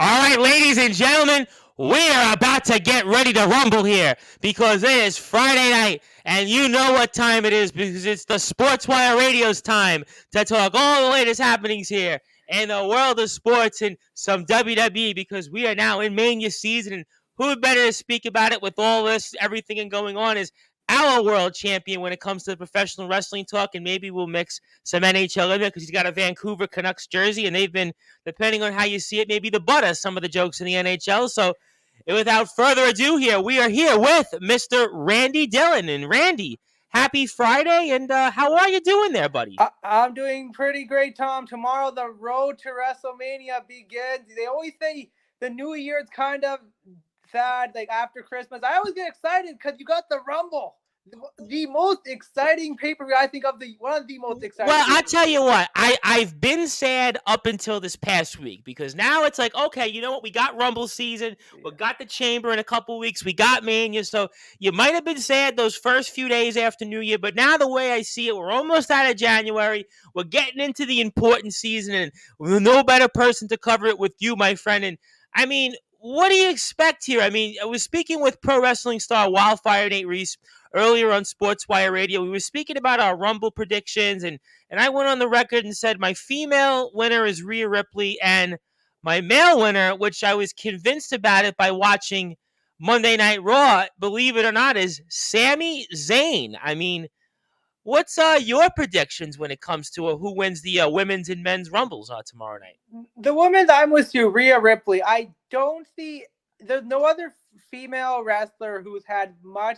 All right, ladies and gentlemen, we are about to get ready to rumble here because it is Friday night, and you know what time it is because it's the Sportswire Radio's time to talk all the latest happenings here in the world of sports and some WWE because we are now in Mania season, and who better to speak about it with all this, everything and going on is our world champion when it comes to professional wrestling talk, and maybe we'll mix some NHL in there because he's got a Vancouver Canucks jersey, and they've been, depending on how you see it, maybe the butt of some of the jokes in the NHL. So without further ado here, we are here with Mr. Randy Dillon. And Randy, happy Friday, and how are you doing there, buddy? I'm doing pretty great, Tom. Tomorrow the road to WrestleMania begins. They always say the new year is kind of sad, like after Christmas. I always get excited because you got the Rumble. The most exciting pay-per-view, I think, one of the most exciting. Well, I tell you what, I've been sad up until this past week because now it's like, okay, you know what? We got Rumble season, we got the Chamber in a couple weeks, we got Mania, so you might have been sad those first few days after New Year, but now the way I see it, we're almost out of January, we're getting into the important season, and no better person to cover it with you, my friend. And I mean, what do you expect here? I mean, I was speaking with pro wrestling star Wildfire Nate Reese earlier on Sportswire Radio. We were speaking about our Rumble predictions, and I went on the record and said my female winner is Rhea Ripley, and my male winner, which I was convinced about it by watching Monday Night Raw, believe it or not, is Sami Zayn. I mean, what's your predictions when it comes to who wins the women's and men's Rumbles tomorrow night? The women's, I'm with you, Rhea Ripley. I don't see, there's no other female wrestler who's had much,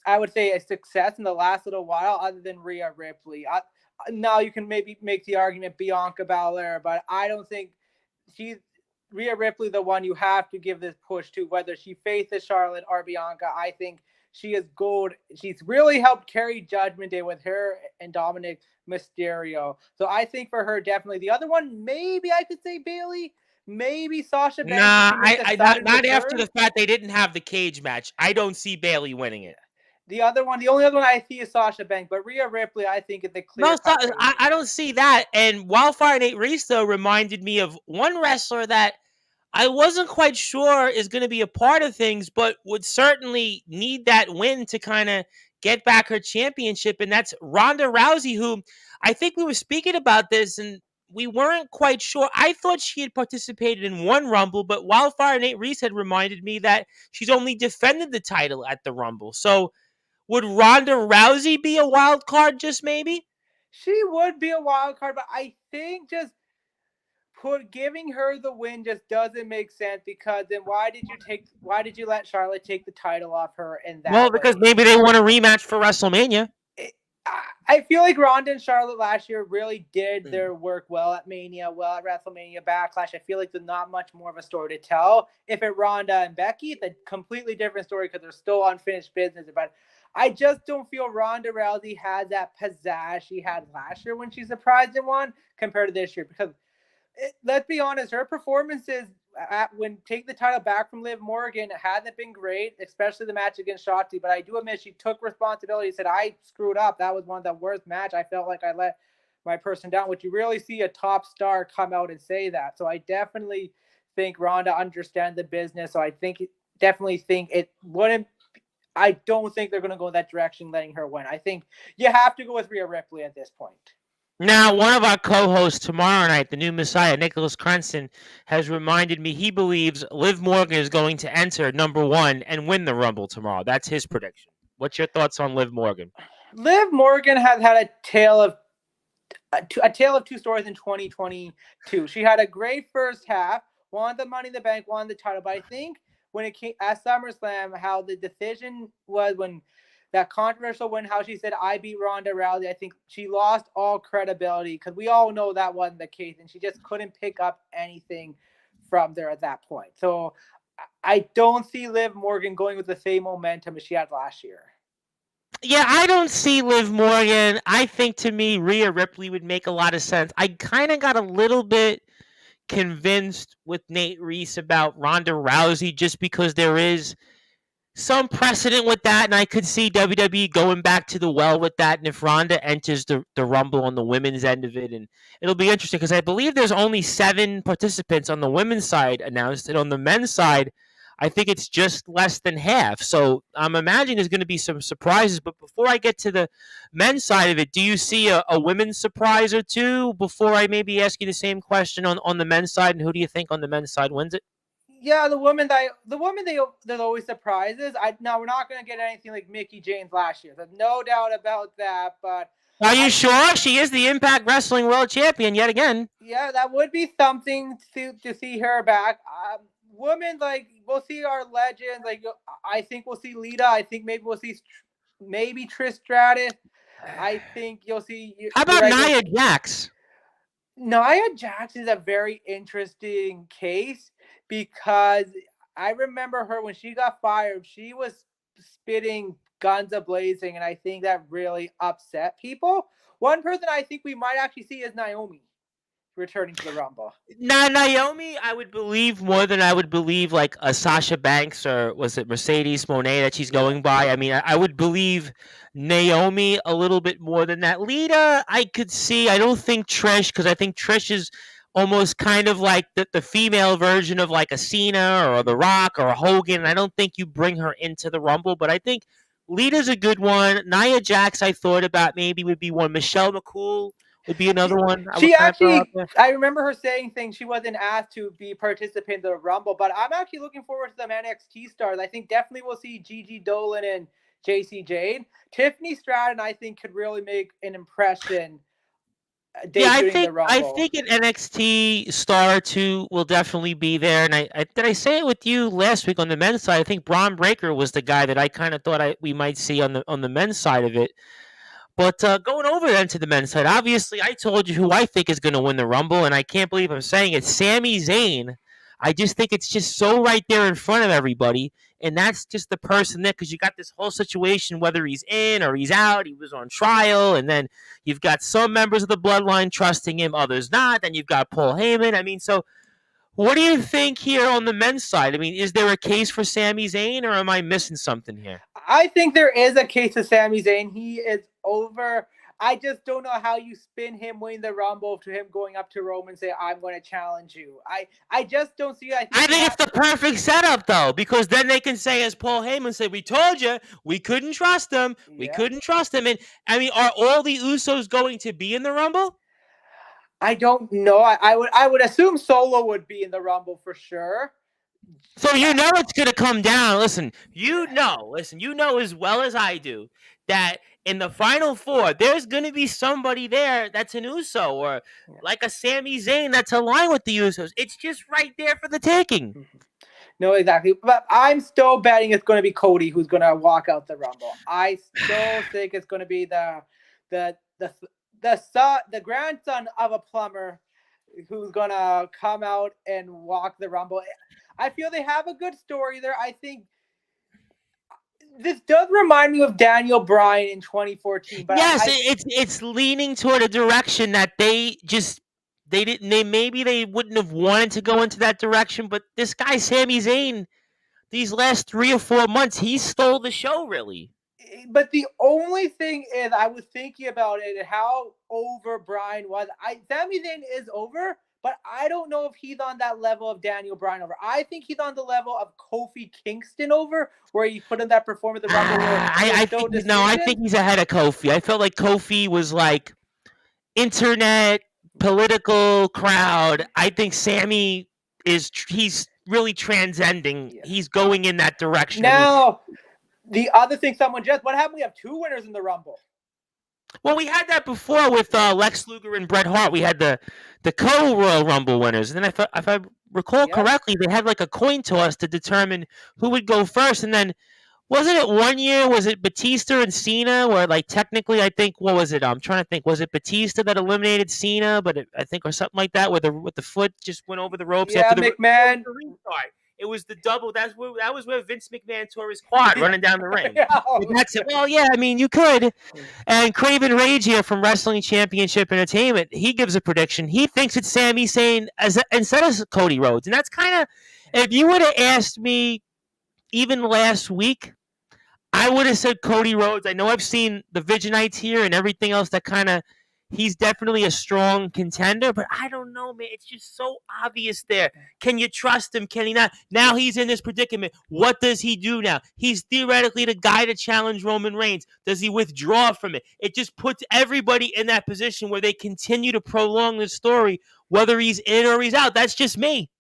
I would say, a success in the last little while other than Rhea Ripley. Now you can maybe make the argument Bianca Belair, but I don't think she's Rhea Ripley the one you have to give this push to, whether she faces Charlotte or Bianca. I think she is gold. She's really helped carry Judgment Day with her and Dominic Mysterio. So I think for her, definitely. The other one, maybe I could say Bayley. Maybe Sasha Banks. Not after the fact they didn't have the cage match. I don't see Bayley winning it. The only other one I see is Sasha Banks, but Rhea Ripley, I think, is the clear. No, I don't see that. And Wildfire Nate Reese, though, reminded me of one wrestler that I wasn't quite sure is going to be a part of things, but would certainly need that win to kind of get back her championship, and that's Ronda Rousey, who I think we were speaking about this, and we weren't quite sure. I thought she had participated in one Rumble, but Wildfire Nate Reese had reminded me that she's only defended the title at the Rumble. So would Ronda Rousey be a wild card, just maybe? She would be a wild card, but I think just giving her the win just doesn't make sense, because then why did you let Charlotte take the title off her in that Well, because maybe they want a rematch for WrestleMania. I feel like Ronda and Charlotte last year really did their work well at Mania, well at WrestleMania Backlash. I feel like there's not much more of a story to tell. If it Ronda and Becky, it's a completely different story because they're still unfinished business. But I just don't feel Ronda Rousey has that pizzazz she had last year when she surprised and won compared to this year. Because let's be honest, her performances when taking the title back from Liv Morgan, it hasn't been great, especially the match against Shotzi. But I do admit she took responsibility. Said, I screwed up. That was one of the worst match. I felt like I let my person down, which you really see a top star come out and say that. So I definitely think Ronda understands the business. So I definitely think it wouldn't. I don't think they're going to go in that direction, letting her win. I think you have to go with Rhea Ripley at this point. Now, one of our co-hosts tomorrow night, the new Messiah, Nicholas Cranston, has reminded me he believes Liv Morgan is going to enter number one and win the Rumble tomorrow. That's his prediction. What's your thoughts on Liv Morgan? Liv Morgan has had a tale of two stories in 2022. She had a great first half, won the Money in the Bank, won the title. But I think when it came at SummerSlam, how the decision was when that controversial win, how she said, I beat Ronda Rousey, I think she lost all credibility, because we all know that wasn't the case, and she just couldn't pick up anything from there at that point. So I don't see Liv Morgan going with the same momentum as she had last year. Yeah, I don't see Liv Morgan. I think, to me, Rhea Ripley would make a lot of sense. I kind of got a little bit convinced with Nate Reese about Ronda Rousey just because there is some precedent with that, and I could see WWE going back to the well with that. And if Ronda enters the Rumble on the women's end of it, and it'll be interesting because I believe there's only 7 participants on the women's side announced, and on the men's side, I think it's just less than half. So I'm imagining there's going to be some surprises. But before I get to the men's side of it, do you see a women's surprise or two? Before I maybe ask you the same question on the men's side, and who do you think on the men's side wins it? Yeah, there's always surprises. Now we're not going to get anything like Mickie James last year. There's no doubt about that. But are you sure she is the Impact Wrestling World Champion yet again? Yeah, that would be something to see her back. Women, like, we'll see our legends. Like, I think we'll see Lita. I think maybe we'll see Trish Stratus. I think you'll see. How about Nia Jax? Nia Jax is a very interesting case because I remember her when she got fired. She was spitting guns a-blazing, and I think that really upset people. One person I think we might actually see is Naomi returning to the Rumble. Now, Naomi, I would believe more than I would believe like a Sasha Banks or was it Mercedes Moné that she's going by. I mean, I would believe Naomi a little bit more than that. Lita, I could see. I don't think Trish, because I think Trish is almost kind of like the female version of like a Cena or The Rock or a Hogan. I don't think you bring her into the Rumble, but I think Lita's a good one. Nia Jax, I thought about maybe would be one. Michelle McCool would be another one. I remember her saying things. She wasn't asked to be participant in the Rumble, but I'm actually looking forward to some NXT stars. I think definitely we'll see Gigi Dolan and JC Jade. Tiffany Stratton, I think, could really make an impression. Yeah, I think an NXT star or two will definitely be there. And did I say it with you last week on the men's side? I think Braun Breaker was the guy that I kind of thought we might see on the men's side of it. But going over then to the men's side, obviously I told you who I think is going to win the Rumble, and I can't believe I'm saying it. Sami Zayn. I just think it's just so right there in front of everybody, and that's just the person there because you got this whole situation, whether he's in or he's out, he was on trial, and then you've got some members of the Bloodline trusting him, others not, then you've got Paul Heyman. I mean, so what do you think here on the men's side? I mean, is there a case for Sami Zayn, or am I missing something here? I think there is a case for Sami Zayn. He is over. I just don't know how you spin him winning the Rumble to him going up to Roman and say, I'm going to challenge you. I just don't see it. I think it's the perfect setup, though, because then they can say, as Paul Heyman said, we told you, we couldn't trust him. Yeah. We couldn't trust him. And, I mean, are all the Usos going to be in the Rumble? I don't know. I would assume Solo would be in the Rumble for sure. So you know it's going to come down. Listen, you know as well as I do that in the Final Four, there's going to be somebody there that's an Uso or like a Sami Zayn that's aligned with the Usos. It's just right there for the taking. No, exactly. But I'm still betting it's going to be Cody who's going to walk out the Rumble. I still think it's going to be the grandson of a plumber who's going to come out and walk the Rumble. I feel they have a good story there. I think this does remind me of Daniel Bryan in 2014. But yes, it's leaning toward a direction that they wouldn't have wanted to go into that direction. But this guy, Sami Zayn, these last 3 or 4 months, he stole the show, really. But the only thing is, I was thinking about it and how over Bryan was. Sami Zayn is over, but I don't know if he's on that level of Daniel Bryan over. I think he's on the level of Kofi Kingston over, where he put in that performance. I think he's ahead of Kofi. I felt like Kofi was like internet, political crowd. I think Sami he's really transcending. Yeah. He's going in that direction. Now, the other thing what happened? We have 2 winners in the Rumble. Well, we had that before with Lex Luger and Bret Hart. We had the co-Royal Rumble winners. And then if I recall correctly, they had like a coin toss to determine who would go first. And then wasn't it one year, was it Batista and Cena, where like technically I think, what was it? I'm trying to think. Was it Batista that eliminated Cena, I think, or something like that, where the foot just went over the ropes after the McMahon. It was the double. That was where Vince McMahon tore his quad running down the ring. That's it. Well, yeah, I mean, you could. And Craven Rage here from Wrestling Championship Entertainment, he gives a prediction. He thinks it's Sami Zayn instead of Cody Rhodes. And that's kind of, if you would have asked me even last week, I would have said Cody Rhodes. I know I've seen the Viginites here and everything else that kind of he's definitely a strong contender, but I don't know, man. It's just so obvious there. Can you trust him? Can he not? Now he's in this predicament. What does he do now? He's theoretically the guy to challenge Roman Reigns. Does he withdraw from it? It just puts everybody in that position where they continue to prolong the story, whether he's in or he's out. That's just me.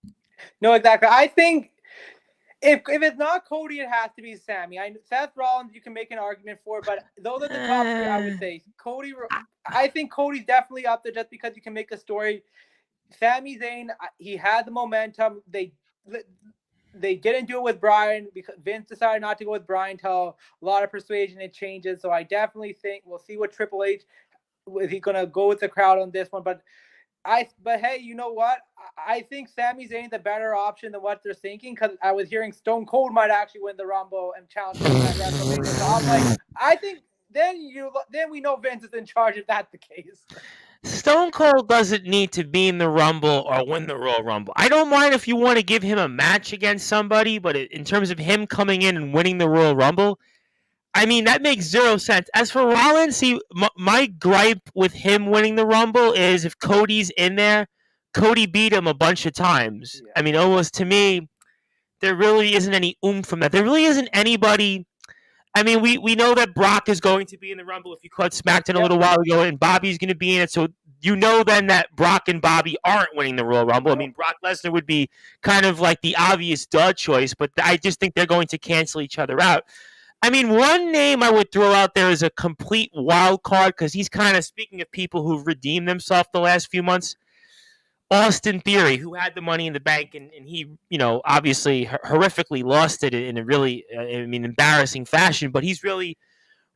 No, exactly. I think if it's not Cody, it has to be Sammy. Seth Rollins, you can make an argument for, but those are the top three. I would say Cody. I think Cody's definitely up there just because you can make a story. Sami Zayn, he had the momentum. They didn't do it with Bryan because Vince decided not to go with Bryan until a lot of persuasion and changes. So I definitely think we'll see what Triple H is he gonna go with the crowd on this one, but hey, you know what? I think Sami Zayn's a better option than what they're thinking because I was hearing Stone Cold might actually win the Rumble and challenge him at WrestleMania. So I'm like, I think then we know Vince is in charge if that's the case. Stone Cold doesn't need to be in the Rumble or win the Royal Rumble. I don't mind if you want to give him a match against somebody, but in terms of him coming in and winning the Royal Rumble, I mean, that makes zero sense. As for Rollins, see, my gripe with him winning the Rumble is if Cody's in there, Cody beat him a bunch of times. Yeah. I mean, almost to me, there really isn't any oomph from that. There really isn't anybody. I mean, we know that Brock is going to be in the Rumble if you caught SmackDown a little while ago, and Bobby's going to be in it. So you know then that Brock and Bobby aren't winning the Royal Rumble. I mean, Brock Lesnar would be kind of like the obvious duh choice, but I just think they're going to cancel each other out. I mean, one name I would throw out there is a complete wild card because he's kind of, speaking of people who've redeemed themselves the last few months, Austin Theory, who had the Money in the Bank, and he, obviously horrifically lost it in a really, embarrassing fashion, but he's really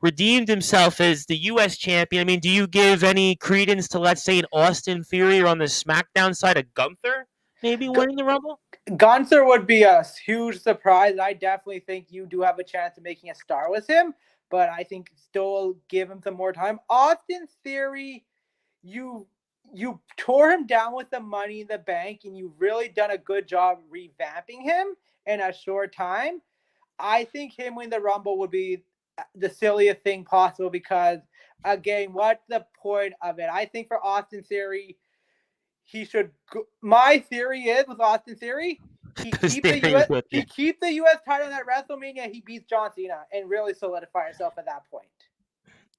redeemed himself as the U.S. champion. I mean, do you give any credence to, let's say, an Austin Theory or on the SmackDown side, a Gunther maybe winning the Rumble? Gunther would be a huge surprise. I definitely think you do have a chance of making a star with him, but I think still give him some more time. Austin Theory, you tore him down with the Money in the Bank, and you've really done a good job revamping him in a short time. I think him winning the Rumble would be the silliest thing possible because, again, what's the point of it? I think for Austin Theory, he should. My theory is with Austin Theory, he keep the U.S. title at WrestleMania. He beats John Cena and really solidify himself at that point.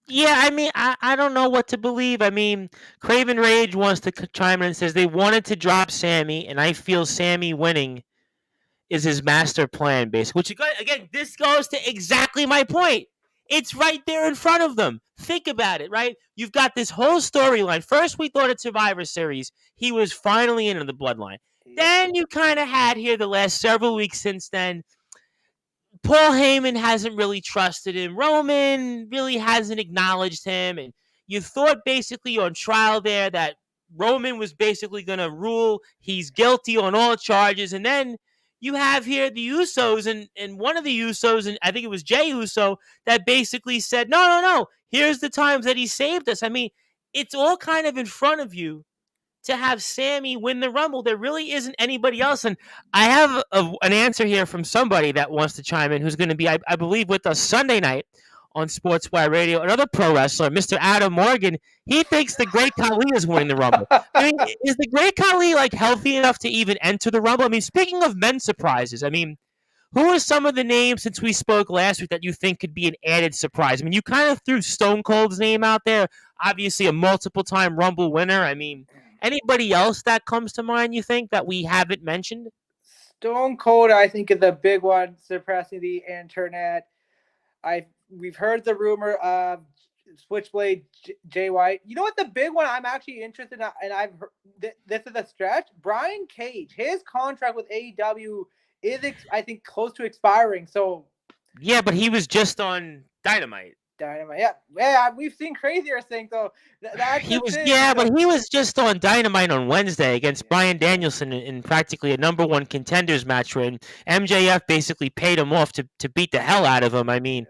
Yeah, I mean, I don't know what to believe. I mean, Craven Rage wants to chime in and says they wanted to drop Sammy, and I feel Sammy winning is his master plan, basically. Which, again, this goes to exactly my point. It's right there in front of them. Think about it, right? You've got this whole storyline. First, we thought at Survivor Series, he was finally into the bloodline. Then you kind of had here the last several weeks since then, Paul Heyman hasn't really trusted him. Roman really hasn't acknowledged him. And you thought basically on trial there that Roman was basically going to rule. He's guilty on all charges. And then you have here the Usos and one of the Usos, and I think it was Jey Uso, that basically said, no. Here's the times that he saved us. I mean, it's all kind of in front of you to have Sammy win the Rumble. There really isn't anybody else. And I have an answer here from somebody that wants to chime in who's going to be, I believe, with us Sunday night on Sportswire Radio. Another pro wrestler, Mr. Adam Morgan, he thinks the Great Khali is winning the Rumble. I mean, is the Great Khali healthy enough to even enter the Rumble? I mean, speaking of men surprises, I mean, who are some of the names since we spoke last week that you think could be an added surprise? I mean, you kind of threw Stone Cold's name out there, obviously a multiple-time Rumble winner. I mean, anybody else that comes to mind, you think, that we haven't mentioned? Stone Cold, I think, is a big one, suppressing the internet. We've heard the rumor of Switchblade Jay White. You know what? The big one I'm actually interested in, and I've heard, this is a stretch. Brian Cage, his contract with AEW is, I think, close to expiring. So, yeah, but he was just on Dynamite. Yeah, we've seen crazier things. So but he was just on Dynamite on Wednesday against Bryan Danielson in practically a number one contenders match, where MJF basically paid him off to beat the hell out of him. I mean,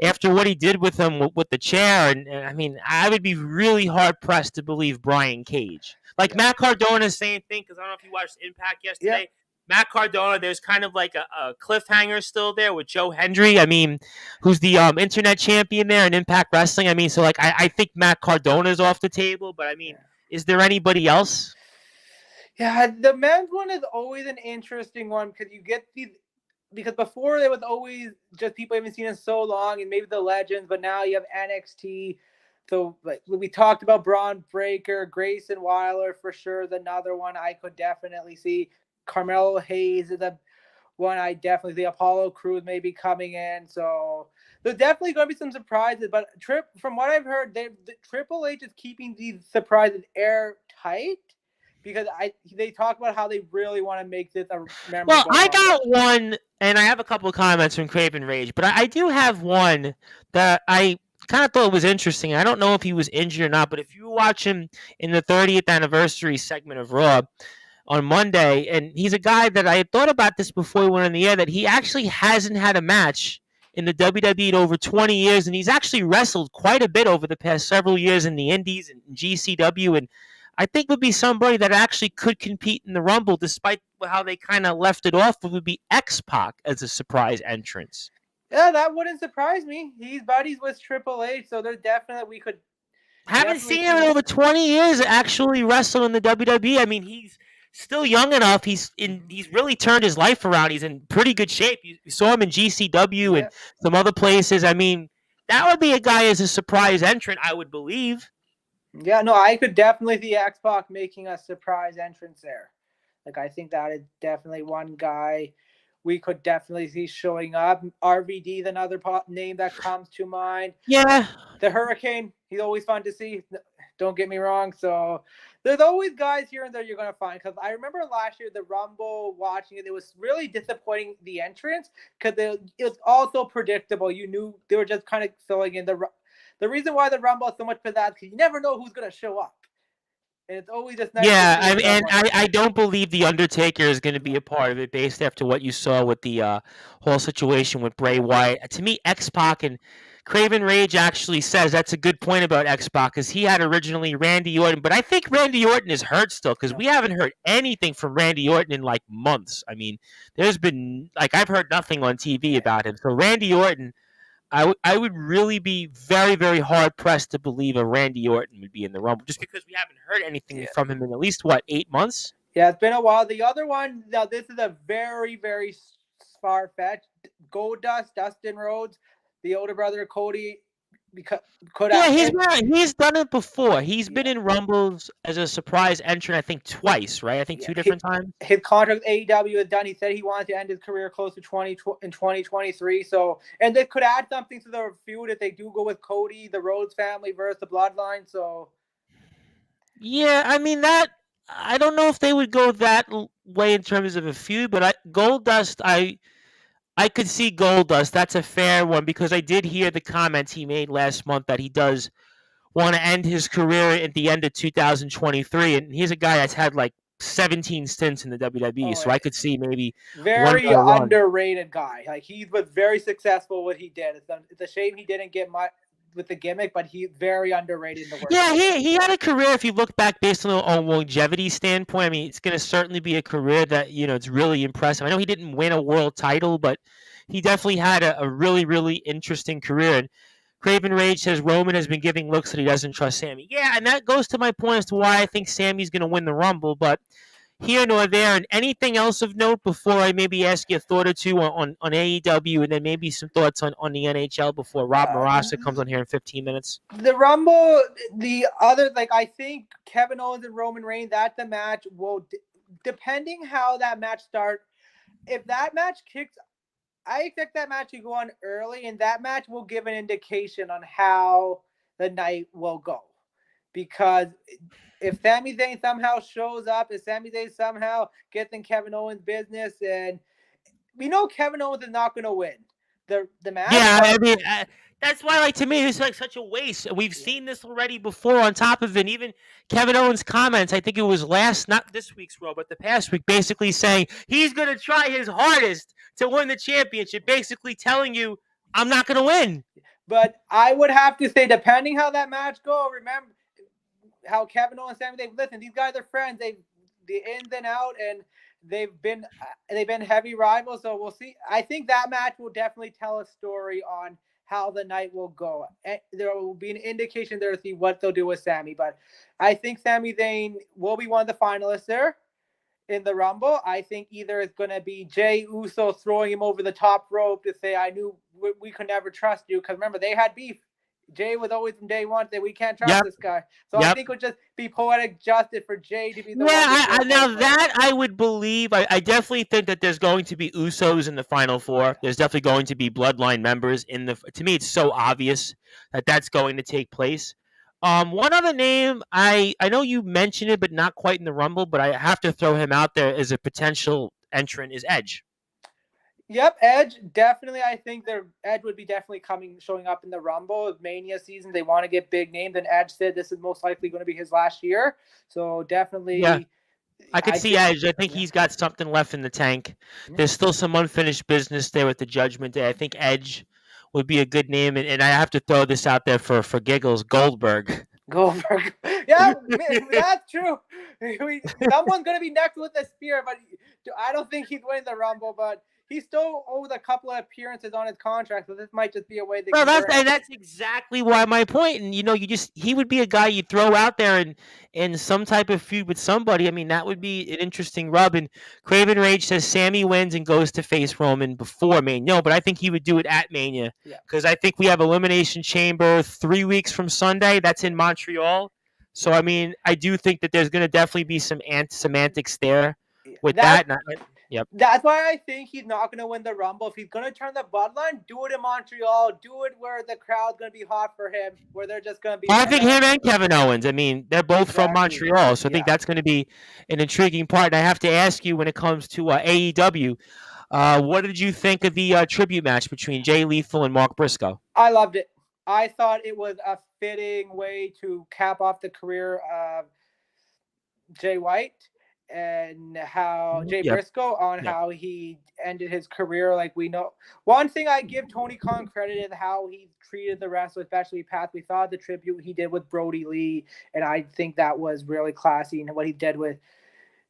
after what he did with him with the chair, and I mean, I would be really hard pressed to believe Brian Cage. Matt Cardona, same thing, because I don't know if you watched Impact yesterday. Matt Cardona, there's kind of like a cliffhanger still there with Joe Hendry. I mean, who's the internet champion there in Impact Wrestling. I mean, so like I think Matt Cardona's off the table, but I mean, is there anybody else? Yeah, the men's one is always an interesting one because you get these. Because before there was always just people haven't seen in so long, and maybe the legends, but now you have NXT. So like we talked about Braun Breaker, Grayson Waller for sure is another one I could definitely see. Carmelo Hayes is a one I definitely see. Apollo Crews may be coming in, so there's definitely going to be some surprises. But from what I've heard, the Triple H is keeping these surprises airtight because they talk about how they really want to make this a memorable. Well, I got one, and I have a couple of comments from Craven Rage, but I do have one that I kind of thought was interesting. I don't know if he was injured or not, but if you watch him in the 30th anniversary segment of Raw on Monday, and he's a guy that I had thought about this before we went on the air, that he actually hasn't had a match in the WWE in over 20 years, and he's actually wrestled quite a bit over the past several years in the Indies and GCW, and I think would be somebody that actually could compete in the Rumble, despite how they kind of left it off. It would be X-Pac as a surprise entrance. Yeah, that wouldn't surprise me. He's buddies with Triple H, so there's definitely we could. Haven't seen him in over 20 years actually wrestle in the WWE. I mean, he's still young enough. He's really turned his life around. He's in pretty good shape. You saw him in GCW and some other places. I mean, that would be a guy as a surprise entrant, I would believe. Yeah, no, I could definitely see X-Pac making a surprise entrance there. Like, I think that is definitely one guy we could definitely see showing up. RVD is another name that comes to mind. Yeah. The Hurricane, he's always fun to see. Don't get me wrong. So there's always guys here and there you're going to find. Because I remember last year, the Rumble, watching it, it was really disappointing, the entrance, because it was also predictable. You knew they were just kind of filling in the reason why the Rumble is so much pizzazz because you never know who's going to show up. And it's always just nice. Yeah, I don't believe The Undertaker is going to be a part of it based after what you saw with the whole situation with Bray Wyatt. To me, X-Pac and Craven Rage actually says that's a good point about X-Pac because he had originally Randy Orton, but I think Randy Orton is hurt still because we haven't heard anything from Randy Orton in like months. I mean, there's been, like, I've heard nothing on TV about him. So Randy Orton, I would really be very, very hard pressed to believe a Randy Orton would be in the Rumble just because we haven't heard anything from him in at least, 8 months? Yeah, it's been a while. The other one, now this is a very, very far-fetched. Goldust, Dustin Rhodes, the older brother of Cody. He's done it before. He's been in Rumbles as a surprise entrant, I think twice, right? I think 2 different times. His contract with AEW is done. He said he wanted to end his career close to 2023. So, and they could add something to the feud if they do go with Cody, the Rhodes family versus the Bloodline. So, yeah, I mean I don't know if they would go that way in terms of a feud, but Goldust, I could see Goldust. That's a fair one because I did hear the comments he made last month that he does want to end his career at the end of 2023. And he's a guy that's had like 17 stints in the WWE, so I could see maybe very underrated guy. Like he was very successful what he did. It's a shame he didn't get much with the gimmick, but he's very underrated in the work. Yeah, he had a career, if you look back based on a longevity standpoint, I mean, it's going to certainly be a career that, it's really impressive. I know he didn't win a world title, but he definitely had a really, really interesting career. And Craven Rage says Roman has been giving looks that he doesn't trust Sammy. Yeah, and that goes to my point as to why I think Sammy's going to win the Rumble, but here nor there. And anything else of note before I maybe ask you a thought or two on AEW and then maybe some thoughts on the NHL before Rob Marassa comes on here in 15 minutes? The Rumble, the other, I think Kevin Owens and Roman Reigns, that's the match will, depending how that match starts, if that match kicks, I expect that match to go on early, and that match will give an indication on how the night will go. Because if Sami Zayn somehow shows up, if Sami Zayn somehow gets in Kevin Owens' business, and we know Kevin Owens is not going to win the match. Yeah, I mean, that's why, to me, it's like such a waste. We've seen this already before. On top of it, even Kevin Owens' comments, I think it was not this week's Raw, but the past week, basically saying he's going to try his hardest to win the championship, basically telling you, I'm not going to win. But I would have to say, depending how that match goes, remember how Kevin Owens and Sami Zayn, listen, these guys are friends. The ins and out, and they've been heavy rivals, so we'll see. I think that match will definitely tell a story on how the night will go. There will be an indication there to see what they'll do with Sami, but I think Sami Zayn will be one of the finalists there in the Rumble. I think either it's going to be Jey Uso throwing him over the top rope to say, I knew we could never trust you. Because remember, they had beef. Jey was always from day one that we can't trust this guy. So I think it would just be poetic justice for Jey to be the one. Now that I would believe. I definitely think that there's going to be Usos in the Final Four. There's definitely going to be Bloodline members in the. To me, it's so obvious that that's going to take place. One other name, I know you mentioned it, but not quite in the Rumble, but I have to throw him out there as a potential entrant is Edge. Yep, Edge, definitely. I think Edge would be definitely showing up in the Rumble. Mania season, they want to get big names, and Edge said this is most likely going to be his last year. So definitely... Yeah. I could see Edge. I think he's got something left in the tank. There's still some unfinished business there with the Judgment Day. I think Edge would be a good name, and I have to throw this out there for giggles, Goldberg. Yeah, that's true. Someone's going to be next with the spear, but I don't think he's winning the Rumble, but he still owes a couple of appearances on his contract, so this might just be a way they can that's exactly why my point. And he would be a guy you'd throw out there in some type of feud with somebody. I mean, that would be an interesting rub. And Craven Rage says Sammy wins and goes to face Roman before Mania. No, but I think he would do it at Mania because I think we have Elimination Chamber 3 weeks from Sunday. That's in Montreal. So I mean, I do think that there's going to definitely be some semantics there with that. Yep. That's why I think he's not going to win the Rumble. If he's going to turn the Bloodline, do it in Montreal. Do it where the crowd's going to be hot for him, where they're just going to be... I think him and Kevin Owens. I mean, they're both from Montreal, so I think that's going to be an intriguing part. And I have to ask you, when it comes to AEW, what did you think of the tribute match between Jay Lethal and Mark Briscoe? I loved it. I thought it was a fitting way to cap off the career of Jay White. And how Jay Briscoe how he ended his career. Like, we know, one thing I give Tony Khan credit is how he treated the wrestlers, especially Pat. We thought the tribute he did with Brody Lee, and I think that was really classy. And what he did with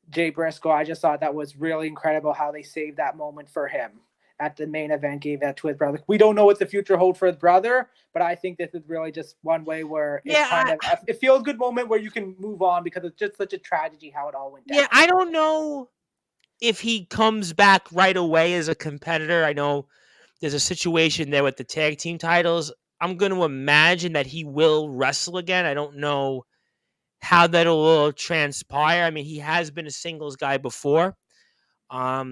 Jay Briscoe, I just thought that was really incredible how they saved that moment for him at the main event, gave that to his brother. We don't know what the future holds for his brother, but I think this is really just one way where it feels a good moment where you can move on, because it's just such a tragedy how it all went down. Yeah, I don't know if he comes back right away as a competitor. I know there's a situation there with the tag team titles. I'm going to imagine that he will wrestle again. I don't know how that'll transpire. I mean, he has been a singles guy before.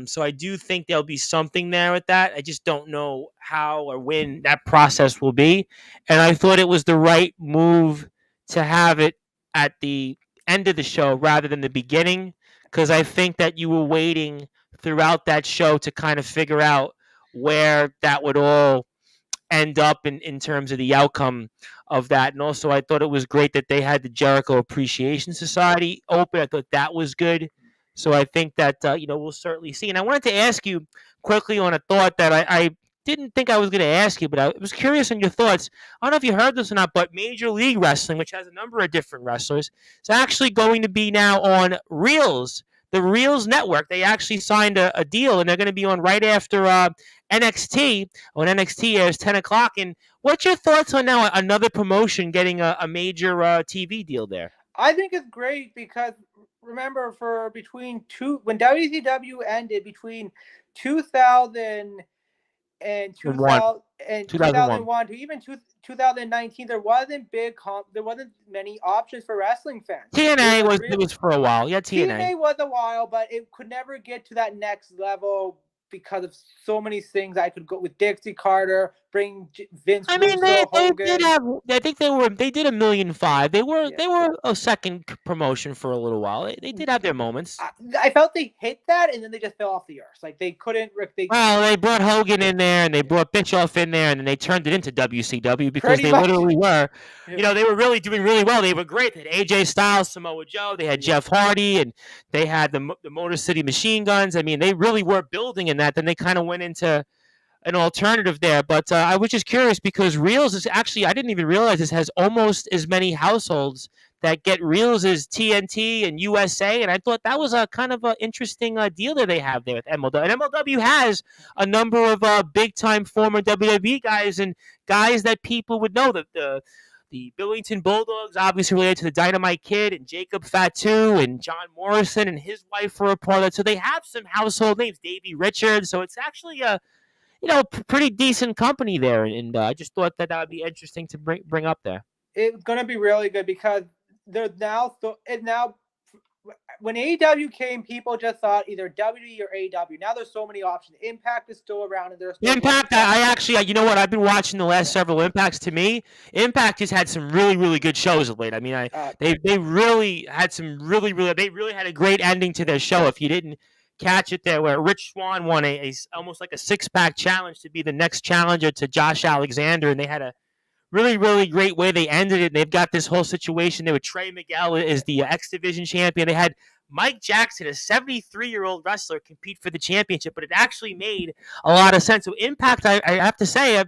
So I do think there'll be something there with that. I just don't know how or when that process will be. And I thought it was the right move to have it at the end of the show rather than the beginning, because I think that you were waiting throughout that show to kind of figure out where that would all end up in terms of the outcome of that. And also, I thought it was great that they had the Jericho Appreciation Society open. I thought that was good. So I think that, we'll certainly see. And I wanted to ask you quickly on a thought that I didn't think I was going to ask you, but I was curious on your thoughts. I don't know if you heard this or not, but Major League Wrestling, which has a number of different wrestlers, is actually going to be now on Reels, the Reels network. They actually signed a deal, and they're going to be on right after NXT. When NXT airs 10 o'clock. And what's your thoughts on now another promotion getting a major TV deal there? I think it's great because... Remember, when WCW ended between 2000 and 2001 to even 2019, there wasn't many options for wrestling fans. TNA was for a while. Yeah, TNA was a while, but it could never get to that next level because of so many things. I could go with Dixie Carter, bring Vince. I mean, they did have. I think they did $1.5 million. They were a second promotion for a little while. They did have their moments. I felt they hit that, and then they just fell off the earth. Like they couldn't. They brought Hogan in there, and they brought Bischoff in there, and then they turned it into WCW because literally were. They were really doing really well. They were great. They had AJ Styles, Samoa Joe. They had Jeff Hardy, and they had the Motor City Machine Guns. I mean, they really were building in that. Then they kind of went into an alternative there. But I was just curious because Reels is actually, I didn't even realize this, has almost as many households that get reels is TNT and USA, and I thought that was a kind of an interesting deal that they have there with MLW. And MLW has a number of big time former WWE guys and guys that people would know. The Billington Bulldogs, obviously related to the Dynamite Kid, and Jacob Fatu and John Morrison and his wife were a part of it. So they have some household names, Davey Richards. So it's actually a pretty decent company there, and I just thought that would be interesting to bring up there. It's gonna be really good because they're now when AEW came, people just thought either WWE or AEW. Now there's so many options. Impact is still around, and there's Impact. I actually, you know what? I've been watching the last several Impacts. To me, Impact has had some really, really good shows of late. I mean, they really had some really had a great ending to their show. If you didn't catch it there, where Rich Swann won a almost like a 6-pack challenge to be the next challenger to Josh Alexander, and they had a really, really great way they ended it. And they've got this whole situation there with Trey Miguel as the X Division champion. They had Mike Jackson, a 73-year-old wrestler, compete for the championship, but it actually made a lot of sense. So Impact, I have to say,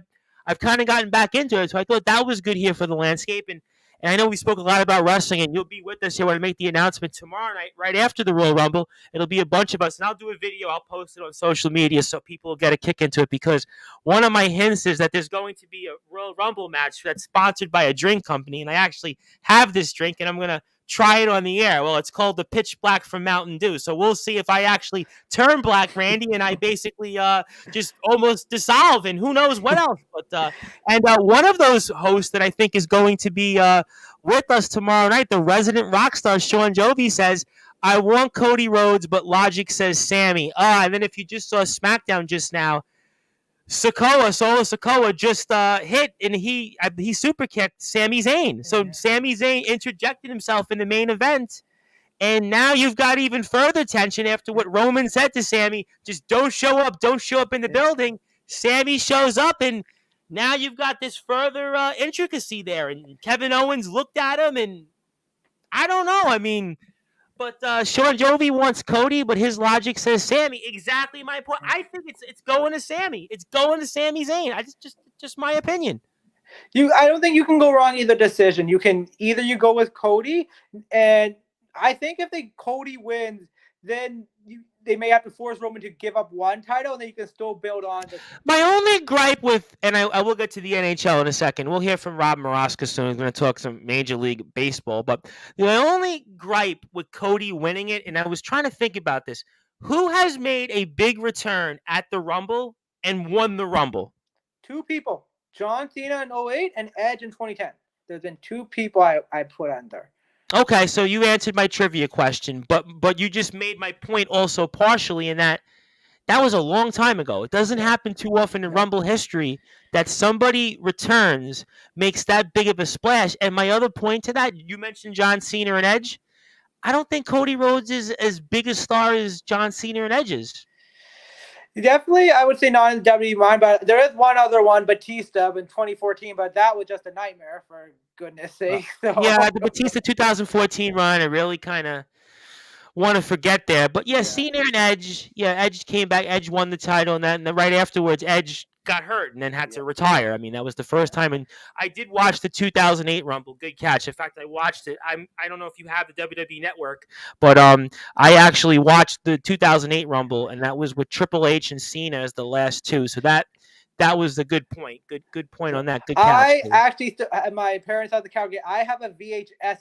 I've kind of gotten back into it, so I thought that was good here for the landscape. And I know we spoke a lot about wrestling, and you'll be with us here when I make the announcement tomorrow night, right after the Royal Rumble. It'll be a bunch of us, and I'll do a video. I'll post it on social media so people will get a kick into it, because one of my hints is that there's going to be a Royal Rumble match that's sponsored by a drink company, and I actually have this drink, and I'm going to try it on the air. Well, it's called the Pitch Black from Mountain Dew. So we'll see if I actually turn black, Randy, and I basically just almost dissolve, and who knows what else. But one of those hosts that I think is going to be with us tomorrow night, the resident rock star, Sean Jovi, says, I want Cody Rhodes, but logic says Sammy. And then if you just saw SmackDown just now, Solo Sikoa just hit, and he super kicked Sami Zayn. So Sami Zayn interjected himself in the main event, and now you've got even further tension after what Roman said to Sami, just don't show up in the building. Sami shows up, and now you've got this further intricacy there. And Kevin Owens looked at him, and I don't know. I mean, but Sean Jovi wants Cody, but his logic says Sami. Exactly my point. I think it's going to Sami. It's going to Sami Zayn. I just my opinion. I don't think you can go wrong either decision. You go with Cody, and I think if Cody wins, then they may have to force Roman to give up one title, and then you can still build on. My only gripe with, and I will get to the NHL in a second. We'll hear from Rob Moroska soon. He's going to talk some Major League Baseball. But the only gripe with Cody winning it, and I was trying to think about this, who has made a big return at the Rumble and won the Rumble? 2 people. John Cena in 2008 and Edge in 2010. There's been 2 people I put on there. Okay, so you answered my trivia question, but you just made my point also partially in that was a long time ago. It doesn't happen too often in Rumble history that somebody returns, makes that big of a splash. And my other point to that, you mentioned John Cena and Edge. I don't think Cody Rhodes is as big a star as John Cena and Edge is. Definitely, I would say not in the WWE mind, but there is one other one, Batista in 2014, but that was just a nightmare, for goodness sake. So. Yeah, the Batista 2014 run, I really kind of want to forget there. But yeah, Cena and Edge, Edge came back, Edge won the title, and then right afterwards, Edge got hurt and then had to retire. I mean, that was the first time. And I did watch the 2008 Rumble. Good catch. In fact, I watched it. I don't know if you have the WWE Network, but I actually watched the 2008 Rumble, and that was with Triple H and Cena as the last 2. So that was a good point. Good point on that. Good catch. I actually, my parents had the Calgary. I have a VHS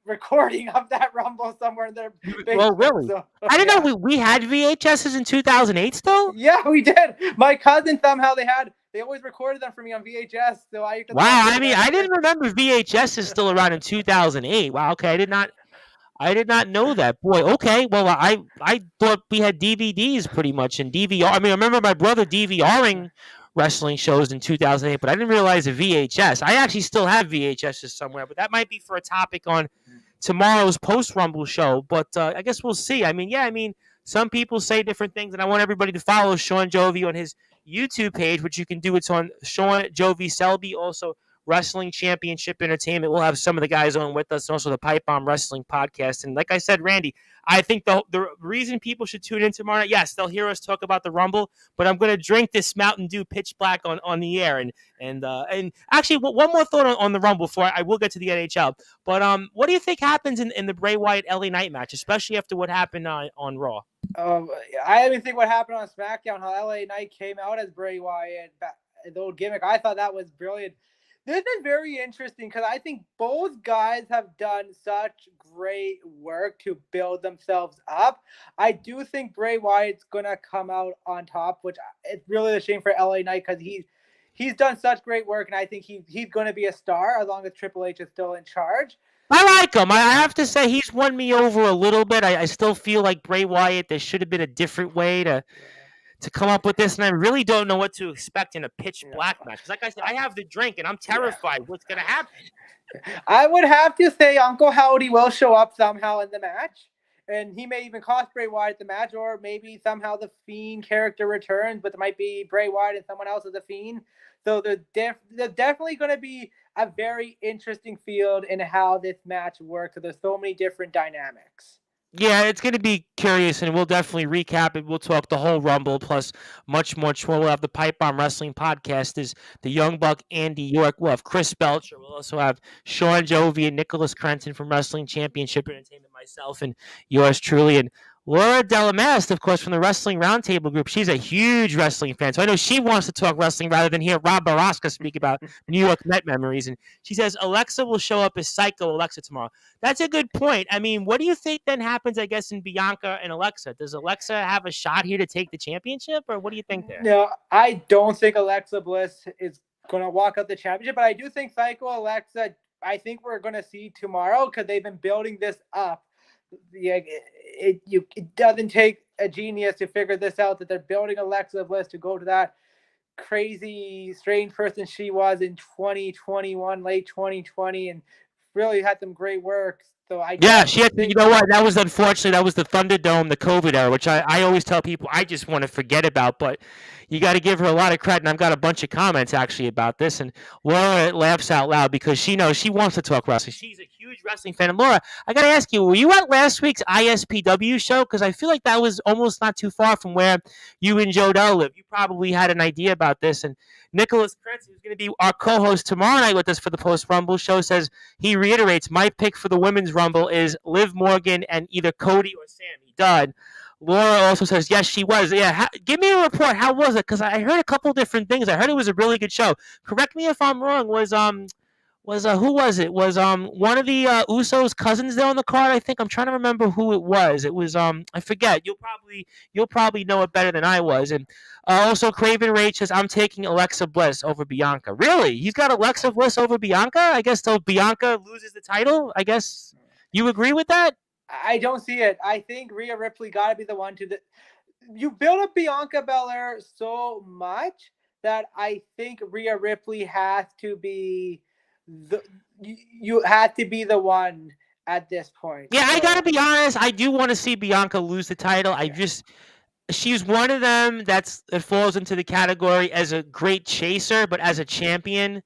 recording of that Rumble somewhere in their basement. Well, really? So, I didn't know we had VHSs in 2008 still? Yeah, we did. My cousin somehow they always recorded them for me on VHS. So I Wow, I mean, I didn't remember VHS is still around in 2008. Wow, okay, I did not know that. Boy, okay. Well, I thought we had DVDs pretty much and DVR. I mean, I remember my brother DVRing wrestling shows in 2008, but I didn't realize a VHS. I actually still have VHSs somewhere, but that might be for a topic on tomorrow's post-Rumble show. But I guess we'll see. I mean, some people say different things, and I want everybody to follow Sean Jovi on his YouTube page, which you can do. It's on Sean Jovi Selby. Also, Wrestling Championship Entertainment. We'll have some of the guys on with us, and also the Pipe Bomb Wrestling Podcast. And like I said, Randy, I think the reason people should tune in tomorrow night, yes, they'll hear us talk about the Rumble, but I'm going to drink this Mountain Dew Pitch Black on the air. And actually, one more thought on the Rumble before I will get to the NHL. But what do you think happens in the Bray Wyatt LA Knight match, especially after what happened on Raw? I didn't think what happened on SmackDown, how LA Knight came out as Bray Wyatt, the old gimmick. I thought that was brilliant. This is very interesting because I think both guys have done such great work to build themselves up. I do think Bray Wyatt's going to come out on top, which it's really a shame for LA Knight because he's done such great work, and I think he's going to be a star as long as Triple H is still in charge. I like him. I have to say he's won me over a little bit. I still feel like Bray Wyatt, there should have been a different way to come up with this, and I really don't know what to expect in a pitch black match. Because like I said, I have the drink, and I'm terrified what's going to happen. I would have to say Uncle Howdy will show up somehow in the match, and he may even cost Bray Wyatt the match, or maybe somehow the Fiend character returns, but it might be Bray Wyatt and someone else as the Fiend. So there's definitely going to be a very interesting field in how this match works. So there's so many different dynamics. Yeah, it's going to be curious, and we'll definitely recap it. We'll talk the whole Rumble, plus much more. We'll have the Pipe Bomb Wrestling Podcast, is the Young Buck, Andy York. We'll have Chris Belcher. We'll also have Sean Jovi and Nicholas Crenton from Wrestling Championship Entertainment, myself, and yours truly. And Laura Delamast, of course, from the Wrestling Roundtable Group. She's a huge wrestling fan, so I know she wants to talk wrestling rather than hear Rob Baraska speak about New York Met memories. And she says Alexa will show up as Psycho Alexa tomorrow. That's a good point. I mean, what do you think then happens, I guess, in Bianca and Alexa? Does Alexa have a shot here to take the championship, or what do you think there? No, I don't think Alexa Bliss is going to walk out the championship, but I do think Psycho Alexa, I think we're going to see tomorrow because they've been building this up. Yeah, it doesn't take a genius to figure this out, that they're building Alexa Bliss to go to that crazy, strange person she was in 2021, late 2020, and really had some great work. So she had to, you know what? That was unfortunately, that was the Thunderdome, the COVID era, which I always tell people I just want to forget about, but you got to give her a lot of credit, and I've got a bunch of comments actually about this, and Laura laughs out loud because she knows she wants to talk wrestling. She's a huge wrestling fan. And Laura, I got to ask you, were you at last week's ISPW show? Because I feel like that was almost not too far from where you and Joe Dell live. You probably had an idea about this, and Nicholas Prince, who's going to be our co-host tomorrow night with us for the Post-Rumble show, says he reiterates, my pick for the Women's Rumble is Liv Morgan and either Cody or Sammy. Done. Laura also says, yes, she was. Yeah, give me a report. How was it? Because I heard a couple different things. I heard it was a really good show. Correct me if I'm wrong. Who was it? Was one of the Usos' cousins there on the card? I think I'm trying to remember who it was. It was I forget. You'll probably know it better than I was. And also Craven Rage says I'm taking Alexa Bliss over Bianca. Really? He's got Alexa Bliss over Bianca? I guess till Bianca loses the title. I guess you agree with that? I don't see it. I think Rhea Ripley got to be the one to. You build up Bianca Belair so much that I think Rhea Ripley has to be. You had to be the one at this point. Yeah, so. I gotta be honest. I do want to see Bianca lose the title. She's one of them that falls into the category as a great chaser, but as a champion,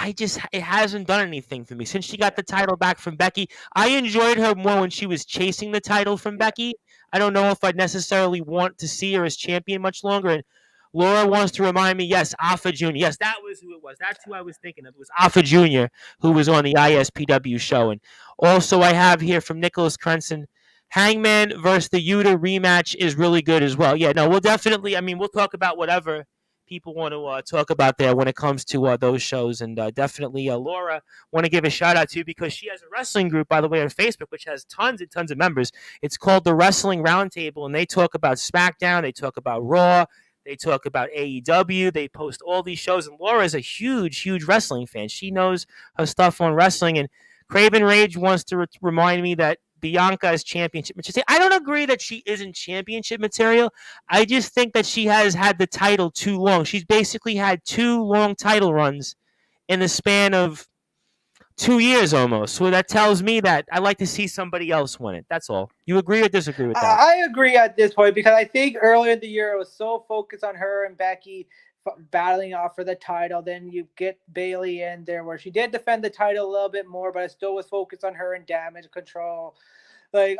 it hasn't done anything for me since she got the title back from Becky. I enjoyed her more when she was chasing the title from Becky. I don't know if I'd necessarily want to see her as champion much longer. And Laura wants to remind me, yes, Alpha Jr. Yes, that was who it was. That's who I was thinking of. It was Alpha Jr. who was on the ISPW show. And also I have here from Nicholas Crenson, Hangman versus the Yuta rematch is really good as well. Yeah, no, we'll definitely, we'll talk about whatever people want to talk about there when it comes to those shows. And definitely Laura, want to give a shout out to because she has a wrestling group, by the way, on Facebook, which has tons and tons of members. It's called the Wrestling Roundtable, and they talk about SmackDown, they talk about Raw, they talk about AEW. They post all these shows. And Laura is a huge, huge wrestling fan. She knows her stuff on wrestling. And Craven Rage wants to remind me that Bianca is championship material. I don't agree that she isn't championship material. I just think that she has had the title too long. She's basically had 2 long title runs in the span of 2 years almost. So that tells me that I'd like to see somebody else win it. That's all. You agree or disagree with that? I agree at this point because I think earlier in the year it was so focused on her and Becky battling out for the title. Then you get Bailey in there where she did defend the title a little bit more, but it still was focused on her and damage control. Like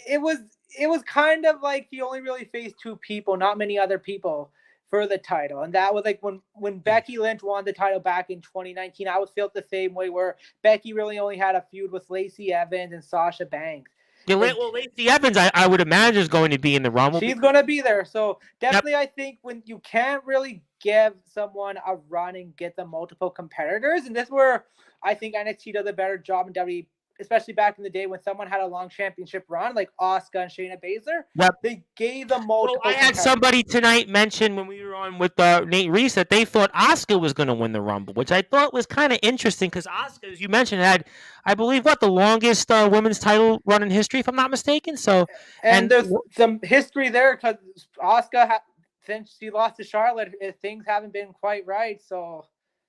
it was kind of like he only really faced two people, not many other people for the title. And that was like when Becky Lynch won the title back in 2019, I would feel the same way where Becky really only had a feud with Lacey Evans and Sasha Banks. Yeah, well, Lacey Evans, I would imagine, is going to be in the Rumble. She's going to be there. So definitely, I think when you can't really give someone a run and get them multiple competitors, and this is where I think NXT does a better job in WWE, especially back in the day when someone had a long championship run, like Asuka and Shayna Baszler. Yep. They gave them multiple. Well, I had somebody tonight mention when we were on with Nate Reese that they thought Asuka was going to win the Rumble, which I thought was kind of interesting because Asuka, as you mentioned, had, I believe, the longest women's title run in history, if I'm not mistaken. So, and there's some history there because Asuka, since she lost to Charlotte, things haven't been quite right. So.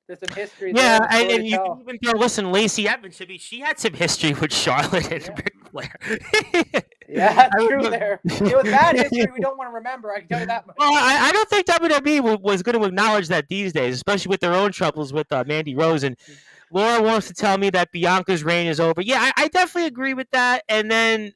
There's some history there. Yeah, and you can even throw, listen, Lacey Evans, she had some history with Charlotte and Ric Flair. Yeah, true there. It was bad history we don't want to remember, I can tell you that much. Well, I don't think WWE was going to acknowledge that these days, especially with their own troubles with Mandy Rose. And Laura wants to tell me that Bianca's reign is over. Yeah, I definitely agree with that. And then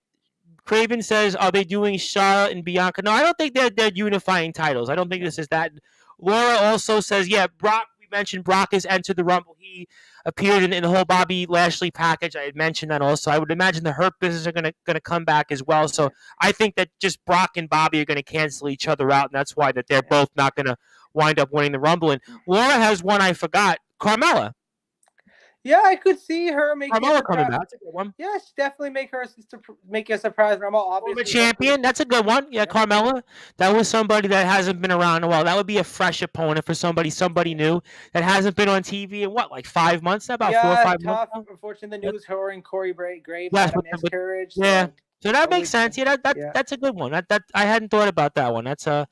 Craven says, are they doing Charlotte and Bianca? No, I don't think they're unifying titles. I don't think this is that. Laura also says, yeah, Brock. Mentioned Brock has entered the Rumble. He appeared in the whole Bobby Lashley package. I had mentioned that also. I would imagine the Hurt Business are going to come back as well. So I think that just Brock and Bobby are going to cancel each other out, and that's why that they're both not going to wind up winning the Rumble. And Laura has one I forgot, Carmella. Yeah, I could see her making Carmella coming back. That's a good one. Yeah, definitely make a surprise Rumble. Obviously, former champion. That's a good one. Yeah, Carmella. That was somebody that hasn't been around in a while. That would be a fresh opponent for somebody new that hasn't been on TV in what, 5 months? About 4 or 5 months. Unfortunately, the news her and Corey Graves had a miscarriage. Yeah. So that makes sense. Yeah, that's a good one. That I hadn't thought about that one. That's a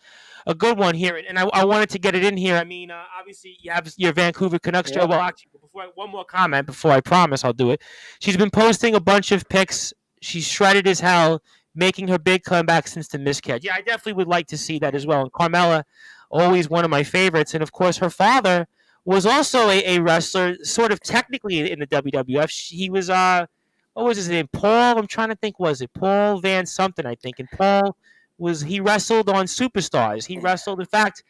good one here, and I wanted to get it in here. I mean, obviously you have your Vancouver Canucks. Yeah. Well, actually, one more comment before I promise I'll do it. She's been posting a bunch of pics. She's shredded as hell, making her big comeback since the miscarriage. Yeah, I definitely would like to see that as well. And Carmella, always one of my favorites, and of course her father was also a wrestler, sort of technically in the WWF. He was what was his name? Paul. I'm trying to think. Was it Paul Van something? I think. And Paul he wrestled on Superstars. He wrestled. In fact,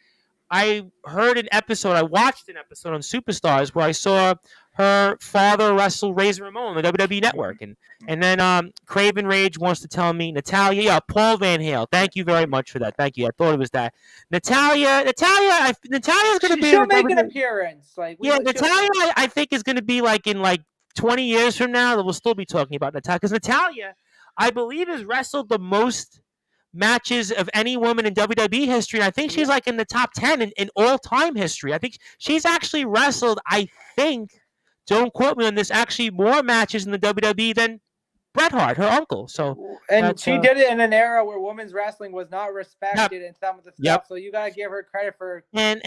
I watched an episode on Superstars where I saw her father wrestle Razor Ramon on the WWE Network, and then Craven Rage wants to tell me Natalia. Paul Van Hale. Thank you very much for that. Thank you. I thought it was that. Natalia's going to be. She'll make an appearance. Natalia, I think is going to be in 20 years from now, we'll still be talking about Natalia. Because Natalia, I believe, has wrestled the most matches of any woman in WWE history. And I think she's in the top 10 in all-time history. I think she's actually wrestled, don't quote me on this, actually more matches in the WWE than Bret Hart, her uncle. So, and she did it in an era where women's wrestling was not respected in some of the stuff. So you got to give her credit for. And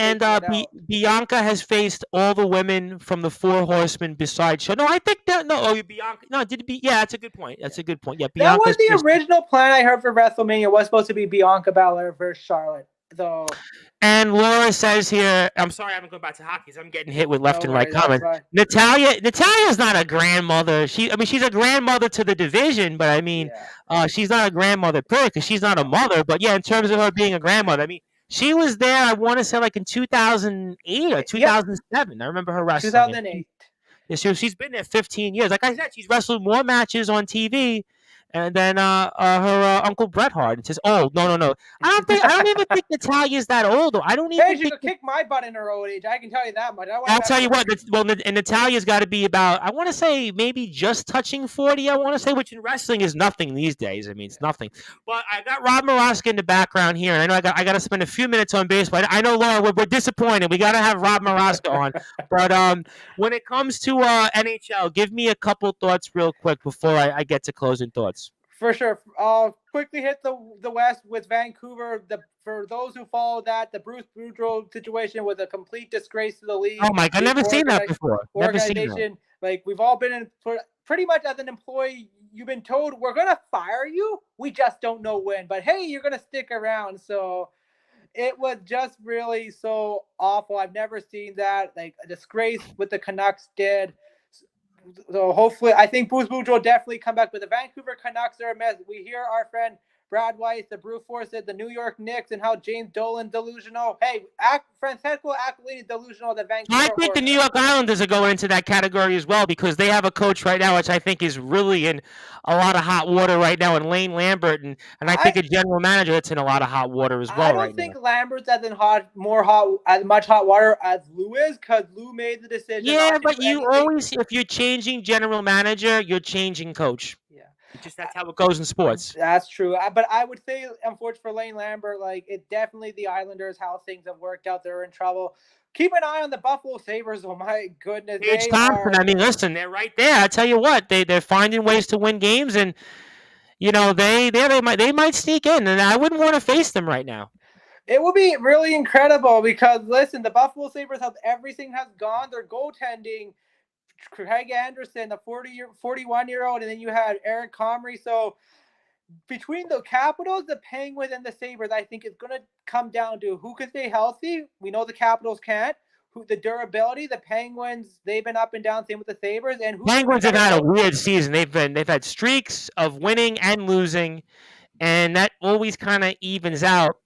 Bianca has faced all the women from the Four Horsemen besides. No, I think that Bianca. No, did it be? Yeah, that's a good point. That's a good point. Yeah, Bianca. That was the original plan I heard for WrestleMania. It was supposed to be Bianca Belair versus Charlotte, though. And Laura says here, I'm sorry I haven't gone back to hockey, so I'm getting hit with left and right comments. Natalia's not a grandmother. She's a grandmother to the division, but I mean, she's not a grandmother period because she's not a mother. But yeah, in terms of her being a grandmother, I mean, she was there, I want to say in 2008 or 2007. I remember her wrestling. 2008. Yeah, she's been there 15 years. Like I said, she's wrestled more matches on TV. And then her uncle Bret Hart. It says, "Oh no! I don't even think Natalia's that old. I don't even. Hey, she could kick my butt in her old age. I can tell you that much. I'll tell you what. And Natalia's got to be about. I want to say maybe just touching 40. I want to say, which in wrestling is nothing these days. I mean, it's nothing. But I got Rob Maraska in the background here, and I know I got to spend a few minutes on baseball. I know, Laura, we're disappointed. We got to have Rob Maraska on. But when it comes to NHL, give me a couple thoughts real quick before I get to closing thoughts. For sure. I'll quickly hit the West with Vancouver. For those who follow that, the Bruce Boudreau situation was a complete disgrace to the league. Oh my God, I've never seen that before. Never seen that. Like, we've all been in pretty much as an employee, you've been told we're going to fire you. We just don't know when. But hey, you're going to stick around. So It was just really so awful. I've never seen that. Like a disgrace what the Canucks did. So hopefully, I think Booze Booge will definitely come back. But the Vancouver Canucks are a mess. We hear our friend Brad Weiss, the Brew Force, said the New York Knicks and how James Dolan delusional. Hey, Francesco Aquilini delusional. The Vancouver. I think the New York Islanders are going into that category as well because they have a coach right now, which I think is really in a lot of hot water right now, and Lane Lambert, and I think a general manager that's in a lot of hot water as well. I don't think Lambert's as much hot water as Lou is, because Lou made the decision. Yeah, but you always, if you're changing general manager, you're changing coach. Yeah. That's how it goes in sports. That's true. But I would say, unfortunately for Lane Lambert, like it definitely the Islanders, how things have worked out, they're in trouble. Keep an eye on the Buffalo Sabres. Oh my goodness. It's Thompson. I mean, listen, they're right there. I tell you what, they're finding ways to win games, and you know they might sneak in, and I wouldn't want to face them right now. It would be really incredible because listen, the Buffalo Sabres have everything has gone. Their goaltending, Craig Anderson, the 41-year-old, and then you had Eric Comrie. So between the Capitals, the Penguins, and the Sabres, I think it's going to come down to who can stay healthy. We know the Capitals can't. The durability, the Penguins, they've been up and down. Same with the Sabres. And Penguins have had a weird season. They've had streaks of winning and losing, and that always kind of evens out.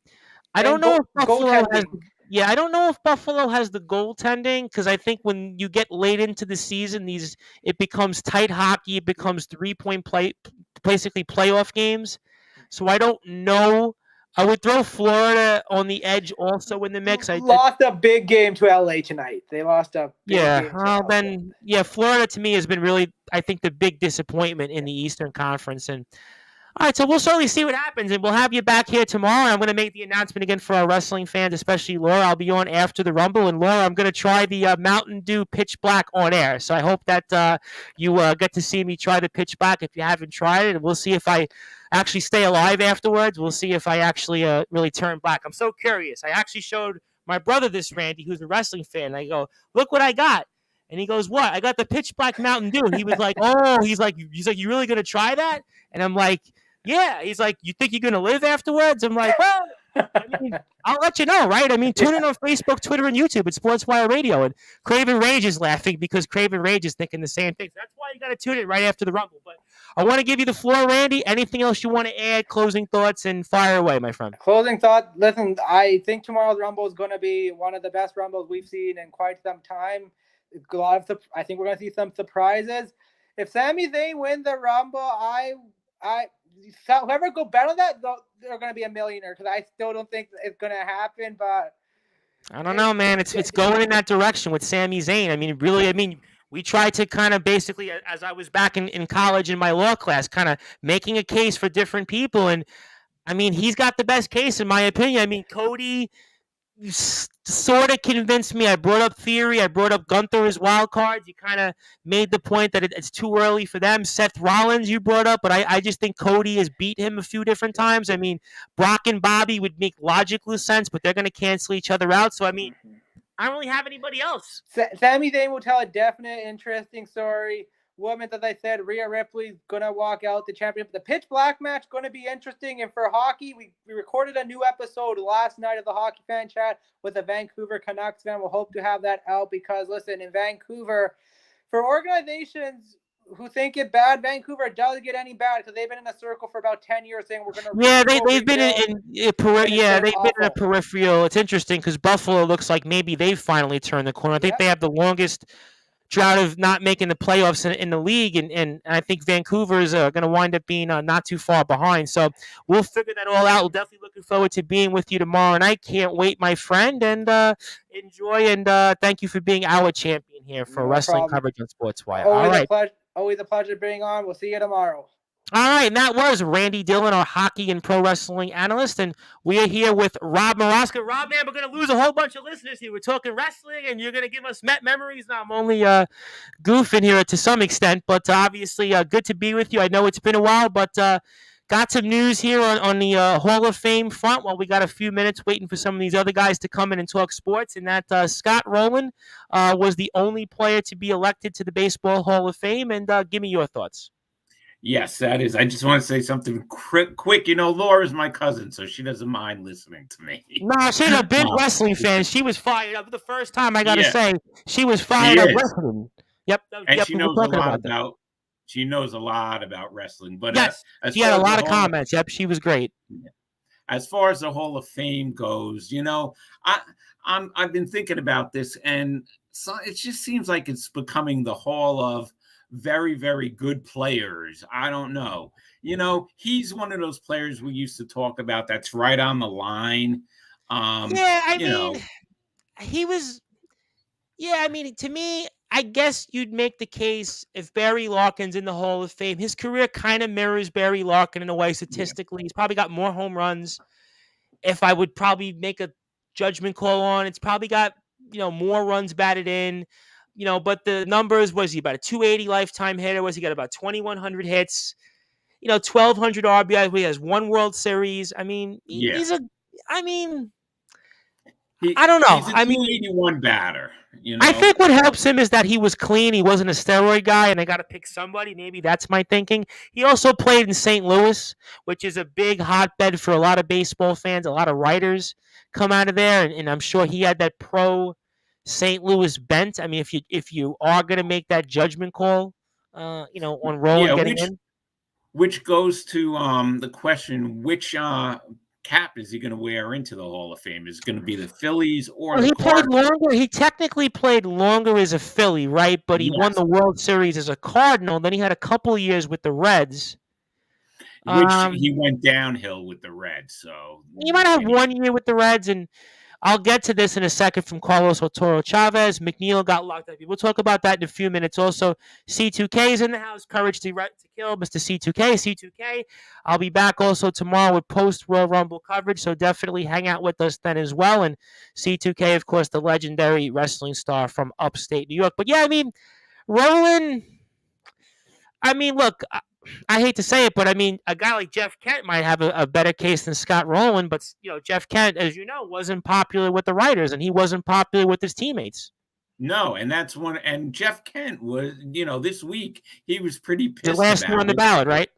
I don't know if Buffalo has. Yeah, I don't know if Buffalo has the goaltending because I think when you get late into the season, it becomes tight hockey. It becomes 3-point play, basically playoff games. So I don't know. I would throw Florida on the edge also in the mix. I lost a big game to LA tonight. They lost a big game to LA. Then Florida to me has been really, I think, the big disappointment in the Eastern Conference. And all right, so we'll certainly see what happens, and we'll have you back here tomorrow. I'm going to make the announcement again for our wrestling fans, especially Laura. I'll be on after the Rumble, and Laura, I'm going to try the Mountain Dew Pitch Black on air. So I hope that you get to see me try the Pitch Black if you haven't tried it, and we'll see if I actually stay alive afterwards. We'll see if I actually really turn black. I'm so curious. I actually showed my brother this, Randy, who's a wrestling fan. I go, look what I got. And he goes, what? I got the Pitch Black Mountain Dew. He was like, oh, he's like, you really going to try that? And I'm like, yeah. He's like, you think you're going to live afterwards? I'm like, well, I mean, I'll let you know, right? I mean, tune in on Facebook, Twitter, and YouTube at Sportswire Radio. And Craven Rage is laughing because Craven Rage is thinking the same thing. That's why you got to tune in right after the Rumble. But I want to give you the floor, Randy. Anything else you want to add? Closing thoughts and fire away, my friend. Closing thought. Listen, I think tomorrow's Rumble is going to be one of the best Rumbles we've seen in quite some time. I think we're going to see some surprises. If Sami Zayn wins the Rumble, whoever go bet on that, they're going to be a millionaire because I still don't think it's going to happen. But I don't know, man. It's going in that direction with Sami Zayn. I mean, really, we tried to kind of basically, as I was back in college in my law class, kind of making a case for different people. And, I mean, he's got the best case, in my opinion. I mean, Cody sort of convinced me. I brought up Theory. I brought up Gunther as wild cards. You kind of made the point that it's too early for them. Seth Rollins you brought up, but I just think Cody has beat him a few different times. I mean, Brock and Bobby would make logical sense, but they're going to cancel each other out. So, I mean, I don't really have anybody else. Sami Zayn will tell a definite, interesting story. Women's, as I said, Rhea Ripley's going to walk out the champion. The Pitch Black match going to be interesting. And for hockey, we recorded a new episode last night of the Hockey Fan Chat with a Vancouver Canucks fan. We'll hope to have that out because, listen, in Vancouver, for organizations who think it bad, Vancouver doesn't get any bad because they've been in a circle for about 10 years saying we're going to... Yeah, they've been in a peripheral. It's interesting because Buffalo looks like maybe they've finally turned the corner. I think they have the longest drought of not making the playoffs in the league, and I think Vancouver is going to wind up being not too far behind. So we'll figure that all out. We're definitely looking forward to being with you tomorrow night. Can't wait, my friend, and enjoy, and thank you for being our champion here for wrestling coverage on Sportswire. Always a pleasure being on. We'll see you tomorrow. All right, and that was Randy Dillon, our hockey and pro wrestling analyst, and we are here with Rob Moroska. Rob, man, we're going to lose a whole bunch of listeners here. We're talking wrestling, and you're going to give us Met memories. Now, I'm only goofing here to some extent, but obviously good to be with you. I know it's been a while, but got some news here on the Hall of Fame front. Well, we got a few minutes waiting for some of these other guys to come in and talk sports, and that Scott Rowland was the only player to be elected to the Baseball Hall of Fame, and give me your thoughts. Yes, that is. I just want to say something quick. Laura's my cousin, so she doesn't mind listening to me. Nah, she's a big Uh, wrestling fan. She was fired up the first time. I gotta yeah, say, she was she fired up is, wrestling. Yep, and yep. she We were knows a talking lot about that. about. She knows a lot about wrestling, but Yes, as she had a far as the lot of Hall, comments. Yep, she was great. as far as the Hall of Fame goes, I I've been thinking about this, and so it just seems like it's becoming the Hall of very, very good players. I don't know. He's one of those players we used to talk about that's right on the line. Um, Yeah, I you mean, know, he was. Yeah, I mean, to me, I guess you'd make the case if Barry Larkin's in the Hall of Fame. His career kind of mirrors Barry Larkin in a way yeah, statistically. He's probably got more home runs. If I would probably make a judgment call on, it's probably got, more runs batted in. But the numbers, was he about a 280 lifetime hitter? Was he got about 2,100 hits? 1,200 RBI. He has one World Series. I mean, yeah. I mean, He I don't know. he's a I mean, 281 batter. You I know, think what helps him is that he was clean. He wasn't a steroid guy, and they got to pick somebody. Maybe that's my thinking. He also played in St. Louis, which is a big hotbed for a lot of baseball fans. A lot of writers come out of there, and I'm sure he had that pro St. Louis bent. I mean, if you are going to make that judgment call, on yeah. Roland getting Which in. which goes to the question: which cap is he going to wear into the Hall of Fame? Is it going to be the Phillies or Well, the he played Cardinals? longer. He technically played longer as a Philly, right? But he won Yes, the World Series as a Cardinal. Then he had a couple years with the Reds. which Um, he went downhill with the Reds. So he might have you know, 1 year with the Reds, and I'll get to this in a second from Carlos Otoro Chavez. McNeil got locked up. We'll talk about that in a few minutes. Also, C2K is in the house. Courage to kill, Mr. C2K. C2K. I'll be back also tomorrow with post Royal Rumble coverage, so definitely hang out with us then as well. And C2K, of course, the legendary wrestling star from upstate New York. But yeah, I mean, Roland. I mean, look, I hate to say it, but I mean, a guy like Jeff Kent might have a better case than Scott Rowland. But Jeff Kent, as you know, wasn't popular with the writers, and he wasn't popular with his teammates. no, and that's one. And Jeff Kent was, this week he was pretty The pissed last one about on the it. ballot, right?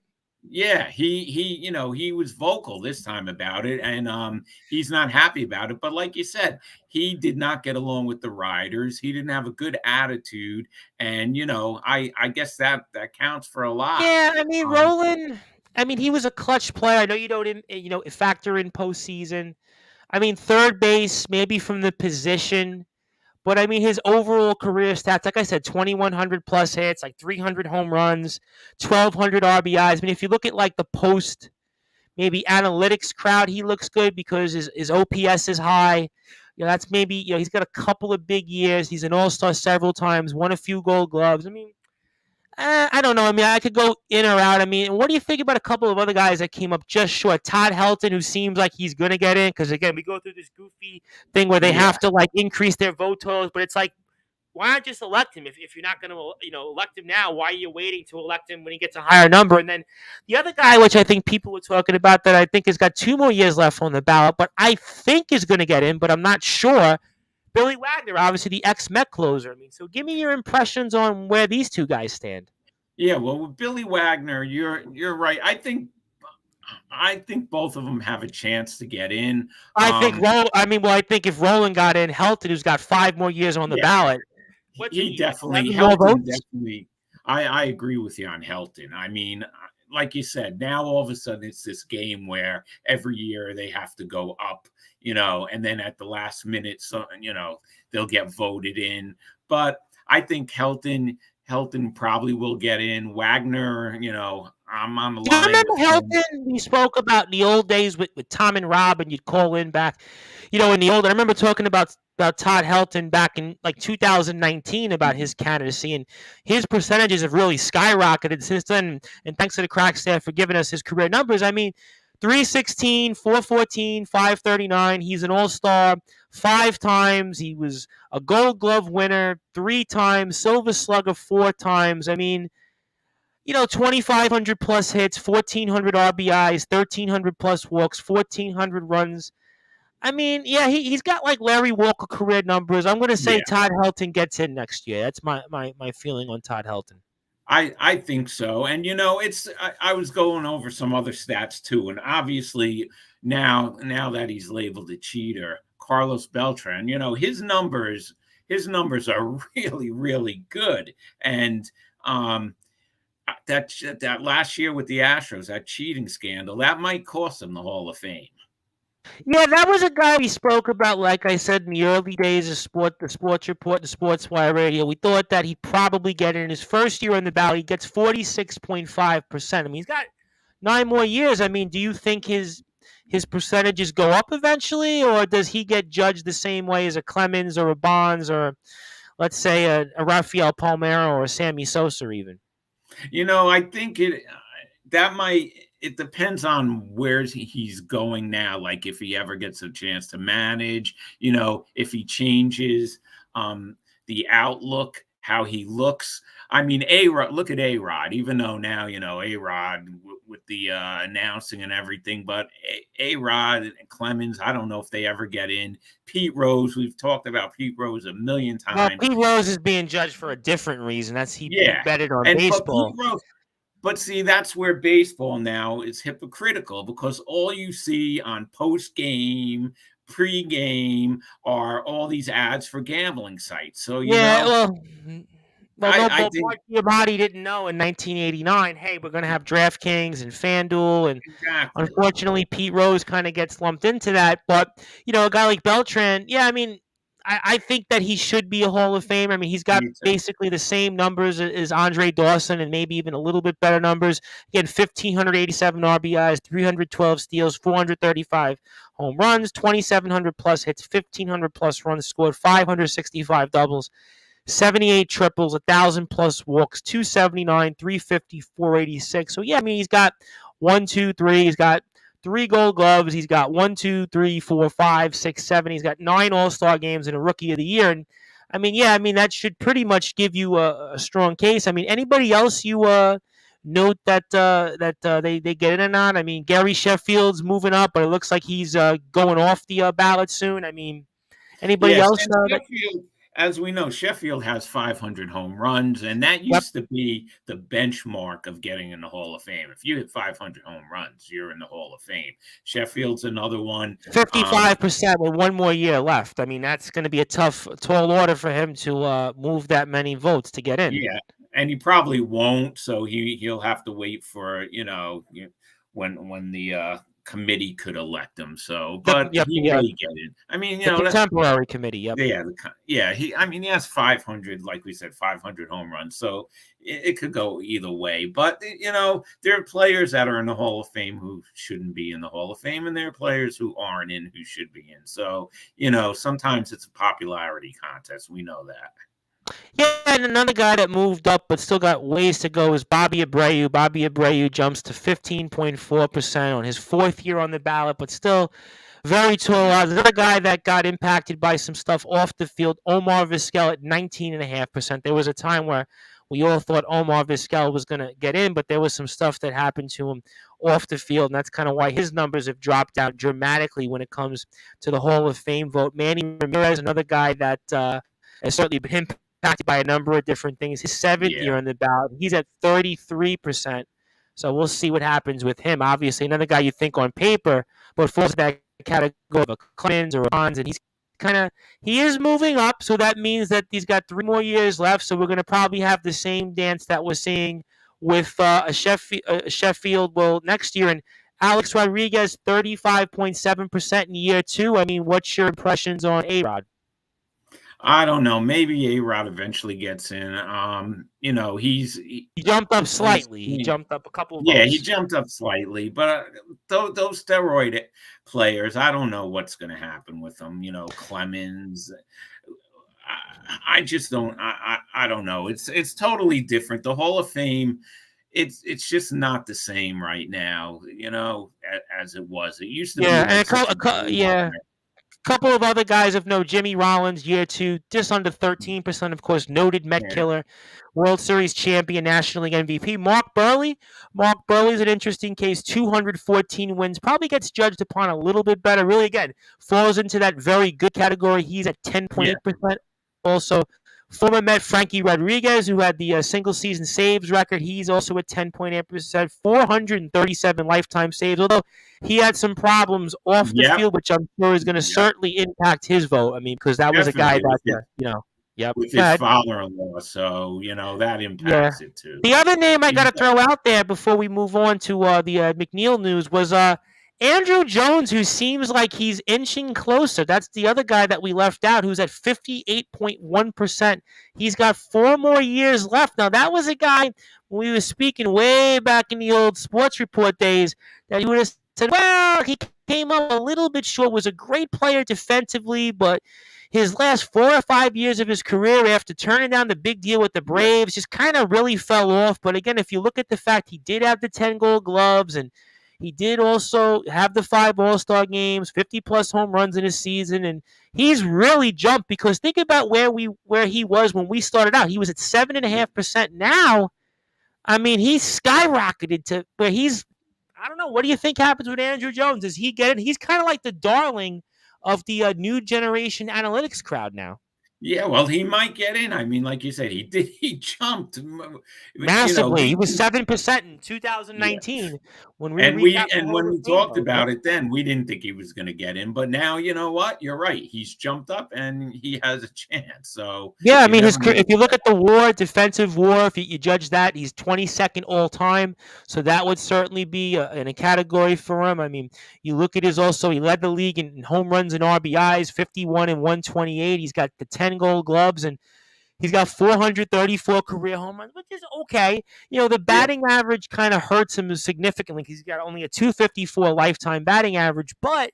Yeah, he was vocal this time about it, and he's not happy about it. But like you said, he did not get along with the riders. He didn't have a good attitude, and I guess that counts for a lot. Yeah, I mean, Um, Rowland. I mean, he was a clutch player. I know you don't, factor in postseason. I mean, third base, maybe from the position. But I mean, his overall career stats, like I said, 2,100 plus hits, like 300 home runs, 1,200 RBIs. I mean, if you look at like the post, maybe analytics crowd, he looks good because his OPS is high. That's maybe, he's got a couple of big years. He's an all star several times, won a few gold gloves. I mean, I don't know. I mean, I could go in or out. I mean, what do you think about a couple of other guys that came up just short? Todd Helton, who seems like he's going to get in, because again, we go through this goofy thing where they yeah, have to like increase their vote totals, but it's like, why not just elect him if you're not going to elect him now? Why are you waiting to elect him when he gets a higher number? And then the other guy, which I think people were talking about, that I think has got 2 more years left on the ballot, but I think is going to get in, but I'm not sure. Billy Wagner, obviously the ex-Met closer. I mean, so give me your impressions on where these two guys stand. yeah. Well, with Billy Wagner, you're right. I think both of them have a chance to get in. Um, I think if Roland got in, Helton, who's got 5 more years on the yeah, ballot, what's he he? Like definitely 11 more Helton votes? definitely. I agree with you on Helton. I mean, like you said, now all of a sudden it's this game where every year they have to go up, and then at the last minute, so they'll get voted in. But I think Helton probably will get in. Wagner, I'm on the Do you line remember with him. Helton? We spoke about in the old days with Tom and Rob, and you'd call in back. In the old, I remember talking about Todd Helton back in like 2019 about his candidacy, and his percentages have really skyrocketed since then. And thanks to the crack staff for giving us his career numbers. I mean, 316, 414, 539. He's an all-star 5 times. He was a gold glove winner 3 times, silver slugger 4 times. I mean, 2,500 plus hits, 1,400 RBIs, 1,300 plus walks, 1,400 runs. I mean, yeah, he's got like Larry Walker career numbers. I'm going to say Yeah. Todd Helton gets in next year. That's my feeling on Todd Helton. I think so. And I was going over some other stats too, and obviously now that he's labeled a cheater, Carlos Beltran, his numbers are really really good. And that last year with the Astros, that cheating scandal, that might cost him the Hall of Fame. Yeah, that was a guy we spoke about, like I said, in the early days of the Sports Report, the Sportswire Radio. We thought that he'd probably get in his first year on the ballot. He gets 46.5%. I mean, he's got 9 more years. I mean, do you think his percentages go up eventually, or does he get judged the same way as a Clemens or a Bonds or, let's say, a Rafael Palmeiro or a Sammy Sosa even? I think it depends on where he's going now. Like if he ever gets a chance to manage, if he changes the outlook, how he looks. I mean, look at A-Rod, even though now, A-Rod with the announcing and everything, but A-Rod and Clemens, I don't know if they ever get in. Pete Rose, we've talked about Pete Rose a million times. Well, Pete Rose is being judged for a different reason. That's he betted on baseball. But see, that's where baseball now is hypocritical, because all you see on post-game, pre-game are all these ads for gambling sites. So, I think Giamatti didn't know in 1989, hey, we're going to have DraftKings and FanDuel. And exactly. Unfortunately, Pete Rose kind of gets lumped into that. But, a guy like Beltran, yeah, I mean, I think that he should be a Hall of Fame. I mean, he's got basically the same numbers as Andre Dawson and maybe even a little bit better numbers. Again, 1,587 RBIs, 312 steals, 435 home runs, 2,700 plus hits, 1,500 plus runs scored, 565 doubles, 78 triples, 1,000 plus walks, 279, 350, 486. So, yeah, I mean, he's got 1, 2, 3. He's got 3 Gold Gloves. He's got 1, 2, 3, 4, 5, 6, 7. He's got 9 All-Star games and a Rookie of the Year. And I mean, that should pretty much give you a strong case. I mean, anybody else you note that they get in or not? I mean, Gary Sheffield's moving up, but it looks like he's going off the ballot soon. I mean, anybody else? As we know, Sheffield has 500 home runs, and that used to be the benchmark of getting in the Hall of Fame. If you hit 500 home runs, you're in the Hall of Fame. Sheffield's another one. 55% with 1 more year left. I mean, that's going to be a tall order for him to move that many votes to get in. Yeah, and he probably won't, so he'll have to wait for, when the committee could elect him. So, but he may get in. I mean, the temporary committee. Yep. Yeah. He has 500, like we said, 500 home runs. So it could go either way. But there are players that are in the Hall of Fame who shouldn't be in the Hall of Fame, and there are players who aren't in who should be in. So sometimes it's a popularity contest. We know that. Yeah, and another guy that moved up but still got ways to go is Bobby Abreu. Bobby Abreu jumps to 15.4% on his 4th year on the ballot, but still very tall odds. Another guy that got impacted by some stuff off the field, Omar Vizquel at 19.5%. There was a time where we all thought Omar Vizquel was going to get in, but there was some stuff that happened to him off the field, and that's kind of why his numbers have dropped down dramatically when it comes to the Hall of Fame vote. Manny Ramirez, another guy that has certainly been impacted by a number of different things. His 7th year on the ballot, he's at 33%. So we'll see what happens with him. Obviously, another guy you think on paper, but falls to that category of a Clemens or a Bonds, and he is moving up. So that means that he's got 3 more years left. So we're going to probably have the same dance that we're seeing with a Sheffield next year. And Alex Rodriguez, 35.7% in year 2. I mean, what's your impressions on A-Rod? I don't know. Maybe A-Rod eventually gets in. He jumped up slightly. He jumped up a couple of votes. Yeah, he jumped up slightly. But those steroid players, I don't know what's going to happen with them. Clemens. I just don't. I don't know. It's totally different. The Hall of Fame, it's just not the same right now. As it was. It used to be. Yeah, couple of other guys of note, Jimmy Rollins, year 2, just under 13%, of course, noted Met killer, World Series champion, National League MVP. Mark Burley's an interesting case, 214 wins, probably gets judged upon a little bit better, really, again, falls into that very good category. He's at 10.8%, also Former Met Frankie Rodriguez, who had the single-season saves record, he's also at 10.8%, 437 lifetime saves, although he had some problems off the Yep. field, which I'm sure is going to Yep. certainly impact his vote. I mean, because that was a guy Definitely that, yep. with Go his ahead. father-in-law, so that Yeah. impacts it too. The other name I got He's- to throw out there before we move on to the McNeil news was Andrew Jones, who seems like he's inching closer. That's the other guy that we left out, who's at 58.1%. He's got 4 more years left. Now, that was a guy, when we were speaking way back in the old Sports Report days, that you would have said, well, he came up a little bit short, was a great player defensively, but his last 4 or 5 years of his career after turning down the big deal with the Braves just kind of really fell off. But again, if you look at the fact he did have the 10 gold gloves and he did also have the 5 All-Star games, 50-plus home runs in his season, and he's really jumped because think about where he was when we started out. He was at 7.5%. Now, I mean, he's skyrocketed to where he's – I don't know. What do you think happens with Andrew Jones? Does he get it? He's kind of like the darling of the new generation analytics crowd now. Yeah, well, he might get in. I mean, like you said, he jumped massively. He was 7% in 2019 when we when we talked about it then, we didn't think he was going to get in, but now you know what? You're right. He's jumped up and he has a chance. So yeah, I mean, if you look at the WAR, defensive WAR, if you judge that, he's 22nd all time. So that would certainly be in a category for him. I mean, you look at he led the league in home runs and RBIs, 51 and 128. He's got the 10 gold gloves and he's got 434 career home runs, which is okay. The batting average kind of hurts him significantly because he's got only a 254 lifetime batting average. But,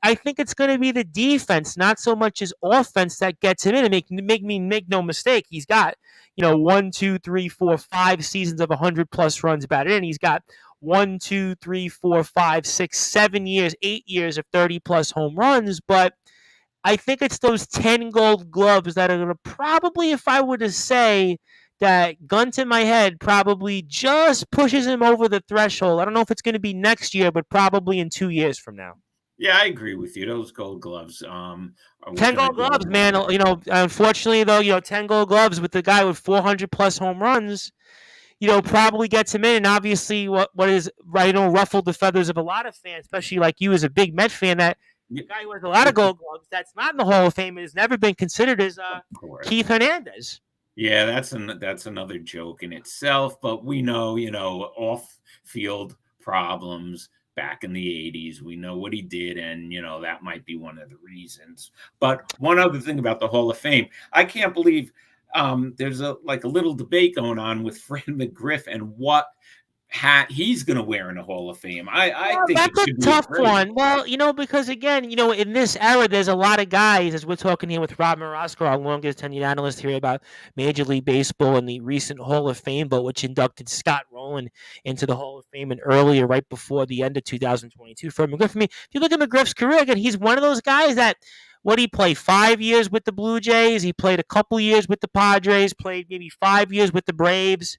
I think it's going to be the defense, not so much his offense that gets him in. And make no mistake, he's got, 1, 2, 3, 4, 5 seasons of 100-plus runs batted in. He's got 1, 2, 3, 4, 5, 6, 7 years, 8 years of 30-plus home runs. But I think it's those 10 gold gloves that are going to probably, if I were to say that gun to my head, probably just pushes him over the threshold. I don't know if it's going to be next year, but probably in 2 years from now. Yeah, I agree with you. Those gold gloves. 10 gold gloves, man. Unfortunately, though, 10 gold gloves with the guy with 400-plus home runs, probably gets him in. And obviously, what is ruffled the feathers of a lot of fans, especially like you as a big Met fan, that the guy who has a lot of gold gloves that's not in the Hall of Fame and has never been considered as Keith Hernandez. Yeah, that's another joke in itself. But we know, off-field problems back in the 80s. We know what he did, and, that might be one of the reasons. But one other thing about the Hall of Fame, I can't believe there's a little debate going on with Fred McGriff and what hat he's going to wear in the Hall of Fame. I think that's a tough one. Well, because again, in this era, there's a lot of guys, as we're talking here with Rob Morosco, our longest tenured analyst here about Major League Baseball and the recent Hall of Fame vote, which inducted Scott Rowland into the Hall of Fame and earlier, right before the end of 2022. For McGriff, if you look at McGriff's career, again, he's one of those guys that, he played 5 years with the Blue Jays, he played a couple years with the Padres, played maybe 5 years with the Braves.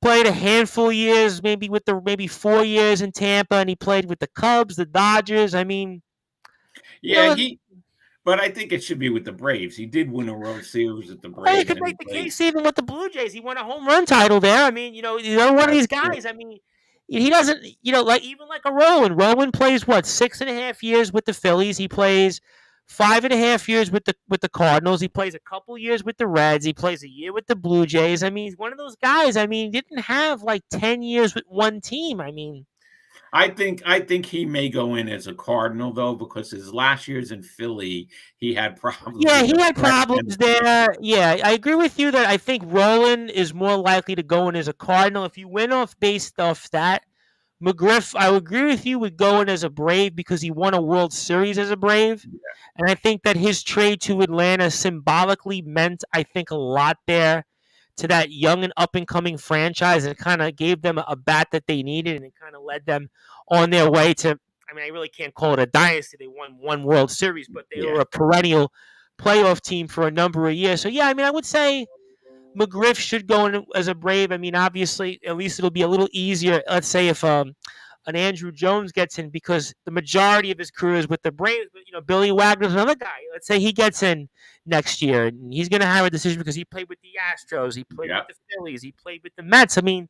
Played a handful of years, maybe 4 years in Tampa, and he played with the Cubs, the Dodgers. I mean, but I think it should be with the Braves. He did win a World Series with the Braves. You could make the case even with the Blue Jays. He won a home run title there. I mean, one of these guys. I mean, he doesn't, like a Rowan. Rowan plays 6.5 years with the Phillies. He plays 5.5 years with the Cardinals. He plays a couple years with the Reds. He plays a year with the Blue Jays. I mean, he's one of those guys. I mean, he didn't have 10 years with one team. I mean, I think he may go in as a Cardinal though, because his last years in Philly, he had problems. Yeah, he had problems there. Yeah, I agree with you that I think Roland is more likely to go in as a Cardinal. If you went based off that, McGriff, I would agree with you, would go in as a Brave because he won a World Series as a Brave. Yeah. And I think that his trade to Atlanta symbolically meant, I think, a lot there to that young and up-and-coming franchise. And it kind of gave them a bat that they needed, and it kind of led them on their way to, I mean, I really can't call it a dynasty. They won one World Series, but they were a perennial playoff team for a number of years. So, yeah, I mean, I would say McGriff should go in as a Brave. I mean, obviously, at least it'll be a little easier. Let's say if an Andrew Jones gets in because the majority of his career is with the Braves. But, Billy Wagner's another guy. Let's say he gets in next year, and he's going to have a decision because he played with the Astros, he played Yeah. with the Phillies, he played with the Mets. I mean,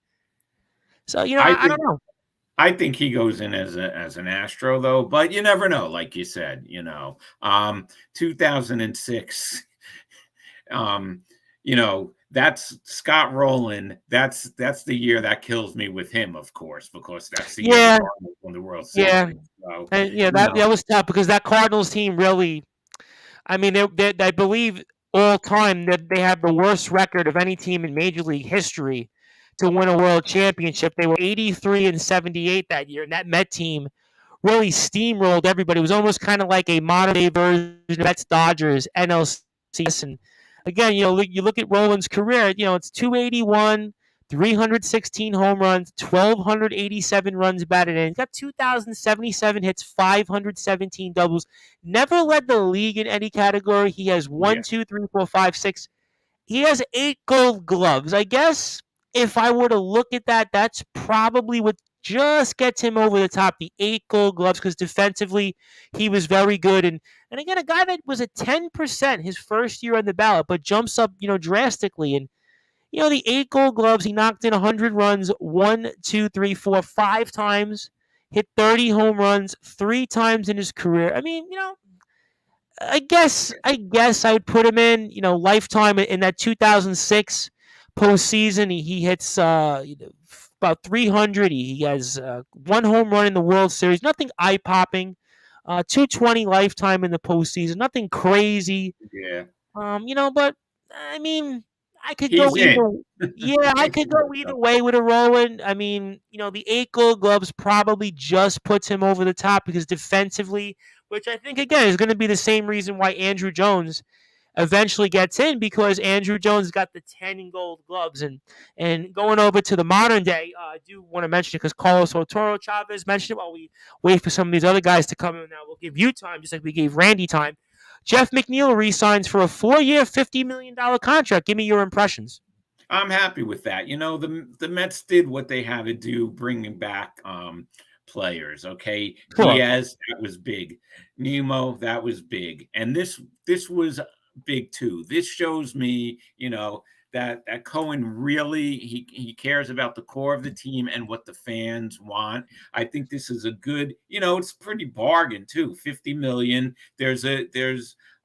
so I I don't think know. I think he goes in as an Astro though, but you never know. Like you said, 2006. That's Scott Rowland. That's the year that kills me with him, of course, because that's the year the Yeah, Cardinals won the World yeah, Series. So, and you that know, was tough because that Cardinals team really. I mean, I believe all time that they have the worst record of any team in Major League history to win a World Championship. They were 83-78 that year, and that Met team really steamrolled everybody. It was almost kind of like a modern day version of Mets Dodgers NLCS. And again, you look at Roland's career. It's 281, 316 home runs, 1,287 runs batted in. He's got 2,077 hits, 517 doubles. Never led the league in any category. He has one, yeah, two, three, four, five, six. He has 8 Gold Gloves. I guess if I were to look at that, that's probably what just gets him over the top. The 8 Gold Gloves, because defensively he was very good. And again, a guy that was at 10% his first year on the ballot, but jumps up drastically. And the 8 Gold Gloves, he knocked in 100 runs, 1, 2, 3, 4, 5 times. Hit 30 home runs 3 times in his career. I mean, I guess I'd put him in, lifetime in that 2006 postseason. He hits about 300. He has 1 home run in the World Series. Nothing eye popping. 220 lifetime in the postseason. Nothing crazy. yeah. But I mean, I could go He's in. either. Yeah, I could go either way with a Roland. I mean, the 8 Gold Gloves probably just puts him over the top because defensively, which I think again is going to be the same reason why Andrew Jones eventually gets in, because Andrew Jones got the 10 Gold Gloves. And going over to the modern day, I do want to mention it because Carlos Otoro Chavez mentioned it. While we wait for some of these other guys to come in, now we'll give you time, just like we gave Randy time. Jeff McNeil re-signs for a 4-year, $50 million contract. Give me your impressions. I'm happy with that. The Mets did what they had to do, bringing back players. Okay, Sure. Diaz, that was big. Nemo, that was big, and this was big too. This shows me, that Cohen really he cares about the core of the team and what the fans want. I think this is a good, it's pretty bargain too. 50 million. There's an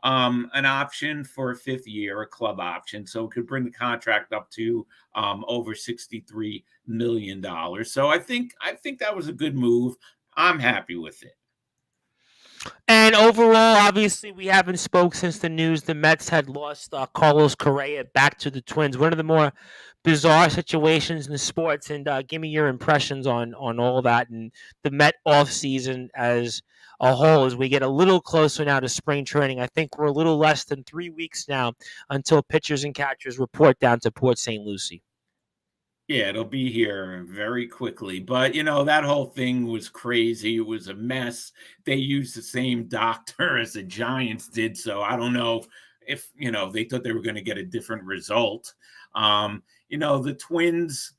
option for a 5th year, a club option, so it could bring the contract up to over $63 million. So I think that was a good move. I'm happy with it. And overall, obviously, we haven't spoke since the news the Mets had lost Carlos Correa back to the Twins. One of the more bizarre situations in the sports. And give me your impressions on all of that and the Met offseason as a whole as we get a little closer now to spring training. I think we're a little less than 3 weeks now until pitchers and catchers report down to Port St. Lucie. Yeah, it'll be here very quickly. But, that whole thing was crazy. It was a mess. They used the same doctor as the Giants did. So I don't know if, they thought they were going to get a different result. The Twins,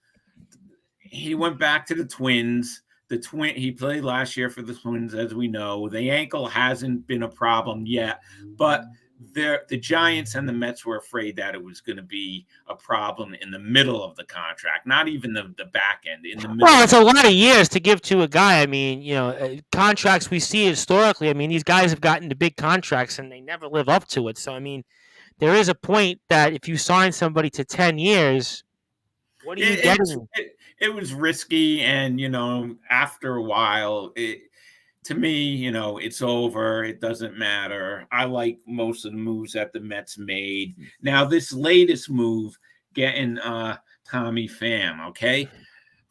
he went back to the Twins. He played last year for the Twins, as we know. The ankle hasn't been a problem yet, but the Giants and the Mets were afraid that it was going to be a problem in the middle of the contract, not even the back end. In the middle. Well, it's a lot of years to give to a guy. I mean, contracts we see historically. I mean, these guys have gotten to big contracts and they never live up to it. So, I mean, there is a point that if you sign somebody to 10 years, what are you getting? It was risky, and after a while, to me, it's over. It doesn't matter. I like most of the moves that the Mets made. Now, this latest move, getting Tommy Pham, okay,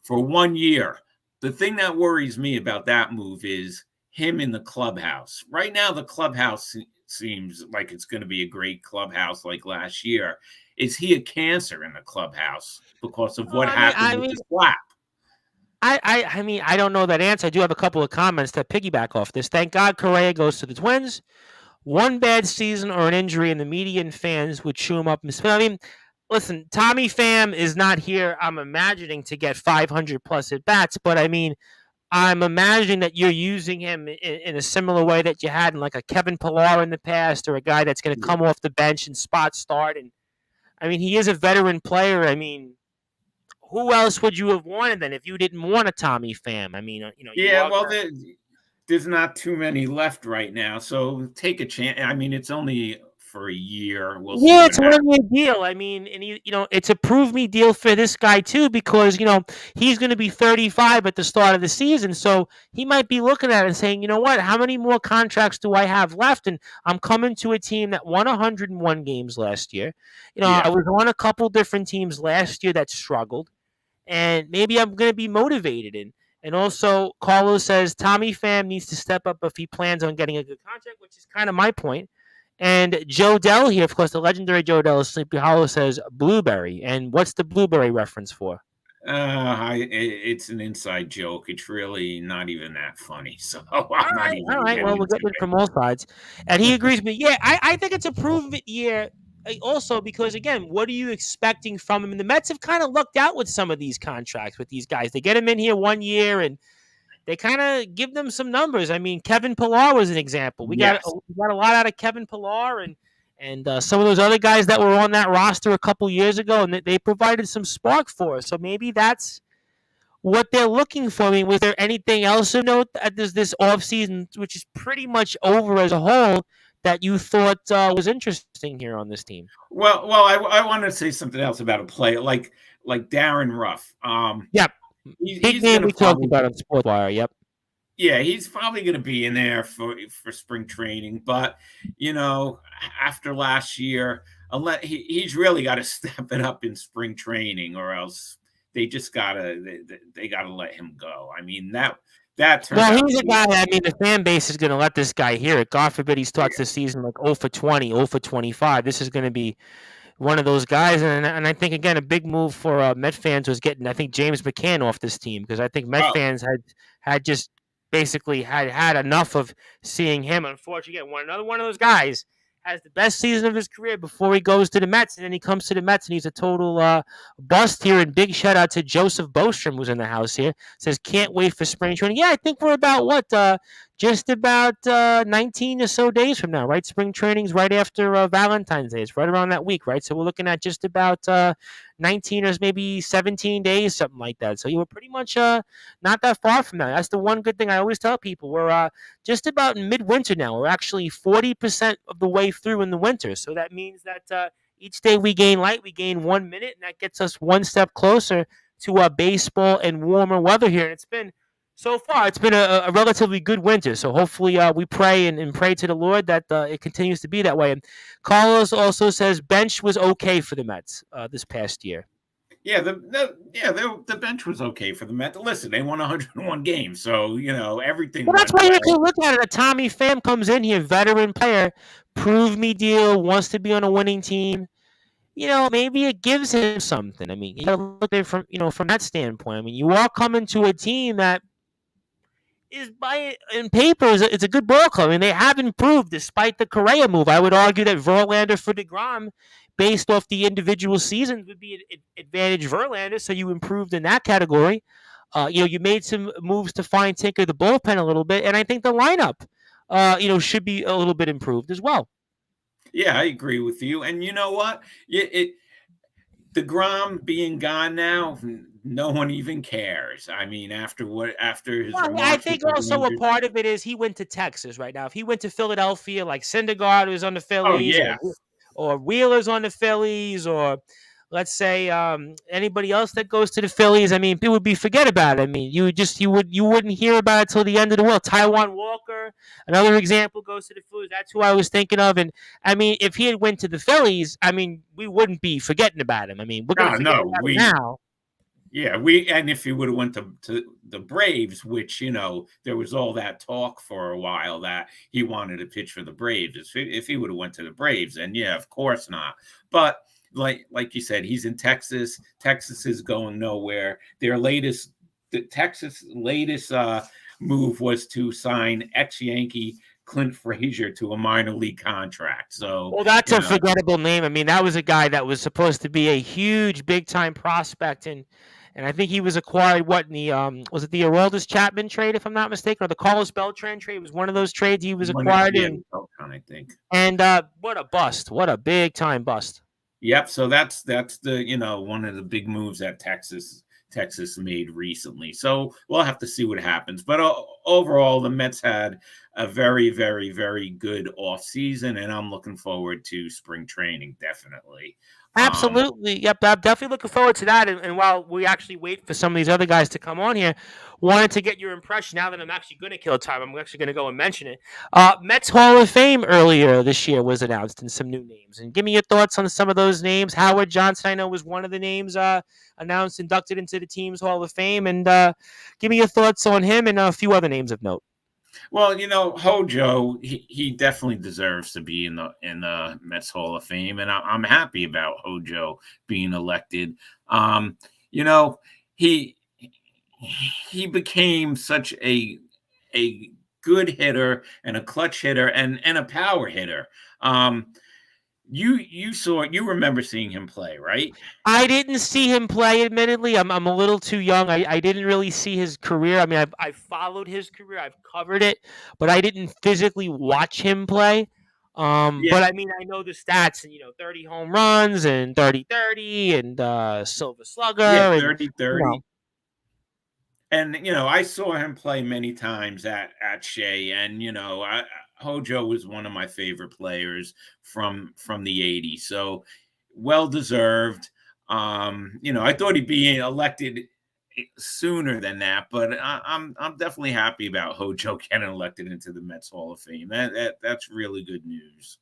for 1 year. The thing that worries me about that move is him in the clubhouse. Right now, the clubhouse seems like it's going to be a great clubhouse like last year. Is he a cancer in the clubhouse because of what happened with the slap? I mean, I don't know that answer. I do have a couple of comments to piggyback off this. Thank God Correa goes to the Twins. One bad season or an injury, and the media and fans would chew him up. I mean, listen, Tommy Pham is not here, I'm imagining, to get 500 plus at bats, but I mean, I'm imagining that you're using him in a similar way that you had in like a Kevin Pillar in the past, or a guy that's going to come off the bench and spot start. And I mean, he is a veteran player. I mean, who else would you have wanted then if you didn't want a Tommy Pham? I mean, you Yeah, are. well, there's not too many left right now, so take a chance. I mean, it's only for a year. We'll see Yeah, what it's a happens. 1 year deal. I mean, and it's a prove me deal for this guy too, because he's going to be 35 at the start of the season, so he might be looking at it and saying, you know what, how many more contracts do I have left? And I'm coming to a team that won 101 games last year. I Yeah. was on a couple different teams last year that struggled, and maybe I'm going to be motivated. And also, Carlos says Tommy Pham needs to step up if he plans on getting a good contract, which is kind of my point. And Joe Dell here, of course, the legendary Joe Dell, Sleepy Hollow, says blueberry. And what's the blueberry reference for? It's an inside joke. It's really not even that funny, so All I'm not right, even all gonna right. get Well, we're into getting it from all sides, and he agrees with me. Yeah, I think it's a prove-it year. Also, because again, what are you expecting from him? And the Mets have kind of lucked out with some of these contracts with these guys. They get him in here 1 year, and they kind of give them some numbers. I mean, Kevin Pillar was an example. Yes. We got a lot out of Kevin Pillar and some of those other guys that were on that roster a couple years ago, and they provided some spark for us. So maybe that's what they're looking for. I mean, was there anything else to note at this offseason, which is pretty much over as a whole, that you thought was interesting here on this team? Well, I want to say something else about a player like Darren Ruff. Yep. Big He's name gonna we talked probably about on Sportzwire. Yep. yeah, he's probably going to be in there for spring training. But after last year, unless he's really got to step it up in spring training, or else they gotta let him go. I mean that turned Well, out he's to a be guy. I mean, the fan base is going to let this guy hear it. God forbid he starts the season like 0 for 20, 0 for 25. This is going to be one of those guys. And I think, again, a big move for Met fans was getting, I think, James McCann off this team, because I think Met oh fans had just basically had enough of seeing him. Unfortunately, again, another one of those guys has the best season of his career before he goes to the Mets, and then he comes to the Mets and he's a total bust here. And big shout out to Joseph Bostrom, who's in the house here. Says can't wait for spring training. Yeah, I think we're about just about 19 or so days from now, right? Spring training's right after Valentine's Day. It's right around that week, right? So we're looking at just about 19 or maybe 17 days, something like that. So you were pretty much not that far from that. That's the one good thing I always tell people. We're just about in midwinter now. We're actually 40% of the way through in the winter. So that means that each day we gain light, we gain 1 minute, and that gets us one step closer to baseball and warmer weather here. And so far, it's been a relatively good winter. So hopefully we pray and pray to the Lord that it continues to be that way. And Carlos also says bench was okay for the Mets this past year. yeah the bench was okay for the Mets. Listen, they won 101 games, so everything Well, that's went why you well. can look at it. A Tommy Pham comes in here, veteran player, prove me deal, wants to be on a winning team. Maybe it gives him something. I mean, you got to look at it from that standpoint. I mean, you are coming to a team that is in paper it's a good ball club. I mean, they have improved despite the Correa move. I would argue that Verlander for DeGrom, based off the individual seasons, would be an advantage Verlander. So you improved in that category. You made some moves to fine tinker the bullpen a little bit, and I think the lineup, should be a little bit improved as well. Yeah, I agree with you. And you know what? DeGrom being gone now, no one even cares. I mean, after his Well, I remarks with think the also a Rangers. part of it is he went to Texas right now. If he went to Philadelphia, like Syndergaard who's on the Oh Phillies, yeah, or Wheeler's on the Phillies, or let's say anybody else that goes to the Phillies, I mean, people would be forget about it. I mean, you wouldn't hear about it till the end of the world. Taiwan Walker, another example, goes to the Phillies. That's who I was thinking of. And I mean, if he had went to the Phillies, I mean, we wouldn't be forgetting about him. I mean, we're gonna no, forget no, about him now. and if he would have went to the Braves, which there was all that talk for a while that he wanted to pitch for the Braves. If he would have went to the Braves, then yeah, of course not. But like you said, he's in Texas. Texas is going nowhere. The Texas latest move was to sign ex-Yankee Clint Frazier to a minor league contract. So, Well, that's a forgettable name. I mean, that was a guy that was supposed to be a huge, big time prospect, and and I think he was acquired in the was it the Aroldis Chapman trade, if I'm not mistaken, or the Carlos Beltran trade? It was one of those trades he was acquired in. I think. And what a bust! What a big time bust! Yep. So that's the one of the big moves that Texas made recently. So we'll have to see what happens. But overall, the Mets had a very, very, very good offseason, and I'm looking forward to spring training, definitely. Absolutely. Yep. I'm definitely looking forward to that. And while we actually wait for some of these other guys to come on here, wanted to get your impression now that I'm actually going to kill time. I'm actually going to go and mention it. Mets Hall of Fame earlier this year was announced and some new names. And give me your thoughts on some of those names. Howard Johnson, I know, was one of the names announced, inducted into the team's Hall of Fame. And give me your thoughts on him and a few other names of note. Well, Hojo, he definitely deserves to be in the Mets Hall of Fame, and I'm happy about Hojo being elected. He became such a good hitter and a clutch hitter and a power hitter. You remember seeing him play, right? I didn't see him play, admittedly. I'm a little too young. I didn't really see his career. I mean, I've followed his career. I've covered it, but I didn't physically watch him play. But I mean, I know the stats, and 30 home runs and 30-30 and Silver Slugger. Yeah, and 30-30. And I saw him play many times at Shea, and Hojo was one of my favorite players from the '80s. So well deserved. I thought he'd be elected sooner than that, but I'm definitely happy about Hojo getting elected into the Mets Hall of Fame. That's really good news.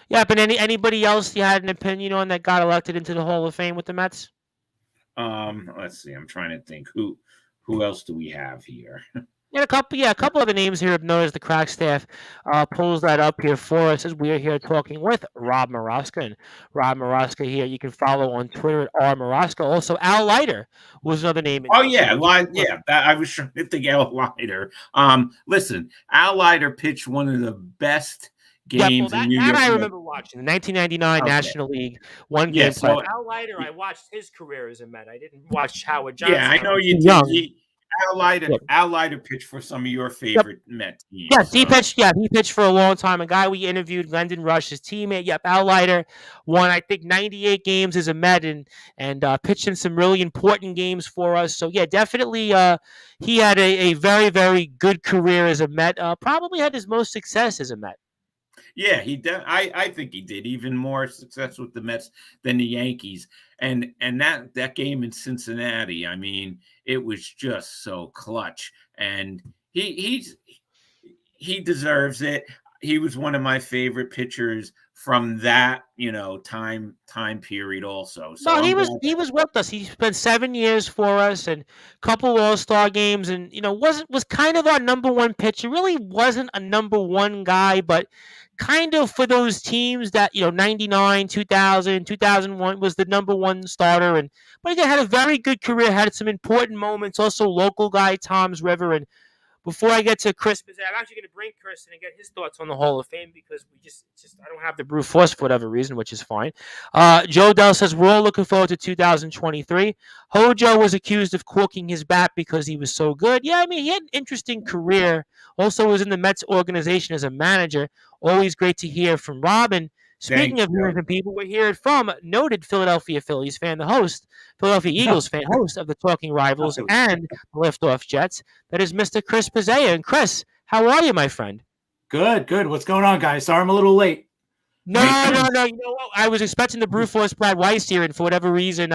Yeah, but anybody else you had an opinion on that got elected into the Hall of Fame with the Mets? Let's see. I'm trying to think who else do we have here? A couple of the names here have noticed the crack staff pulls that up here for us as we're here talking with Rob Moroska. And Rob Moroska here, you can follow on Twitter at R Moroska. Also, Al Leiter was another name. Oh, yeah. I was trying to think Al Leiter. Listen, Al Leiter pitched one of the best games in New York. I remember watching the 1999 National League game. So Al Leiter, I watched his career as a Met. I didn't watch Howard Johnson. Yeah, I know you did. Al Leiter pitched for some of your favorite Met teams. Yes, he pitched. Yeah, he pitched for a long time. A guy we interviewed, Glendon Rush, his teammate. Yep, Al Leiter won, I think, 98 games as a Met and pitched in some really important games for us. So yeah, definitely, he had a very, very good career as a Met. Probably had his most success as a Met. Yeah, I think he did even more success with the Mets than the Yankees. And that game in Cincinnati, I mean, it was just so clutch. And he deserves it. He was one of my favorite pitchers from that, time period also. So no, he was with us. He spent 7 years for us and a couple All-Star games, and was kind of our number one pitcher. Really wasn't a number one guy, but kind of for those teams that 99, 2000, 2001 was the number one starter. But again, had a very good career. Had some important moments. Also, local guy Tom's River. And before I get to Chris, I'm actually going to bring Chris in and get his thoughts on the Hall of Fame because I don't have the brute force for whatever reason, which is fine. Joe Dell says we're all looking forward to 2023. Hojo was accused of corking his bat because he was so good. Yeah, I mean, he had an interesting career. Also was in the Mets organization as a manager. Always great to hear from Robin. Speaking of hearing from people, we're hearing from noted Philadelphia Phillies fan, the host, Philadelphia Eagles fan, host of the Talking Rivals and the Liftoff Jets. That is Mr. Chris Pizzea. And Chris, how are you, my friend? Good. What's going on, guys? Sorry I'm a little late. No. You know what? I was expecting the brute force Brad Weiss here, and for whatever reason,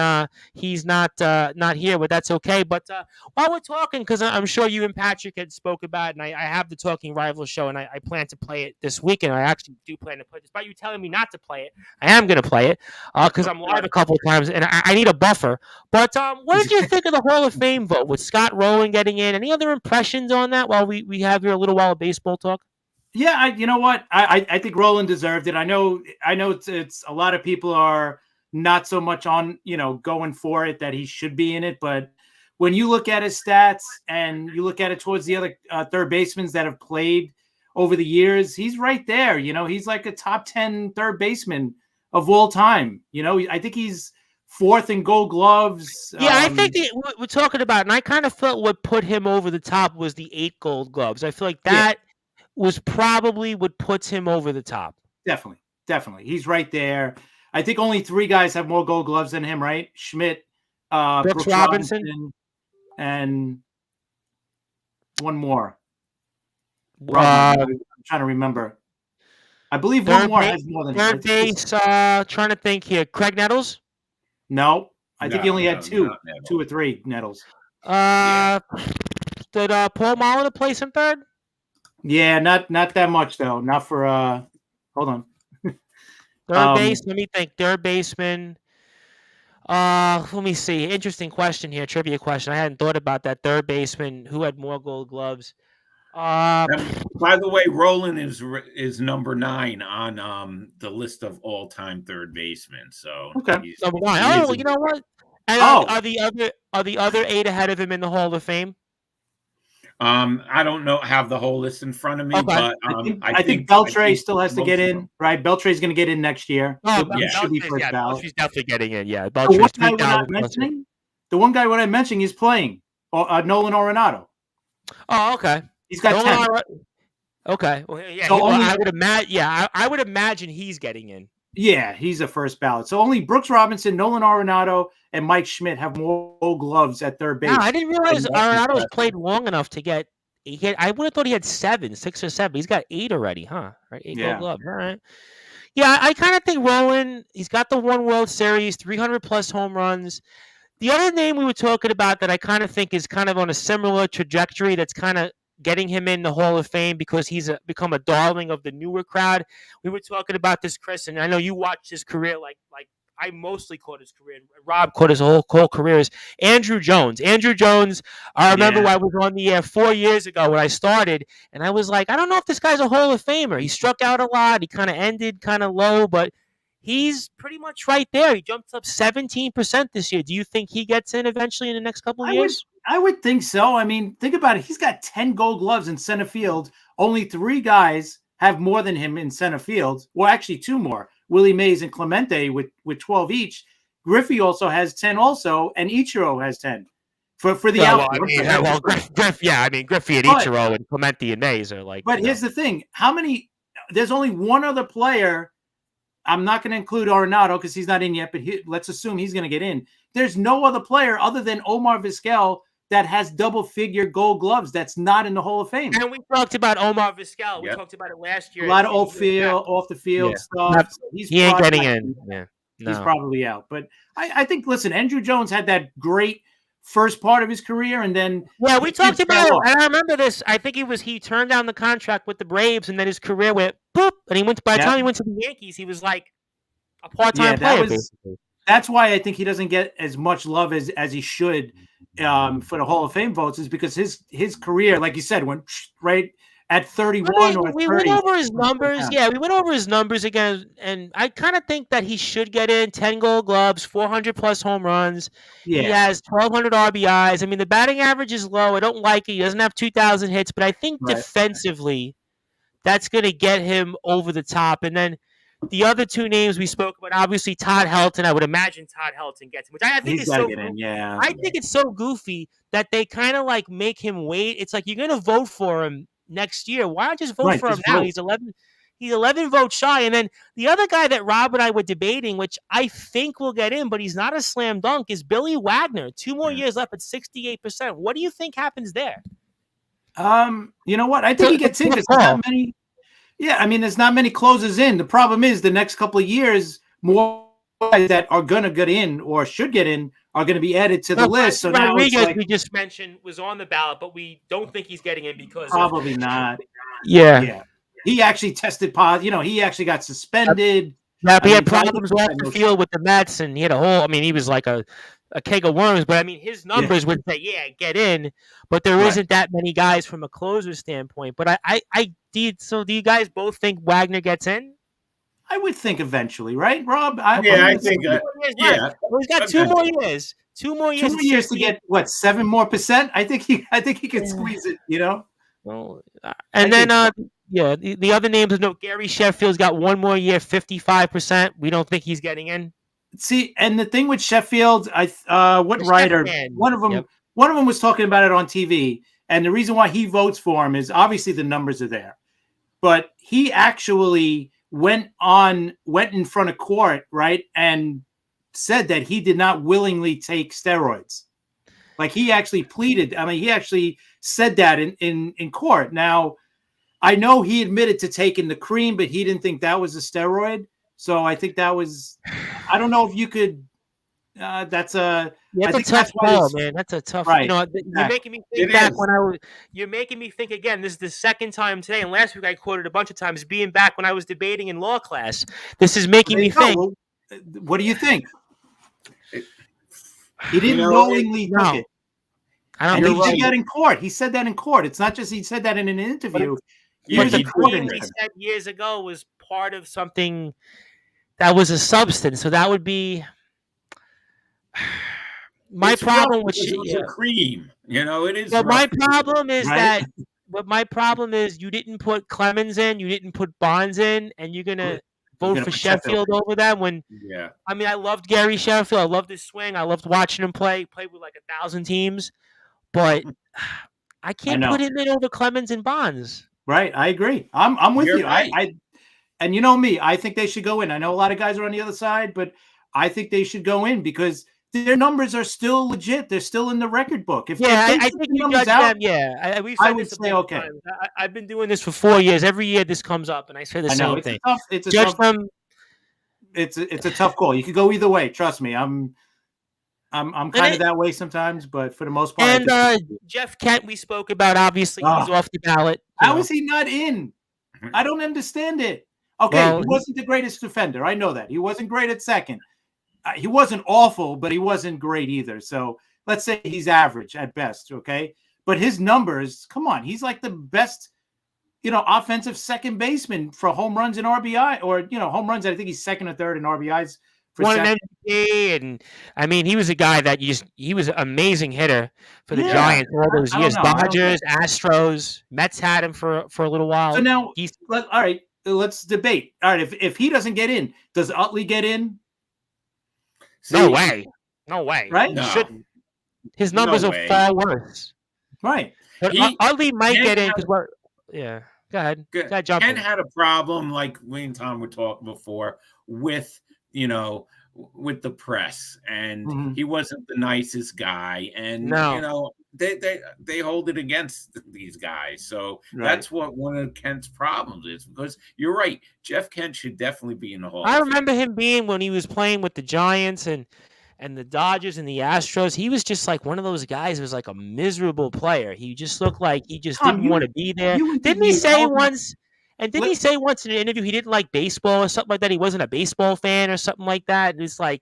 he's not here, but that's okay. But while we're talking, because I'm sure you and Patrick had spoke about it, and I have the Talking Rivals show, and I plan to play it this weekend. I actually do plan to play it. Despite you telling me not to play it, I am going to play it because I'm live a couple of times, and I need a buffer. But what did you think of the Hall of Fame vote with Scott Rowland getting in? Any other impressions on that while we have here a little while of baseball talk? Yeah, you know what? I think Roland deserved it. I know it's a lot of people are not so much on, going for it that he should be in it. But when you look at his stats and you look at it towards the other third basemen that have played over the years, he's right there. He's like a top 10 third baseman of all time. I think he's fourth in Gold Gloves. Yeah, I think what we're talking about, and I kind of felt what put him over the top was the 8 Gold Gloves. I feel like that was probably what puts him over the top. Definitely. He's right there. I think only 3 guys have more Gold Gloves than him, right? Schmidt, Brooks Robinson, and one more. I'm trying to remember. I believe one more has more than third base. Trying to think here. Craig Nettles? No, I think he only had 2 or 3 Nettles. Did Paul Molitor place in third? Yeah, not that much though. Not for hold on. Third base. Let me think. Third baseman. Let me see. Interesting question here. Trivia question. I hadn't thought about that. Third baseman. Who had more Gold Gloves? By the way, Roland is number 9 on the list of all-time third basemen. So okay, number 9. Oh, you know what? And are the other 8 ahead of him in the Hall of Fame? I don't know, have the whole list in front of me, but I think Beltre still has to get in, right? Beltre's going to get in next year. Oh, he should be first ballot. Beltre's definitely getting in. Yeah, The one guy we're not mentioning is playing, Nolan Arenado. Oh, okay. He's got 10. Okay. Well, yeah. So I would imagine. Yeah, I would imagine he's getting in. Yeah, he's a first ballot. So only Brooks Robinson, Nolan Arenado, and Mike Schmidt have more Gold Gloves at third base. No, I didn't realize Arenado's played long enough to get. I would have thought he had 6 or 7. He's got 8 already, huh? Right, 8 Gold Gloves. All right. Yeah, I kind of think Rowan. He's got the 1 World Series, 300 plus home runs. The other name we were talking about that I kind of think is kind of on a similar trajectory. That's kind of getting him in the Hall of Fame because he's become a darling of the newer crowd. We were talking about this, Chris, and I know you watched his career like I mostly caught his career. Rob caught his whole career. Is Andrew Jones. Andrew Jones, I remember I was on the air 4 years ago when I started, and I was like, I don't know if this guy's a Hall of Famer. He struck out a lot. He kind of ended kind of low, but he's pretty much right there. He jumped up 17% this year. Do you think he gets in eventually in the next couple of years? I would think so. I mean, think about it. He's got 10 Gold Gloves in center field. Only 3 guys have more than him in center field. Well, actually 2 more. Willie Mays and Clemente with 12 each. Griffey also has 10 also, and Ichiro has 10 for the outfield. Griffey and Ichiro and Clemente and Mays are like. But here's the thing: there's only one other player. I'm not going to include Arenado because he's not in yet, but let's assume he's going to get in. There's no other player other than Omar Vizquel that has double-figure Gold Gloves that's not in the Hall of Fame. And we talked about Omar Vizquel. We talked about it last year. A lot of off the field stuff. He ain't getting in. Yeah, he's probably out. But I think, listen, Andrew Jones had that great first part of his career, and then we talked about it. And I remember this. I think he turned down the contract with the Braves, and then his career went boop. And he went. By the time he went to the Yankees, he was like a part-time player. That's why I think he doesn't get as much love as he should for the Hall of Fame votes, is because his career, like you said, went right at 31 or 30. We went over his numbers. Yeah, we went over his numbers again, and I kind of think that he should get in 10 Gold Gloves, 400 plus home runs. Yeah. He has 1,200 RBIs. I mean, the batting average is low. I don't like it. He doesn't have 2,000 hits, but I think defensively, that's going to get him over the top. And then the other 2 names we spoke about, obviously Todd Helton. I would imagine Todd Helton gets him, which I think is so goofy. I think it's so goofy that they kind of like make him wait. It's like, you're going to vote for him next year. Why not just vote for him now? He's 11 votes shy. And then the other guy that Rob and I were debating, which I think will get in, but he's not a slam dunk, is Billy Wagner. 2 more years left at 68%. What do you think happens there? You know what? I think he gets in because not many. Yeah, I mean, there's not many closers in. The problem is the next couple of years, more guys that are going to get in or should get in are going to be added to the list. So Rodriguez, we just mentioned, was on the ballot, but we don't think he's getting in because probably not. Yeah. He actually tested positive. He actually got suspended. Yeah, he had problems off the field with the Mets, and he had he was like a keg of worms. But I mean, his numbers would say, get in. But there isn't that many guys from a closer standpoint. But I did. So do you guys both think Wagner gets in? I would think eventually, right, Rob? I think. He's got 2 more years. 2 more years. 2 more years to get 7% more? I think he can squeeze it. Well, and then the other names, Gary Sheffield's got 1 more year, 55%. We don't think he's getting in. See, and the thing with Sheffield, what writer? One of them, one of them was talking about it on TV, and the reason why he votes for him is obviously the numbers are there, but he actually went in front of court, right, and said that he did not willingly take steroids. Like he actually pleaded. I mean, he actually said that in court. Now, I know he admitted to taking the cream, but he didn't think that was a steroid. So I think that was. I don't know if you could. That's a. That's a tough call, man. That's a tough. Right. You know, you're making me think back when I was. You're making me think again. This is the second time today, and last week I quoted a bunch of times being back when I was debating in law class. This is making me think. Well, what do you think? He didn't knowingly take it. I don't. And he did that in court. He said that in court. It's not just he said that in an interview. But the cream he said years ago was part of something that was a substance. So that would be my problem with cream. You know, it is. But my problem is that. But my problem is you didn't put Clemens in, you didn't put Bonds in, and you're gonna vote for Sheffield over them. When I mean, I loved Gary Sheffield. I loved his swing. I loved watching him play. He played with like 1,000 teams, but I can't put him in over Clemens and Bonds. Right, I agree. I'm with you. Right. I and you know me, I think they should go in. I know a lot of guys are on the other side, but I think they should go in because their numbers are still legit. They're still in the record book. If I think you judge them. Yeah, I would say okay. I've been doing this for 4 years. Every year this comes up, and I say the same thing. It's a tough call. You could go either way. Trust me. I'm kind of that way sometimes, but for the most part. And Jeff Kent, we spoke about. Obviously, he's off the ballot. How is he not in? I don't understand it. Okay, he wasn't the greatest defender. I know that. He wasn't great at second. He wasn't awful, but he wasn't great either. So let's say he's average at best, okay? But his numbers, come on, he's like the best, offensive second baseman for home runs and RBI, or home runs. I think he's second or third in RBIs. Won an MVP, and I mean, he was a guy that he was an amazing hitter for the Giants all those years. Dodgers, Astros, Mets had him for a little while. So now, all right, let's debate. All right, if he doesn't get in, does Utley get in? No way. Right? No. His numbers are far worse. Right. But Utley might get in because Go ahead. Jump in. Ken had a problem, like we and Tom were talking before, with with the press, and he wasn't the nicest guy, and they hold it against these guys. So that's what one of Kent's problems is, because you're right. Jeff Kent should definitely be in the Hall. I remember him being when he was playing with the Giants and the Dodgers and the Astros. He was just like one of those guys who was like a miserable player. He just looked like he just didn't want to be there. Didn't he say once? And didn't he say once in an interview he didn't like baseball or something like that? He wasn't a baseball fan or something like that. And it's like,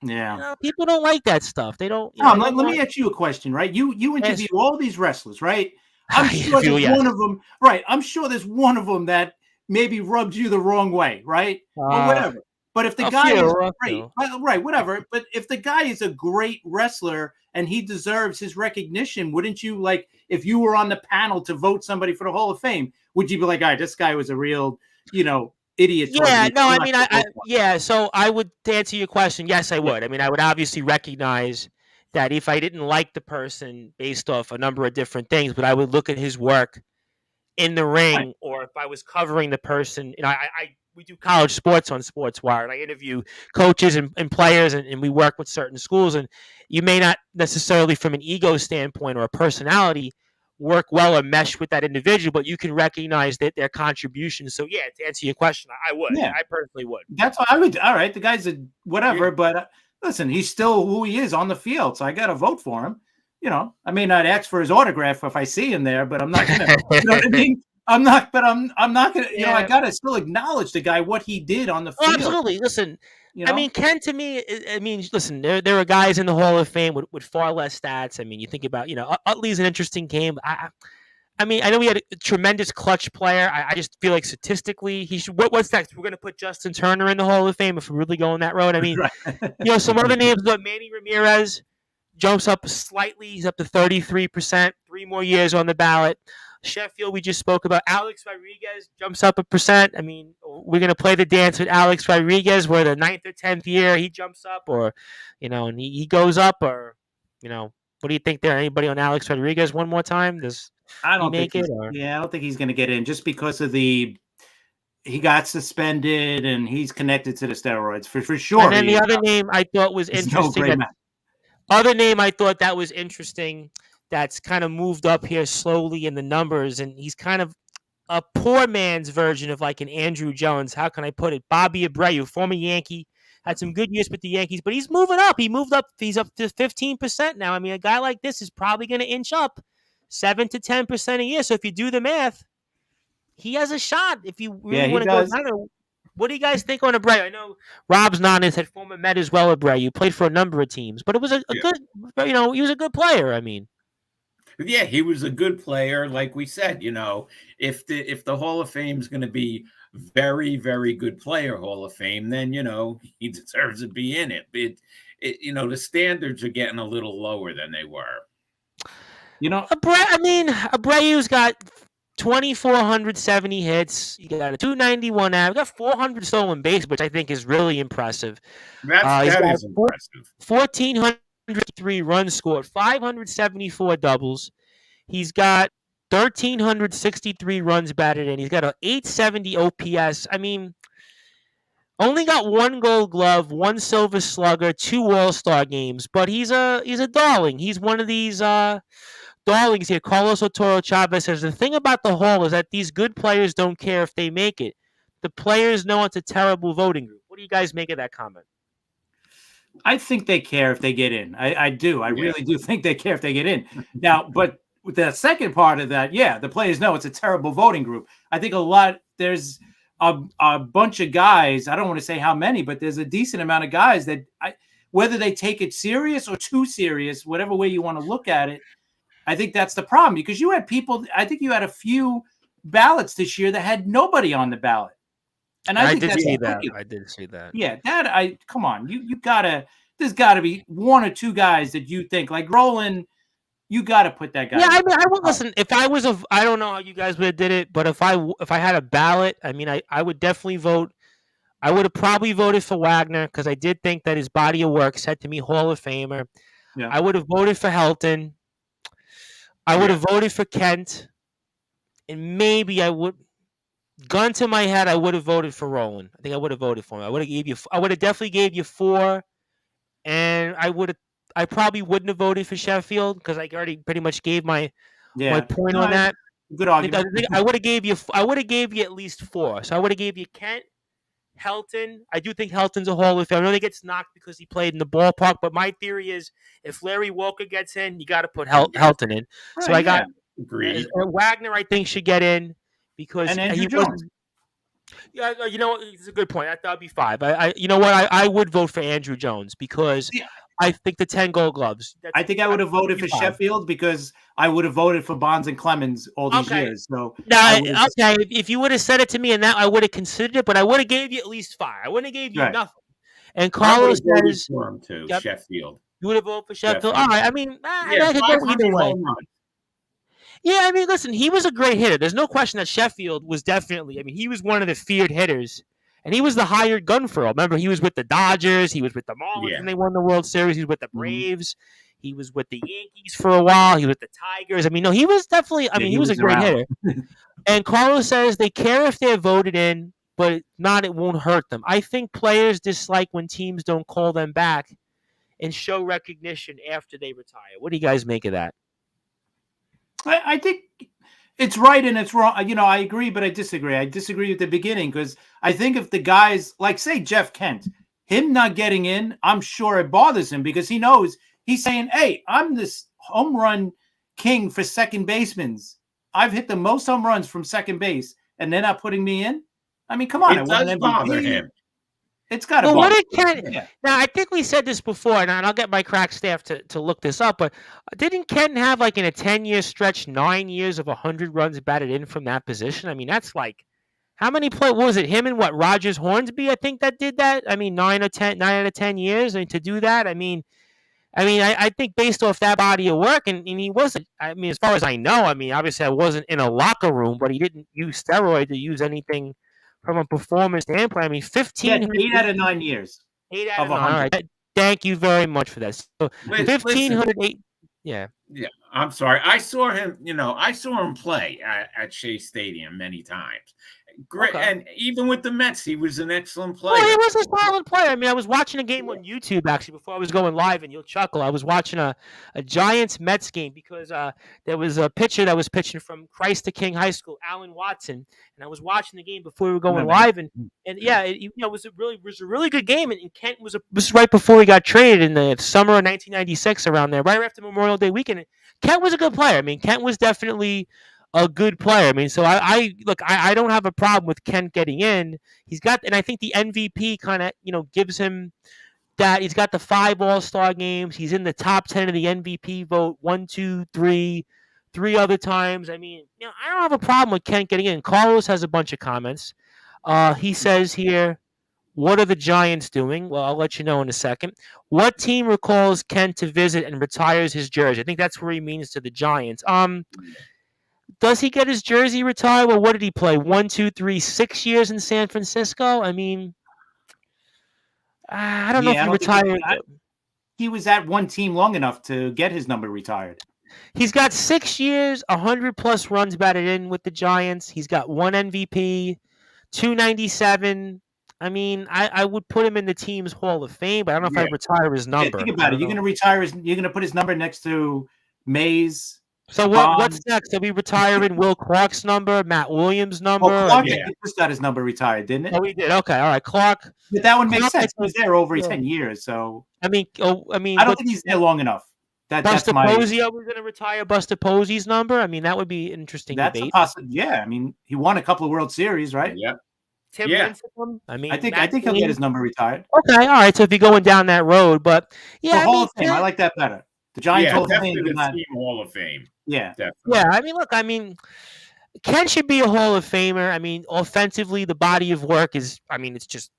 people don't like that stuff. They don't. Let me ask you a question, right? You interview all these wrestlers, right? I'm sure there's one of them, right? I'm sure there's one of them that maybe rubbed you the wrong way, right? Or whatever. But if the guy is great, right, whatever. But if the guy is a great wrestler and he deserves his recognition, wouldn't you, like, if you were on the panel to vote somebody for the Hall of Fame, would you be like, all right, this guy was a real, idiot? Yeah, no, I mean, so I would, to answer your question, yes, I would. I mean, I would obviously recognize that if I didn't like the person based off a number of different things, but I would look at his work in the ring, or if I was covering the person, we do college sports on Sportzwire, and I interview coaches and players, and we work with certain schools. And you may not necessarily, from an ego standpoint or a personality, work well or mesh with that individual, but you can recognize that their contribution. So, to answer your question, I would. Yeah. I personally would. That's what I would. All right, the guy's a whatever, but listen, he's still who he is on the field, so I got to vote for him. I may not ask for his autograph if I see him there, but I'm not going to. You know what I mean? I'm not going to, I got to still acknowledge the guy, what he did on the field. Absolutely. Listen, I mean, Ken, to me, listen, there are guys in the Hall of Fame with far less stats. I mean, you think about, Utley's an interesting game. I mean, I know we had a tremendous clutch player. I just feel like statistically, he should. What's next? We're going to put Justin Turner in the Hall of Fame if we're really going that road. I mean, some other names, but Manny Ramirez jumps up slightly. He's up to 33%, 3 more years on the ballot. Sheffield, we just spoke about. Alex Rodriguez jumps up 1%. I mean, we're gonna play the dance with Alex Rodriguez, where the 9th or 10th year he jumps up, or and he goes up, or what do you think there? Anybody on Alex Rodriguez one more time? Does I he don't think make it? I don't think he's going to get in just because of he got suspended and he's connected to the steroids for sure. And then the other name I thought was interesting. Other name I thought that was interesting. That's kind of moved up here slowly in the numbers, and he's kind of a poor man's version of like an Andrew Jones. How can I put it? Bobby Abreu, former Yankee, had some good years with the Yankees, but he's moving up. He moved up. He's up to 15% now. I mean, a guy like this is probably going to inch up 7 to 10% a year. So if you do the math, he has a shot. If you really want to go down, what do you guys think on Abreu? I know Rob's nodding, said former Met as well. Abreu played for a number of teams, but it was a good. He was a good player. I mean. Yeah, he was a good player. Like we said, if the Hall of Fame is going to be very, very good player Hall of Fame, then he deserves to be in it. But the standards are getting a little lower than they were. Abreu's got 2,470 hits. You got a 291 average. Got 400 stolen bases, which I think is really impressive. That is impressive. 1,403 runs scored, 574 doubles. He's got 1,363 runs batted in. He's got an 870 OPS. I mean, only got 1 Gold Glove, 1 Silver Slugger, 2 All-Star games, but he's a darling. He's one of these darlings here. Carlos Otoro Chavez says the thing about the Hall is that these good players don't care if they make it. The players know it's a terrible voting group. What do you guys make of that comment? I think they care if they get in. I do. I really do think they care if they get in. Now, but with the second part of that, the players know it's a terrible voting group. I think there's a bunch of guys, I don't want to say how many, but there's a decent amount of guys that whether they take it serious or too serious, whatever way you want to look at it, I think that's the problem. Because you had people, I think you had a few ballots this year that had nobody on the ballot. And I did see that. Yeah, come on. There's gotta be 1 or 2 guys that you think like Roland, you gotta put that guy. Yeah, I mean, I would listen. If I was I don't know how you guys would have did it, but if I had a ballot, I mean, I would definitely vote. I would have probably voted for Wagner because I did think that his body of work said to me Hall of Famer. Yeah. I would have voted for Helton. I would have voted for Kent, and maybe I would. Gun to my head, I would have voted for Roland. I think I would have voted for him. I would have definitely gave you 4, and I probably wouldn't have voted for Sheffield because I already pretty much gave my point on that. Good argument. I would have gave you at least 4. So I would have gave you Kent, Helton. I do think Helton's a Hall of Fame. I know he gets knocked because he played in the ballpark, but my theory is if Larry Walker gets in, you got to put Helton in. Right, so I got Wagner. I think should get in. Because he was, it's a good point. That would be 5. I would vote for Andrew Jones because I think the 10 Gold Gloves. I think I would have voted for Sheffield because I would have voted for Bonds and Clemens all these years. So if you would have said it to me and that I would have considered it, but I would have gave you at least 5. I wouldn't have gave you nothing. And Carlos says for him too. Sheffield. You would have voted for Sheffield. All right. I mean, I could go either way. Yeah, I mean, listen, he was a great hitter. There's no question that Sheffield was definitely, he was one of the feared hitters. And he was the hired gun for all. Remember, he was with the Dodgers. He was with the Marlins when they won the World Series. He was with the Braves. He was with the Yankees for a while. He was with the Tigers. He was definitely, he was a great hitter. And Carlos says they care if they're voted in, but it won't hurt them. I think players dislike when teams don't call them back and show recognition after they retire. What do you guys make of that? I think it's right and it's wrong. I agree, but I disagree. I disagree at the beginning because I think if the guys, like say Jeff Kent, him not getting in, I'm sure it bothers him because he knows he's saying, hey, I'm this home run king for second basemen. I've hit the most home runs from second base and they're not putting me in. Come on. It does bother him. It's got to bother him. Now, I think we said this before, and I'll get my crack staff to look this up, but didn't Ken have, in a 10-year stretch, 9 years of 100 runs batted in from that position? That's how many what was it? Him and Rogers Hornsby, I think that did that? 9 out of 10 years, and to do that, I think based off that body of work, and he wasn't, as far as I know, obviously I wasn't in a locker room, but he didn't use steroids or use anything from a performance standpoint. I mean, He had 1,500. 8 out of 9 years 8 out of of 9. All 100. right. Thank you very much for that. So Listen, 1,508. Yeah. yeah, I'm sorry. I saw him. I saw him play at Shea Stadium many times. Great, Okay. and even with the Mets, he was an excellent Well, he player. was a solid player. I mean, I was watching a game on YouTube actually before I was going live, and you'll chuckle. I was watching a Giants Mets game because there was a pitcher that was pitching from Christ the King High School, Alan Watson, and I was watching the game before we were going live, and yeah, it was a really good game. And Kent was right before he got traded in the summer of 1996, around there, right after Memorial Day weekend. Kent was a good player. I mean, Kent was definitely a good player. I mean, so I look, I don't have a problem with Kent getting in. He's got, and I think the MVP kind of, gives him that. He's got the 5 All-Star games. He's in the top 10 of the MVP vote 1, 2, 3 other times. I mean, I don't have a problem with Kent getting in. Carlos has a bunch of comments. He says here, what are the Giants doing? Well, I'll let you know in a second. What team recalls Kent to visit and retires his jersey? I think that's where he means to the Giants. Does he get his jersey retired? Well, what did he play? 1, 2, 3, 6 years in San Francisco? I mean, I don't know if he retired. He was at one team long enough to get his number retired. He's got 6 years, 100+ runs batted in with the Giants. He's got 1 MVP, 297. I mean, I would put him in the team's Hall of Fame, but I don't know if I'd retire his number. Yeah, think about it. You're going to put his number next to Mays. So what's next? Are we retiring Will Clark's number, Matt Williams' number? Well, Clark just got his number retired, didn't it? Oh, he did. Okay, all right, Clark. But that one makes sense. He was there over 10 years, so I mean, I don't think he's there long enough. Buster Posey, are we going to retire Buster Posey's number? I mean, that would be an interesting debate. A possibility. Yeah, I mean, he won a couple of World Series, right? Yep. Tim Lincecum? I mean, I think he'll get his number retired. Okay, all right. So if you're going down that road, but yeah, Hall of Fame, I like that better. The Giants Hall of Fame, the team Hall of Fame. Yeah, definitely. Yeah. I mean, look, Ken should be a Hall of Famer. I mean, offensively, the body of work is, it's just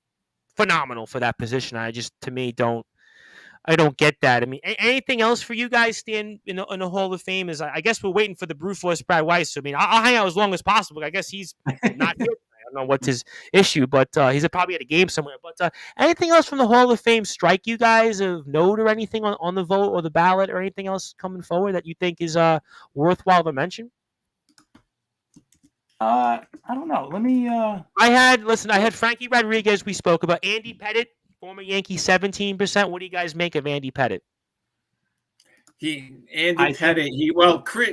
phenomenal for that position. I don't get that. I mean, anything else for you guys stand in the Hall of Fame? I guess we're waiting for the Bruford Brad Weiss. I mean, I'll hang out as long as possible. I guess he's not here. I don't know what's his issue, but he's probably at a game somewhere. But anything else from the Hall of Fame strike you guys of note or anything on the vote or the ballot or anything else coming forward that you think is worthwhile to mention? I don't know. Let me. I had Frankie Rodriguez. We spoke about Andy Pettitte, former Yankee, 17%. What do you guys make of Andy Pettitte?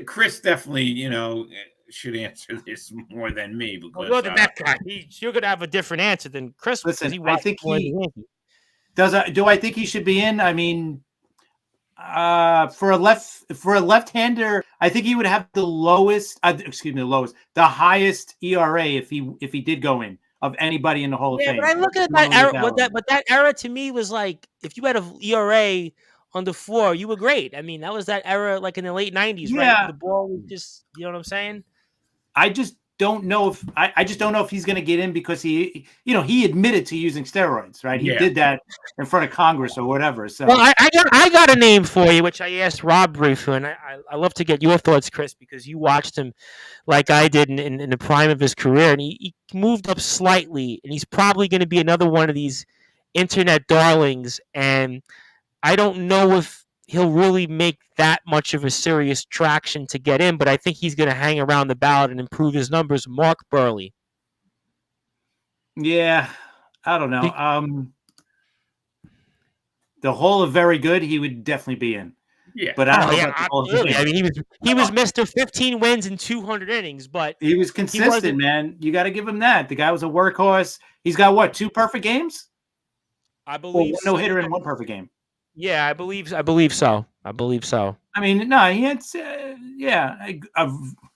Chris definitely, should answer this more than me because you're the Met guy. You're gonna have a different answer than Chris. Listen, I think do I think he should be in? I mean, for a left-hander, I think he would have the highest ERA if he did go in of anybody in the Hall of Fame. Yeah, but I look at that era. But that era to me was like, if you had an ERA under 4, you were great. I mean, that was that era, like in the late 90s, right? The ball was just, you know what I'm saying? I just don't know if I just don't know if he's going to get in because he admitted to using steroids, right? He did that in front of Congress or whatever. So, well, I got a name for you, which I asked Rob briefly, and I love to get your thoughts, Chris, because you watched him like I did in the prime of his career, and he moved up slightly, and he's probably going to be another one of these internet darlings, and I don't know if he'll really make that much of a serious traction to get in, but I think he's going to hang around the ballot and improve his numbers. Mark Burley. Yeah, I don't know. The Hall of Very Good, he would definitely be in. Yeah, but I don't know absolutely. I mean, he was Mr. 15 wins in 200 innings, but he was consistent, man. You got to give him that. The guy was a workhorse. He's got 2 perfect games? I believe no hitter in 1 perfect game. Yeah, I believe so. I mean, no, he had,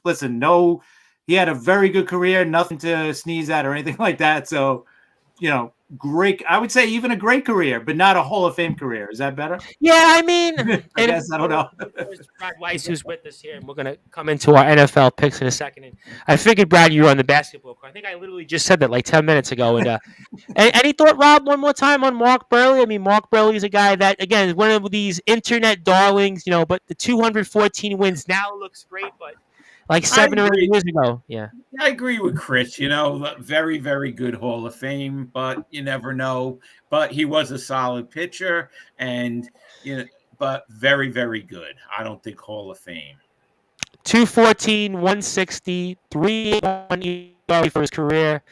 listen, no, he had a very good career, nothing to sneeze at or anything like that. So, great. I would say even a great career, but not a Hall of Fame career. Is that better? Yeah, I mean, I don't know. Brad Weiss, who's with us here, and we're gonna come into our NFL picks in a second. And I figured, Brad, you were on the basketball court. I think I literally just said that like 10 minutes ago. And any thought, Rob, one more time on Mark Burley? I mean, Mark Burley is a guy that, again, is one of these internet darlings, but the 214 wins now looks great, but like I 7 or 8 agree. years ago. Yeah. I agree with Chris. Very, very good Hall of Fame, but you never know. But he was a solid pitcher, and but very, very good. I don't think Hall of Fame. 214, 160, 381 ERA for his career.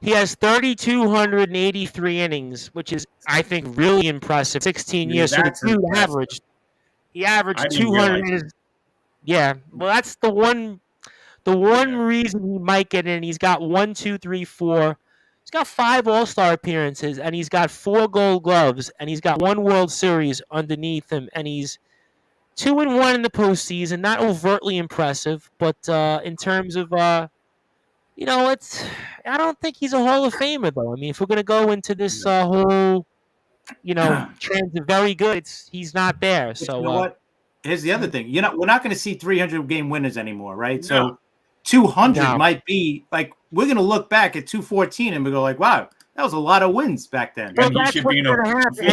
He has 3,283 innings, which is, I think, really impressive. 16 Yeah, years. So the that's dude impressive. he I averaged didn't 200 realize. innings. Yeah. Well, that's the one reason he might get in. He's got 1, 2, 3, 4. He's got 5 All-Star appearances, and he's got 4 Gold Gloves, and he's got 1 World Series underneath him, and he's 2-1 in the postseason. Not overtly impressive, but in terms of it's. I don't think he's a Hall of Famer though. I mean, if we're gonna go into this No. whole, trend of very good, he's not there. But So you know what? Here's the other thing. We're not going to see 300 game winners anymore, right? No. So 200 No. might be like we're going to look back at 214 and we go like, wow, that was a lot of wins back then. well, And he that's should what's be in a. gonna happen.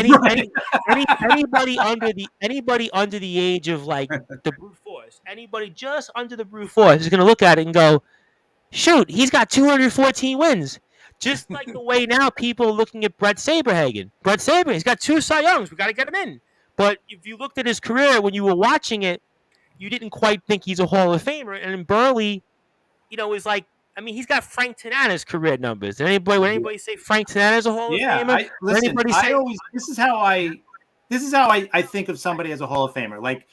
Anybody under the age of like the brute force, anybody just under the brute force is gonna look at it and go, shoot, he's got 214 wins. Just like the way now people are looking at Brett Saberhagen. He's got 2 Cy Youngs. We got to get him in. But if you looked at his career when you were watching it, you didn't quite think he's a Hall of Famer. And Burley, is like, I mean, he's got Frank Tanana's career numbers. Would anybody say Frank Tanana's a Hall of Famer? This is how I think of somebody as a Hall of Famer. Like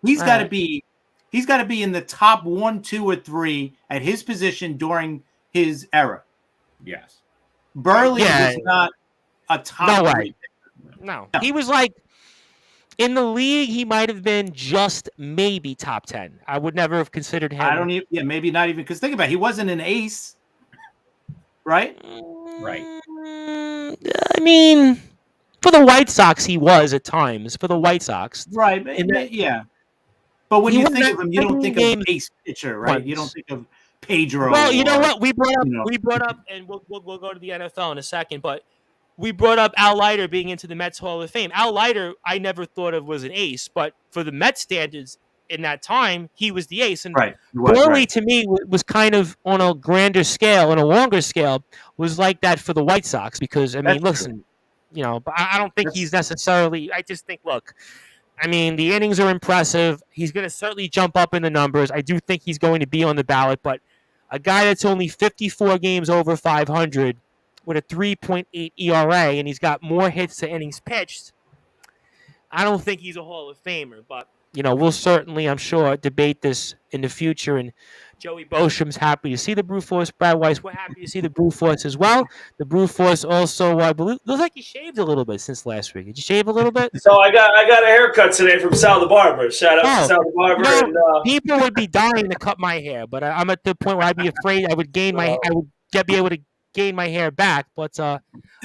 he's got to be in the top 1, 2, or 3 at his position during his era. Yes. Burley was not a top. No way. No. He was like, in the league, he might have been just maybe top 10. I would never have considered him. Maybe not even, because think about it, he wasn't an ace, right? Right. I mean, for the White Sox, he was at times. For the White Sox. Right. Yeah. But when you think of him, you don't think of ace pitcher, right? Once. You don't think of Pedro. Well, you know what? We brought up, and we'll go to the NFL in a second, but we brought up Al Leiter being into the Mets Hall of Fame. Al Leiter, I never thought of was an ace, but for the Mets standards in that time, he was the ace. And Burley, to me, was kind of on a grander scale, on a longer scale, was like that for the White Sox because, I mean, listen, but I don't think he's necessarily. I just think, look, I mean, the innings are impressive. He's going to certainly jump up in the numbers. I do think he's going to be on the ballot, but a guy that's only 54 games over 500 with a 3.8 ERA, and he's got more hits to innings pitched, I don't think he's a Hall of Famer. But, we'll certainly, I'm sure, debate this in the future. And Joey Bosham's happy to see the Brute Force. Brad Weiss, we're happy to see the Brute Force as well. The Brute Force also, I believe, looks like you shaved a little bit since last week. Did you shave a little bit? So I got a haircut today from Sal the Barber. Shout out to Sal the Barber. People would be dying to cut my hair, but I'm at the point where I'd be afraid I would be able to gain my hair back. But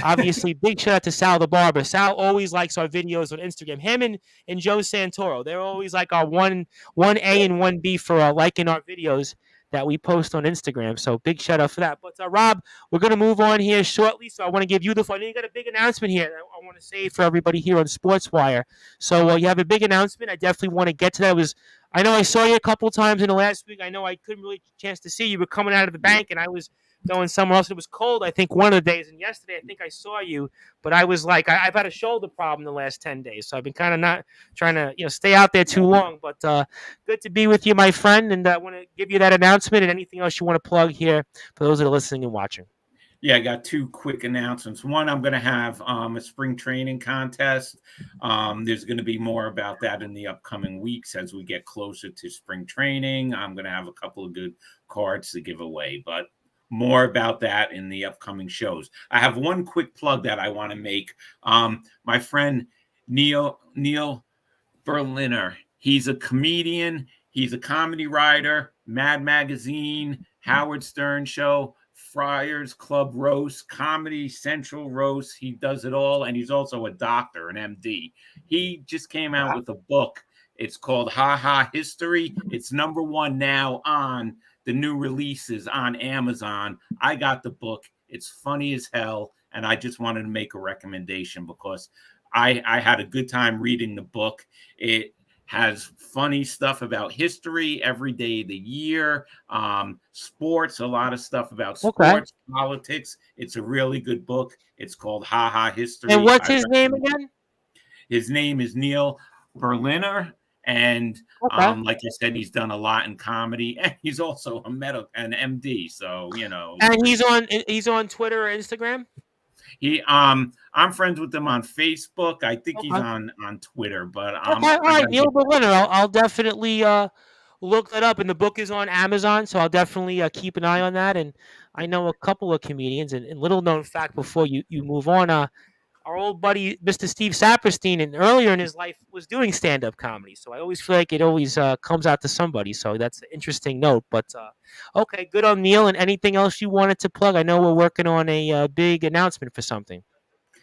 obviously, big shout out to Sal the Barber. Sal always likes our videos on Instagram. Him and Joe Santoro, they're always like our 1A and 1B for liking our videos that we post on Instagram. So big shout out for that. But Rob, we're going to move on here shortly. So I want to give you the floor. You got a big announcement here. I want to say for everybody here on Sportswire. So you have a big announcement. I definitely want to get to that. I know I saw you a couple times in the last week. I know I couldn't really get a chance to see you. You were coming out of the bank, and I was going somewhere else. It was cold, I think, one of the days. And yesterday, I think I saw you. But I was like, I've had a shoulder problem the last 10 days. So I've been kind of not trying to stay out there too long. But good to be with you, my friend. And I want to give you that announcement and anything else you want to plug here for those that are listening and watching. Yeah, I got 2 quick announcements. One, I'm going to have a spring training contest. There's going to be more about that in the upcoming weeks as we get closer to spring training. I'm going to have a couple of good cards to give away, but more about that in the upcoming shows. I have one quick plug that I want to make. My friend Neil Berliner, he's a comedian. He's a comedy writer, Mad Magazine, Howard Stern Show, Friars Club Roast, Comedy Central Roast. He does it all, and he's also a doctor, an MD. He just came out with a book. It's called Ha Ha History. It's #1 now on the new releases on Amazon. I got the book. It's funny as hell, and I just wanted to make a recommendation because I had a good time reading the book. has funny stuff about history every day of the year, sports, a lot of stuff about sports, politics. It's a really good book. It's called Ha Ha History. And what's his name again? His name is Neil Berliner. And like I said, he's done a lot in comedy, and he's also an MD. So, you know. And he's on Twitter or Instagram? I'm friends with him on Facebook. I think he's on Twitter, but all right, Neil Berliner. I'll definitely look that up. And the book is on Amazon, so I'll definitely keep an eye on that. And I know a couple of comedians. And little known fact before you move on, our old buddy Mr. Steve Saperstein, and earlier in his life was doing stand-up comedy. So I always feel like it always comes out to somebody. So that's an interesting note. But okay, good on Neil. And anything else you wanted to plug? I know we're working on a big announcement for something.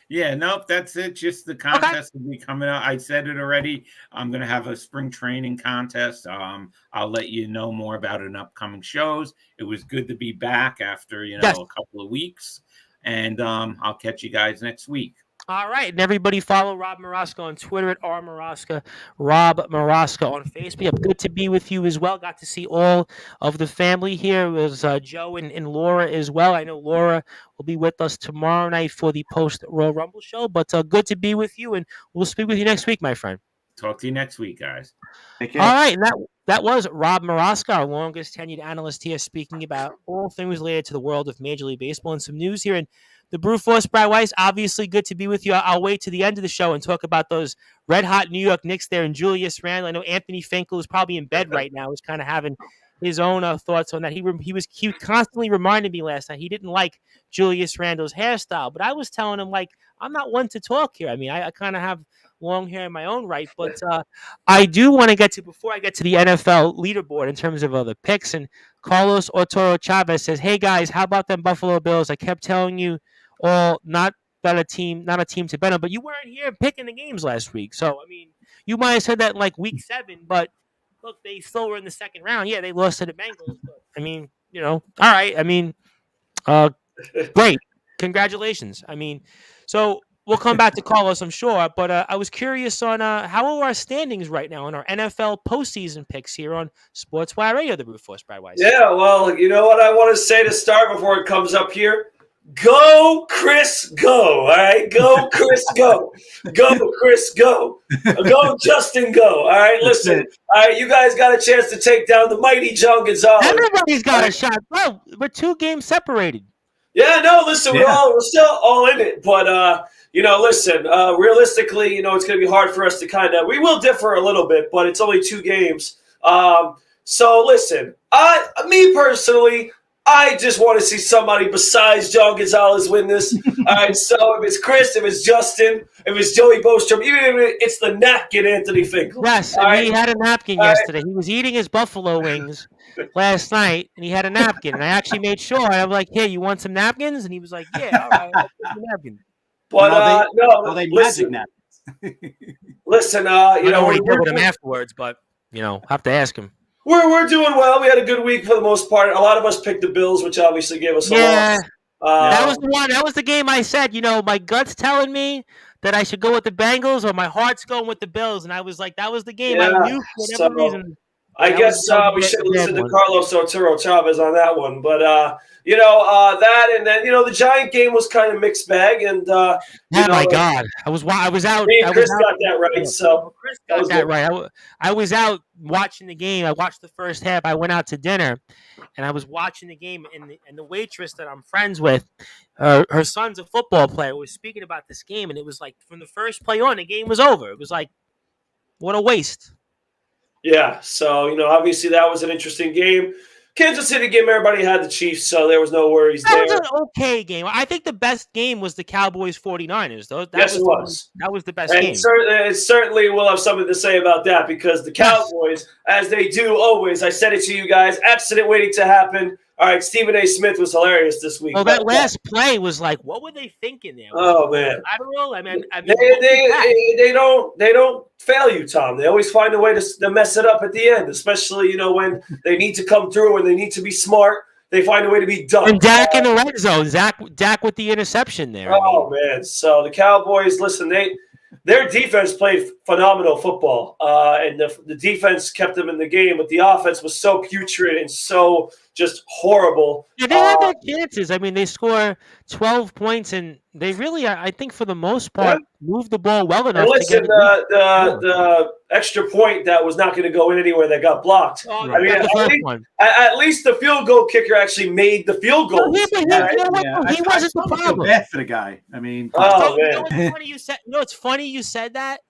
Yeah, nope, that's it. Just the contest will be coming out. I said it already. I'm going to have a spring training contest. I'll let you know more about it in upcoming shows. It was good to be back after, a couple of weeks. And I'll catch you guys next week. All right, and everybody follow Rob Maraska on Twitter at @rmaraska, Rob Maraska on Facebook. Good to be with you as well. Got to see all of the family here. It was Joe and Laura as well. I know Laura will be with us tomorrow night for the post-Royal Rumble show, but good to be with you, and we'll speak with you next week, my friend. Talk to you next week, guys. All right, and that was Rob Maraska, our longest tenured analyst here, speaking about all things related to the world of Major League Baseball and some news here in the Brewforce Brad Weiss. Obviously, good to be with you. I'll wait to the end of the show and talk about those red-hot New York Knicks there and Julius Randle. I know Anthony Finkel is probably in bed right now. He's kind of having his own thoughts on that. He constantly reminded me last night he didn't like Julius Randle's hairstyle, but I was telling him, like, I'm not one to talk here. I mean, I kind of have long hair in my own right, but I do want to get to, before I get to the NFL leaderboard in terms of other picks, and Carlos Arturo Chavez says, hey guys, how about them Buffalo Bills? I kept telling you all not a team to bet on, but you weren't here picking the games last week. So, I mean, you might have said that in like week 7, but look, they still were in the second round. Yeah, they lost to the Bengals, but I mean, all right. I mean, great. Congratulations. I mean, so we'll come back to Carlos, I'm sure, but I was curious on how are our standings right now in our NFL postseason picks here on Sportswire Radio, the Brewforce Brad Weiss. Yeah, well, you know what I want to say to start before it comes up here? Go, Chris, go. All right, go, Chris, go. Go, Chris, go. Go, Justin, go. All right, listen. All right, you guys got a chance to take down the mighty John Gonzalez. Everybody's got a shot. Bro, we're 2 games separated. Yeah, no, listen, we're still all in it, but listen, realistically, it's going to be hard for us to we will differ a little bit, but it's only 2 games. So listen, me personally, I just want to see somebody besides John Gonzalez win this. All right, so if it's Chris, if it's Justin, if it's Joey Bostrom, even if it's the napkin Anthony Finkel. Yes, and he had a napkin yesterday. He was eating his buffalo wings last night, and he had a napkin. And I actually made sure. I'm like, hey, you want some napkins? And he was like, yeah, all right, I'll take the napkin. But are they magic napkins? Listen, I know what he did with him afterwards, but have to ask him. We're doing well. We had a good week for the most part. A lot of us picked the Bills, which obviously gave us a loss. That was the one. That was the game I said, my gut's telling me that I should go with the Bengals, or my heart's going with the Bills. And I was like, that was the game I knew for whatever reason. I guess we should listen to Carlos Arturo Chavez on that one. But, that, and then, the Giant game was kind of mixed bag. And, oh, my God. I was out. Me and Chris got that right. So Chris got that right. I was out watching the game. I watched the first half. I went out to dinner, and I was watching the game. And the waitress that I'm friends with, her son's a football player, was speaking about this game. And it was like, from the first play on, the game was over. It was like, what a waste. Yeah, so, obviously that was an interesting game. Kansas City game, everybody had the Chiefs, so there was no worries there. That was an okay game. I think the best game was the Cowboys-49ers, though. Yes, it was. That was the best game. It certainly will have something to say about that, because the Cowboys, as they do always, I said it to you guys, accident waiting to happen. All right, Stephen A. Smith was hilarious this week. Well, that last play was like, what were they thinking there? Oh, man. I don't know. I mean, they don't fail you, Tom. They always find a way to mess it up at the end, especially, when they need to come through and they need to be smart. They find a way to be dumb. And Dak in the red zone. Dak with the interception there. Oh, man. So the Cowboys, listen, their defense played phenomenal football, and the defense kept them in the game, but the offense was so putrid and so just horrible. Yeah, they had their chances. I mean, they score 12 points, and they really, I think, for the most part, moved the ball well enough And listen, to get the extra point that was not going to go in anywhere that got blocked. Oh, I mean, at least the field goal kicker actually made the field goal. He wasn't the problem. Bad for the guy. I mean, oh man, you know what's funny you said? It's funny you said that.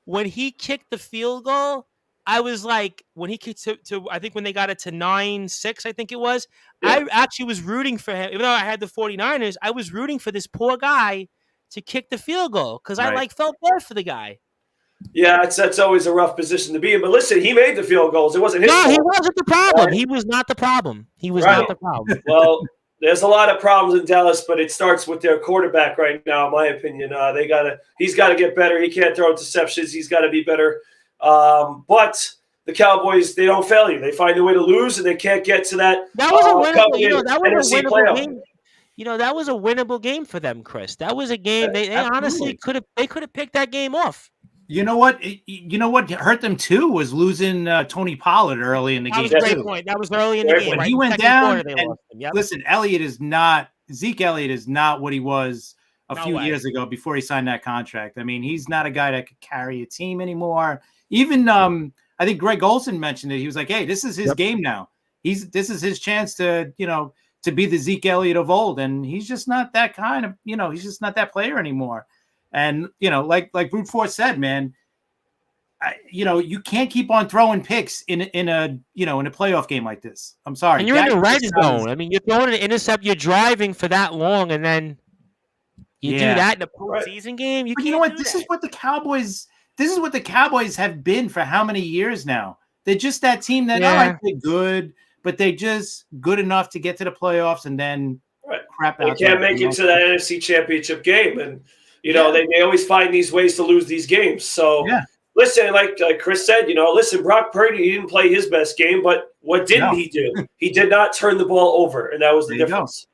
When he kicked the field goal, I was like, when he kicked to I think when they got it to 9-6, I think it was, I actually was rooting for him. Even though I had the 49ers, I was rooting for this poor guy to kick the field goal because I felt bad for the guy. Yeah, that's always a rough position to be in. But listen, he made the field goals. It wasn't his fault. He wasn't the problem. Right. He was not the problem. He was not the problem. Well, there's a lot of problems in Dallas, but it starts with their quarterback right now, in my opinion. He's got to get better. He can't throw interceptions. He's got to be better. But the Cowboys, they don't fail you. They find a way to lose, and they can't get to that. That was a winnable game. That was a winnable game for them, Chris. That was a game they honestly could have picked that game off. You know what? Hurt them too was losing Tony Pollard early in the game. That was a great point. That was early in the game. When he went down, listen, Zeke Elliott is not what he was a few years ago before he signed that contract. I mean, he's not a guy that could carry a team anymore. Even I think Greg Olsen mentioned it. He was like, "Hey, this is his game now. This is his chance to be the Zeke Elliott of old, and he's just not that kind of he's just not that player anymore." And like Brute Force said, man, you can't keep on throwing picks in a playoff game like this. I'm sorry, and you're in the red zone. I mean, you're throwing an intercept. You're driving for that long, and then you do that in a postseason game. You know what? This is what the Cowboys. This is what the Cowboys have been for how many years now? They're just that team that they're good, but they're just good enough to get to the playoffs and then crap out. They can't make it to that NFC Championship game, and they always find these ways to lose these games. So listen, like Chris said, listen, Brock Purdy, he didn't play his best game, but what didn't he do? He did not turn the ball over, and that was the difference.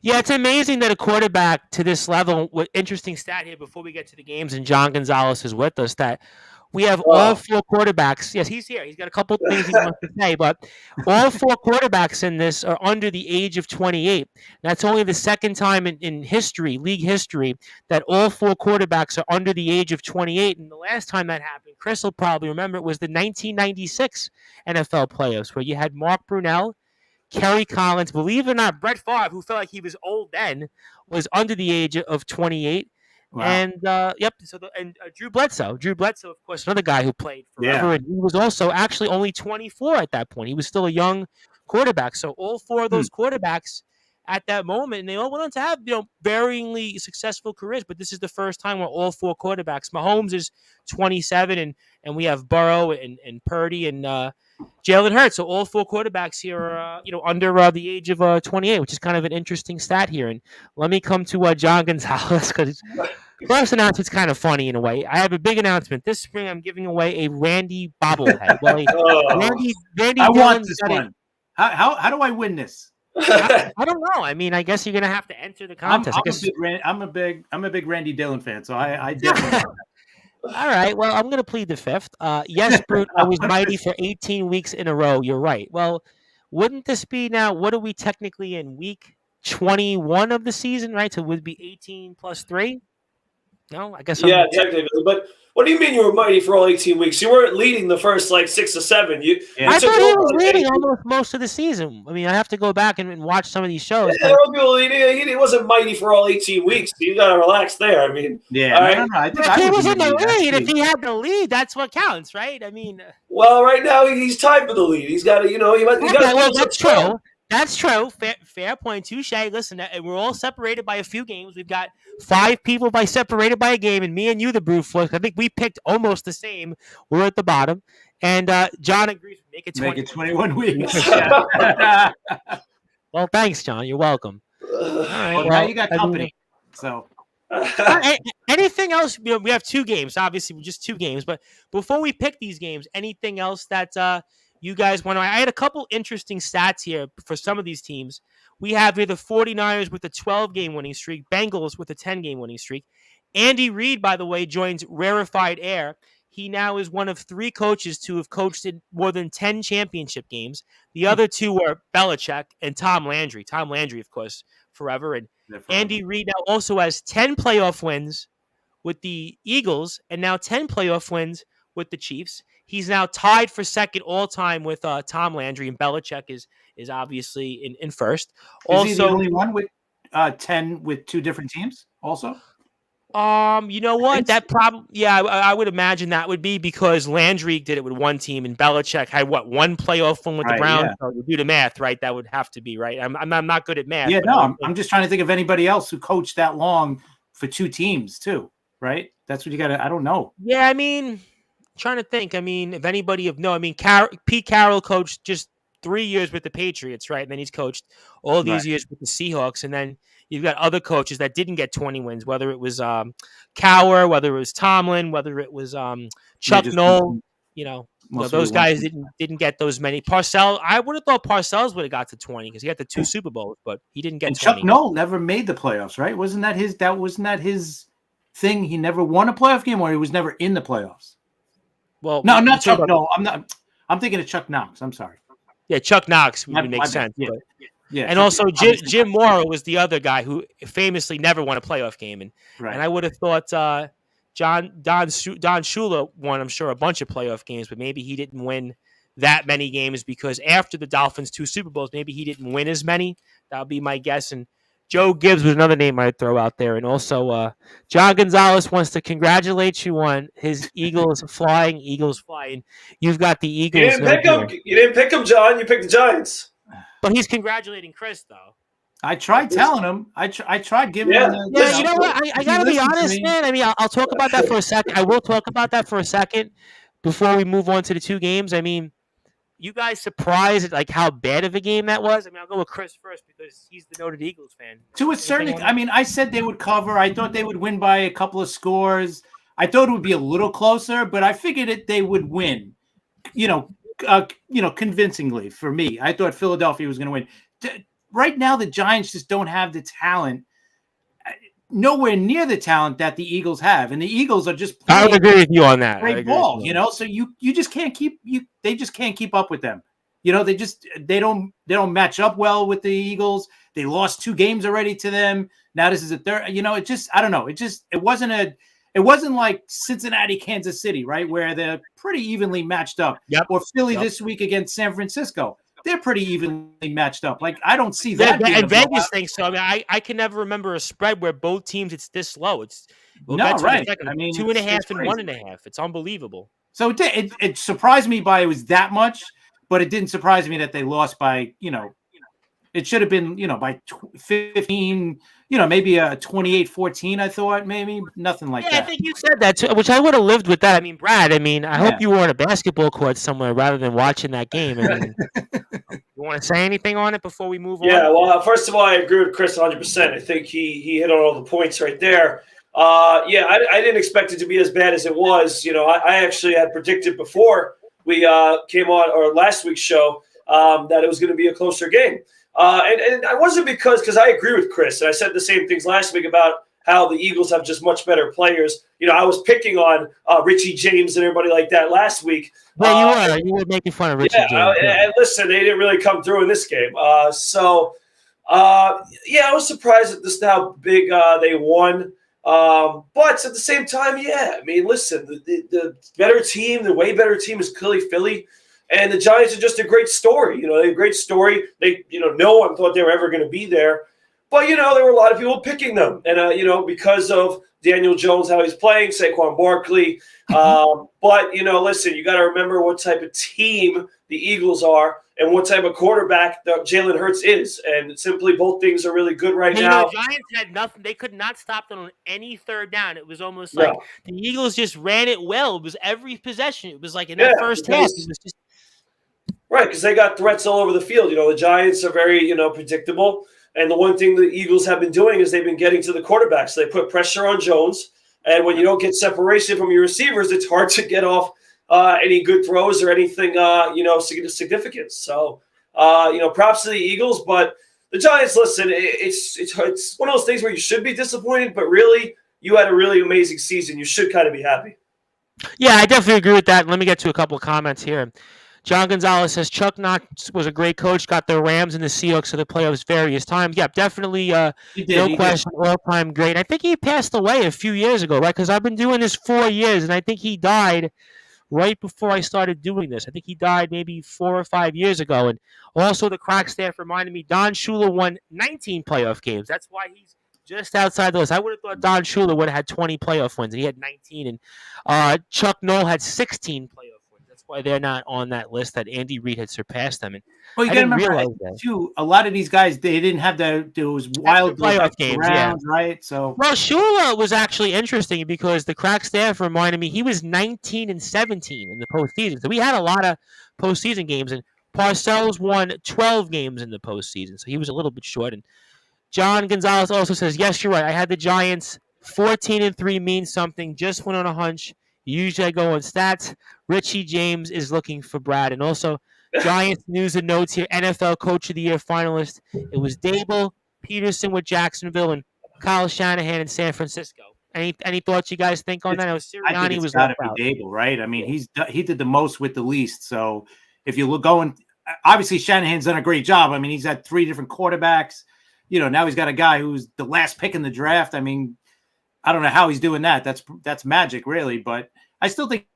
Yeah, it's amazing that a quarterback to this level, with interesting stat here before we get to the games, and John Gonzalez is with us, that we have all four quarterbacks. Yes, he's here. He's got a couple of things he wants to say, but all four quarterbacks in this are under the age of 28. That's only the second time in history, league history, that all four quarterbacks are under the age of 28. And the last time that happened, Chris will probably remember, it was the 1996 NFL playoffs, where you had Mark Brunell, Kerry Collins, believe it or not, Brett Favre, who felt like he was old then, was under the age of 28. Wow. And Drew Bledsoe. Drew Bledsoe, of course, another guy who played forever, and he was also actually only 24 at that point. He was still a young quarterback. So all four of those quarterbacks at that moment, and they all went on to have varyingly successful careers. But this is the first time where all four quarterbacks. Mahomes is 27, and we have Burrow and Purdy and Jalen Hurts. So all four quarterbacks here are under the age of 28, which is kind of an interesting stat here. And let me come to John Gonzalez, because first announcement's kind of funny in a way. I have a big announcement. This spring, I'm giving away a Randy bobblehead. Well, Randy I want this one. How do I win this? I don't know. I mean, I guess you're gonna have to enter the contest. I'm a big Randy Dillon fan, so I definitely. All right. Well, I'm going to plead the fifth. Yes, Brute, I was mighty for 18 weeks in a row. You're right. Well, wouldn't this be now, what are we technically in, week 21 of the season, right? So it would be 18 plus 3? No, I guess. Yeah, technically. But what do you mean you were mighty for all 18 weeks? You weren't leading the first 6 or 7. I thought he was leading almost most of the season. I mean, I have to go back and watch some of these shows. Yeah, he wasn't mighty for all 18 weeks. You got to relax there. I mean, I think he was in the lead. If he had the lead, that's what counts, right? I mean, well, right now he's tied for the lead. He's got to, that's true. That's true. Fair point. Touche. Listen, we're all separated by a few games. We've got 5 people separated by a game, and me and you, the Brute Force, I think we picked almost the same. We're at the bottom. And John agrees. Make it 21 weeks. Well, thanks, John. You're welcome. All right. Well, now you got company. So. Anything else? We have 2 games. Obviously, just 2 games. But before we pick these games, anything else that you guys want to? I had a couple interesting stats here for some of these teams. We have here the 49ers with a 12-game winning streak, Bengals with a 10-game winning streak, Andy Reid, by the way, joins rarefied air. He now is one of 3 coaches to have coached in more than 10 championship games. The other 2 were Belichick and Tom Landry. Tom Landry, of course, forever. And Andy Reid now also has 10 playoff wins with the Eagles and now 10 playoff wins with the Chiefs. He's now tied for second all time with Tom Landry, and Belichick is obviously in first. Is he the only one with 10 with 2 different teams also? You know what? That problem, I would imagine that would be because Landry did it with one team, and Belichick had one playoff win with the Browns. Yeah. So you do the math, right? That would have to be right. I'm not good at math. Yeah, no, I'm just trying to think of anybody else who coached that long for 2 teams too, right? That's what you got to. I don't know. Yeah, I mean, trying to think. I mean, if anybody Pete Carroll coached just 3 years with the Patriots, right? And then he's coached all these years with the Seahawks, and then you've got other coaches that didn't get 20 wins, whether it was Cowher, whether it was Tomlin, whether it was Chuck Noll. Those guys didn't get those many. Parcells, I would have thought Parcells would have got to 20 because he got the 2 Super Bowls, but he didn't get and 20. Chuck Noll never made the playoffs, right? Wasn't that his thing? He never won a playoff game, or he was never in the playoffs. Well, no, not Chuck Noll. I'm thinking of Chuck Knox. I'm sorry. Yeah, Chuck Knox would make sense. Yeah. But, yeah, and also Jim Morrow was the other guy who famously never won a playoff game, and I would have thought Don Shula won, I'm sure, a bunch of playoff games, but maybe he didn't win that many games because after the Dolphins' 2 Super Bowls, maybe he didn't win as many. That would be my guess. And Joe Gibbs was another name I'd throw out there. And also John Gonzalez wants to congratulate you on his Eagles flying. You've got the Eagles. You didn't pick him, John. You picked the Giants. But he's congratulating Chris, though. I tried telling him. I tried giving him. You know what? I got to be honest, man. I mean, I'll talk about that for a second. I will talk about that for a second before we move on to the 2 games. I mean, you guys surprised at how bad of a game that was? I mean, I'll go with Chris first because he's the noted Eagles fan. To a certain, I mean, I said they would cover. I thought they would win by a couple of scores. I thought it would be a little closer, but I figured that they would win. Convincingly for me. I thought Philadelphia was going to win. Right now, the Giants just don't have the talent, nowhere near the talent that the Eagles have, and the Eagles are just playing. I would agree with you on that. Great ball, So you just can't keep They just can't keep up with them. They don't match up well with the Eagles. They lost 2 games already to them. Now this is a third. It just I don't know. It wasn't like Cincinnati, Kansas City, right, where they're pretty evenly matched up. Yep. Or Philly this week against San Francisco. They're pretty evenly matched up. I don't see that. And Vegas thinks so. I mean, I can never remember a spread where both teams it's this low. Right. I mean, 2.5 and 1.5. It's unbelievable. So it surprised me by it was that much, but it didn't surprise me that they lost by it should have been by 15. Maybe a 28-14. I thought maybe nothing like that. I think you said that too, which I would have lived with that. I mean, Brad. I mean, I hope you were on a basketball court somewhere rather than watching that game. I mean, you want to say anything on it before we move on? Yeah. Well, first of all, I agree with Chris 100%. I think he hit on all the points right there. I didn't expect it to be as bad as it was. I actually had predicted before we came on or last week's show that it was going to be a closer game. And I wasn't because I agree with Chris. And I said the same things last week about how the Eagles have just much better players. I was picking on Richie James and everybody like that last week. Yeah, you were making fun of Richie James. And listen, they didn't really come through in this game. I was surprised at this how big they won. But at the same time, I mean, listen, the better team, the way better team is clearly Philly. And the Giants are just a great story. They're a great story. They, no one thought they were ever going to be there. But, there were a lot of people picking them. And, because of Daniel Jones, how he's playing, Saquon Barkley. But, listen, you got to remember what type of team the Eagles are and what type of quarterback that Jalen Hurts is. And simply both things are really good right now. The Giants had nothing. They could not stop them on any third down. It was almost like the Eagles just ran it well. It was every possession. It was like in that first half. It was just. Right, because they got threats all over the field. The Giants are very, predictable. And the one thing the Eagles have been doing is they've been getting to the quarterbacks. They put pressure on Jones. And when you don't get separation from your receivers, it's hard to get off any good throws or anything, significance. So, props to the Eagles. But the Giants, listen, it's one of those things where you should be disappointed. But really, you had a really amazing season. You should kind of be happy. Yeah, I definitely agree with that. Let me get to a couple of comments here. John Gonzalez says Chuck Knox was a great coach, got the Rams and the Seahawks to the playoffs various times. Yeah, definitely, no question, all-time great. I think he passed away a few years ago, right? Because I've been doing this 4 years, and I think he died right before I started doing this. I think he died maybe 4 or 5 years ago. And also the crack staff reminded me Don Shula won 19 playoff games. That's why he's just outside the list. I would have thought Don Shula would have had 20 playoff wins, and he had 19. And Chuck Noll had 16 playoff wins. That's why they're not on that list. That Andy Reid had surpassed them. And well, you got to remember too. A lot of these guys, they didn't have those wild playoff games, rounds, right? So well, Shula was actually interesting because the crack staff reminded me he was 19 and 17 in the postseason. So we had a lot of postseason games, and Parcells won 12 games in the postseason. So he was a little bit short. And John Gonzalez also says, yes, you're right. I had the Giants 14-3 means something. Just went on a hunch. Usually I go on stats. Richie James is looking for Brad. And also Giants news and notes here. NFL Coach of the Year finalist. It was Dable, Peterson with Jacksonville, and Kyle Shanahan in San Francisco. Any thoughts you guys think on that? I was Sirianni was got to be Dable, right? I mean, he did the most with the least. So if you look going, obviously Shanahan's done a great job. I mean, he's had 3 different quarterbacks. Now he's got a guy who's the last pick in the draft. I mean, I don't know how he's doing that. That's magic, really. But I still think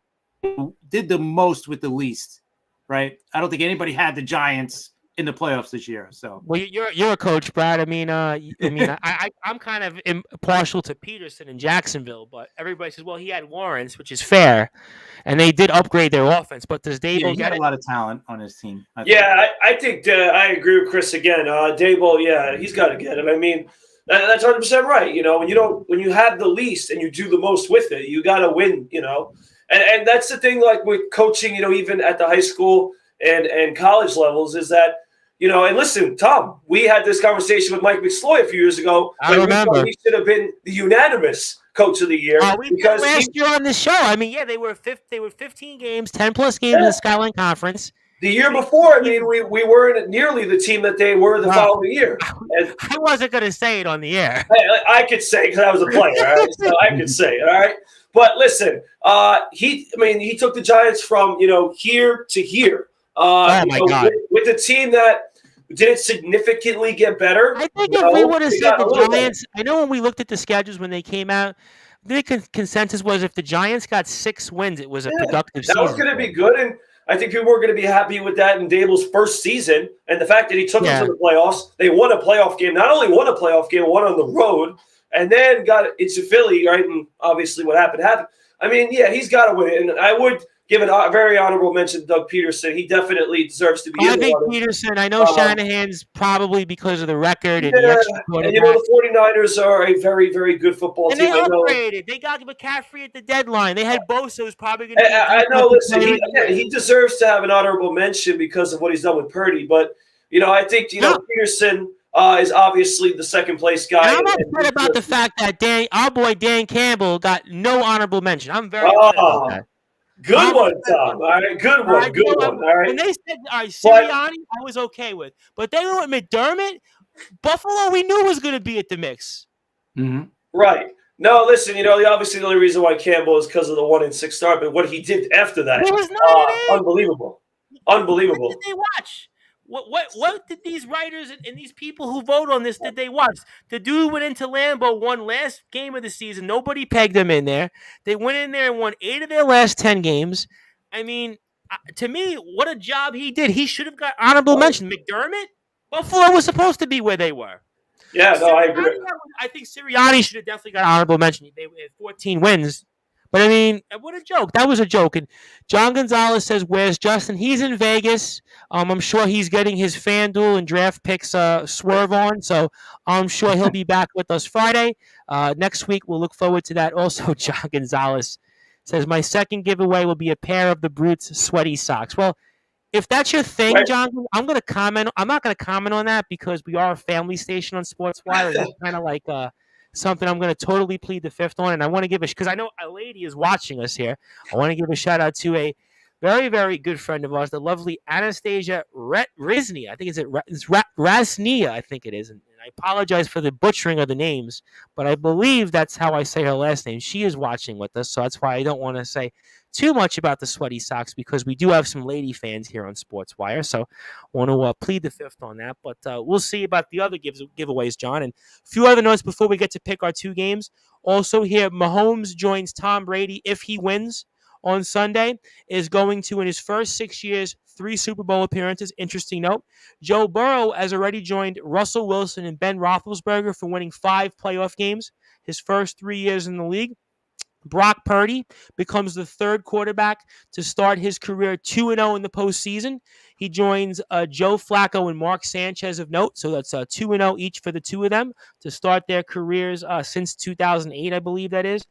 he did the most with the least, right? I don't think anybody had the Giants in the playoffs this year. So, well, you're a coach, Brad. I mean, I'm kind of partial to Peterson in Jacksonville, but everybody says, well, he had Lawrence, which is fair, and they did upgrade their offense. But does Dable get a lot of talent on his team? I think I agree with Chris again. Dable, he's got to get it. I mean, that's 100% right. When you have the least and you do the most with it, you got to win. And that's the thing. Like with coaching, even at the high school and college levels, is that. And listen, Tom, we had this conversation with Mike McSloy a few years ago. I remember. He should have been the unanimous coach of the year. We did last year on the show. I mean, they were 15 games, 10-plus games in the Skyline Conference. The year before, I mean, we weren't nearly the team that they were the following year. And I wasn't going to say it on the air. I could say because I was a player, all right? So I could say it, all right? But listen, he took the Giants from, here to here. Oh, my God. With the team that didn't significantly get better. I think if we would have said the Giants, I know when we looked at the schedules when they came out, the consensus was if the Giants got 6 wins, it was a productive season. That was going to be good, and I think people were going to be happy with that in Dable's first season, and the fact that he took them to the playoffs. They won a playoff game. Not only won a playoff game, won on the road, and then got into Philly, right? And obviously what happened. I mean, he's got to win it, and I would – give a very honorable mention to Doug Peterson. He definitely deserves to be in the water. Peterson, I know Shanahan's probably because of the record. And the 49ers are a very, very good football team. And they upgraded. They got McCaffrey at the deadline. They had Bosa, who's probably going to be I know, listen, he deserves to have an honorable mention because of what he's done with Purdy. But, I think, Peterson is obviously the second-place guy. And I'm upset about the fact that our boy Dan Campbell got no honorable mention. I'm very upset about that. Good one, Tom. All right, good one. All right. When they said, Sirianni, I was okay with. But they went with McDermott. Buffalo, we knew was going to be at the mix. Mm-hmm. Right. No, listen, obviously the only reason why Campbell is because of the 1-6 start, but what he did after that, he was unbelievable. Unbelievable. What did they watch? What did these writers and these people who vote on this, did they watch? The dude went into Lambeau, won last game of the season. Nobody pegged them in there. They went in there and won 8 of their last 10 games. I mean, to me, what a job he did. He should have got honorable mention. McDermott? Buffalo was supposed to be where they were. Yeah, no, I agree. I think Sirianni should have definitely got honorable mention. They had 14 wins. But, I mean, what a joke. That was a joke. And John Gonzalez says, where's Justin? He's in Vegas. I'm sure he's getting his FanDuel and draft picks swerve on. So I'm sure he'll be back with us Friday. Next week, we'll look forward to that. Also, John Gonzalez says, my second giveaway will be a pair of the Brutes sweaty socks. Well, if that's your thing, John, I'm going to comment. I'm not going to comment on that because we are a family station on Sportswire. That's kind of like something I'm going to totally plead the fifth on. And I want to give because I know a lady is watching us here. I want to give a shout out to a very, very good friend of ours, the lovely Anastasia Riznia. I think it's Raznia, I think it is. And I apologize for the butchering of the names, but I believe that's how I say her last name. She is watching with us, so that's why I don't want to say too much about the Sweaty Sox because we do have some lady fans here on Sportswire, so I want to plead the fifth on that. But we'll see about the other giveaways, John. And a few other notes before we get to pick our two games. Also here, Mahomes joins Tom Brady if he wins on Sunday, is going to, in his first 6 years, 3 Super Bowl appearances. Interesting note. Joe Burrow has already joined Russell Wilson and Ben Roethlisberger for winning 5 playoff games his first 3 years in the league. Brock Purdy becomes the third quarterback to start his career 2-0 in the postseason. He joins Joe Flacco and Mark Sanchez of note. So that's 2-0 each for the two of them to start their careers since 2008, I believe that is.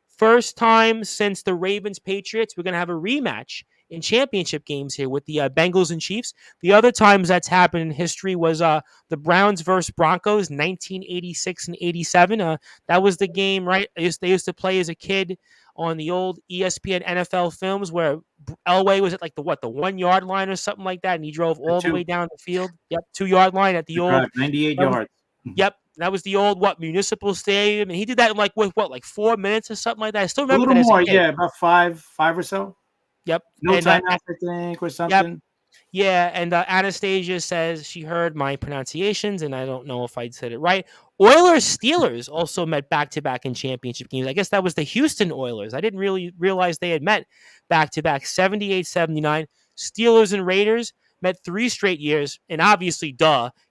First time since the Ravens-Patriots. We're going to have a rematch in championship games here with the Bengals and Chiefs. The other times that's happened in history was the Browns versus Broncos, 1986 and 87. That was the game, right? They used to play as a kid on the old ESPN NFL films where Elway was at like the 1 yard line or something like that, and he drove all the way down the field. Yep, 2 yard line at the old 98 yards. Yep, that was the old Municipal Stadium, and he did that in like 4 minutes or something like that. I still A remember little that more, yeah, about five or so. Yep. No and, timeout, I think, or something. Yep. Yeah, and Anastasia says she heard my pronunciations, and I don't know if I said it right. Oilers Steelers also met back-to-back in championship games. I guess that was the Houston Oilers. I didn't really realize they had met back-to-back, 78-79. Steelers and Raiders met 3 straight years, and obviously,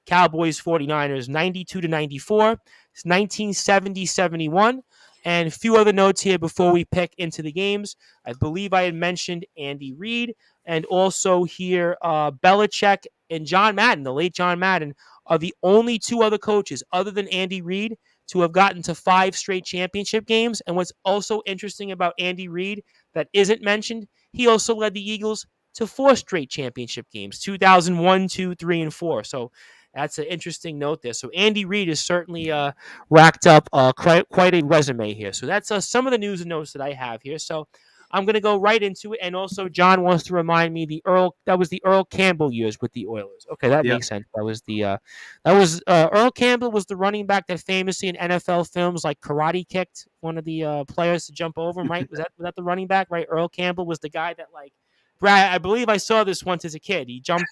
Cowboys 49ers, 92-94. It's 1970-71. And a few other notes here before we pick into the games. I believe I had mentioned Andy Reid, and also here Belichick and John Madden, the late John Madden, are the only 2 other coaches other than Andy Reid to have gotten to 5 straight championship games. And what's also interesting about Andy Reid that isn't mentioned, he also led the Eagles to 4 straight championship games, 2001, 2, 3, and 4. So that's an interesting note there. So Andy Reid has certainly racked up quite a resume here. So that's some of the news and notes that I have here. So I'm going to go right into it. And also, John wants to remind me that was the Earl Campbell years with the Oilers. Okay, that makes sense. That was Earl Campbell was the running back that famously in NFL films like karate kicked one of the players to jump over him. Right? Was that the running back? Right? Earl Campbell was the guy that Brad, I believe I saw this once as a kid. He jumped.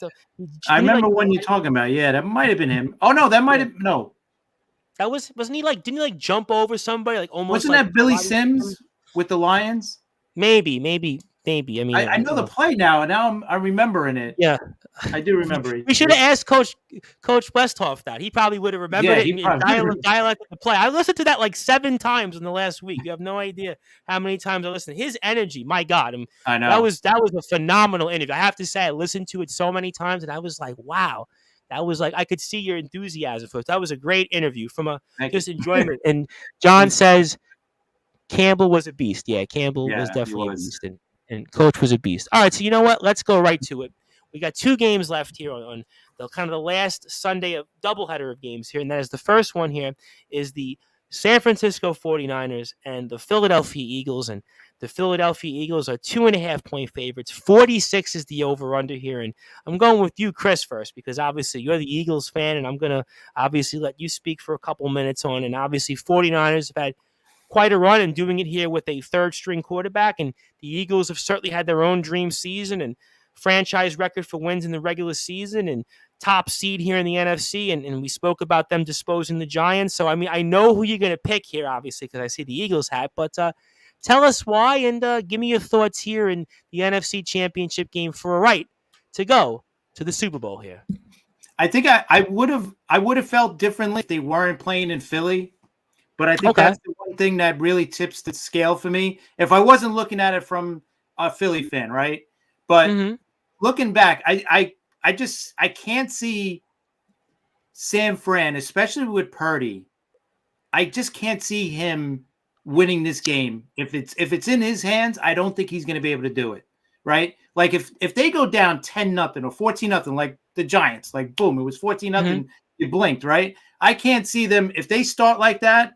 I remember when you're talking about. Yeah, that might have been him. Oh no, that might have no. That wasn't he didn't he jump over somebody almost? Wasn't that Billy Sims with the Lions? Maybe. I mean, I know the play now, and now I'm remembering it. Yeah, I do remember it. We should have asked Coach Westhoff that. He probably would have remembered it and dialected the play. I listened to that 7 times in the last week. You have no idea how many times I listened. His energy, my God, I know that was a phenomenal interview. I have to say, I listened to it so many times, and I was like, wow. That was I could see your enthusiasm for it. That was a great interview from just enjoyment. And John says Campbell was a beast. Yeah, Campbell was definitely a beast. And Coach was a beast. All right, so you know what? Let's go right to it. We got 2 games left here on the kind of the last Sunday of doubleheader of games here. And that is the first one here is the San Francisco 49ers and the Philadelphia Eagles. And the Philadelphia Eagles are 2.5-point favorites. 46 is the over-under here. And I'm going with you, Chris, first, because obviously you're the Eagles fan, and I'm going to obviously let you speak for a couple minutes on. And obviously 49ers have had quite a run and doing it here with a third-string quarterback. And the Eagles have certainly had their own dream season and franchise record for wins in the regular season and top seed here in the NFC. And we spoke about them disposing the Giants. So, I mean, I know who you're going to pick here, obviously, because I see the Eagles hat. But tell us why and give me your thoughts here in the NFC Championship game for a right to go to the Super Bowl here. I think I would have felt differently if they weren't playing in Philly. But I think that's the one thing that really tips the scale for me. If I wasn't looking at it from a Philly fan, right? But looking back, I can't see San Fran, especially with Purdy. I just can't see him winning this game. If it's in his hands, I don't think he's going to be able to do it, right? Like if they go down 10-0 or 14-0, like the Giants, like boom, it was 14-0, you blinked, right? I can't see them if they start like that.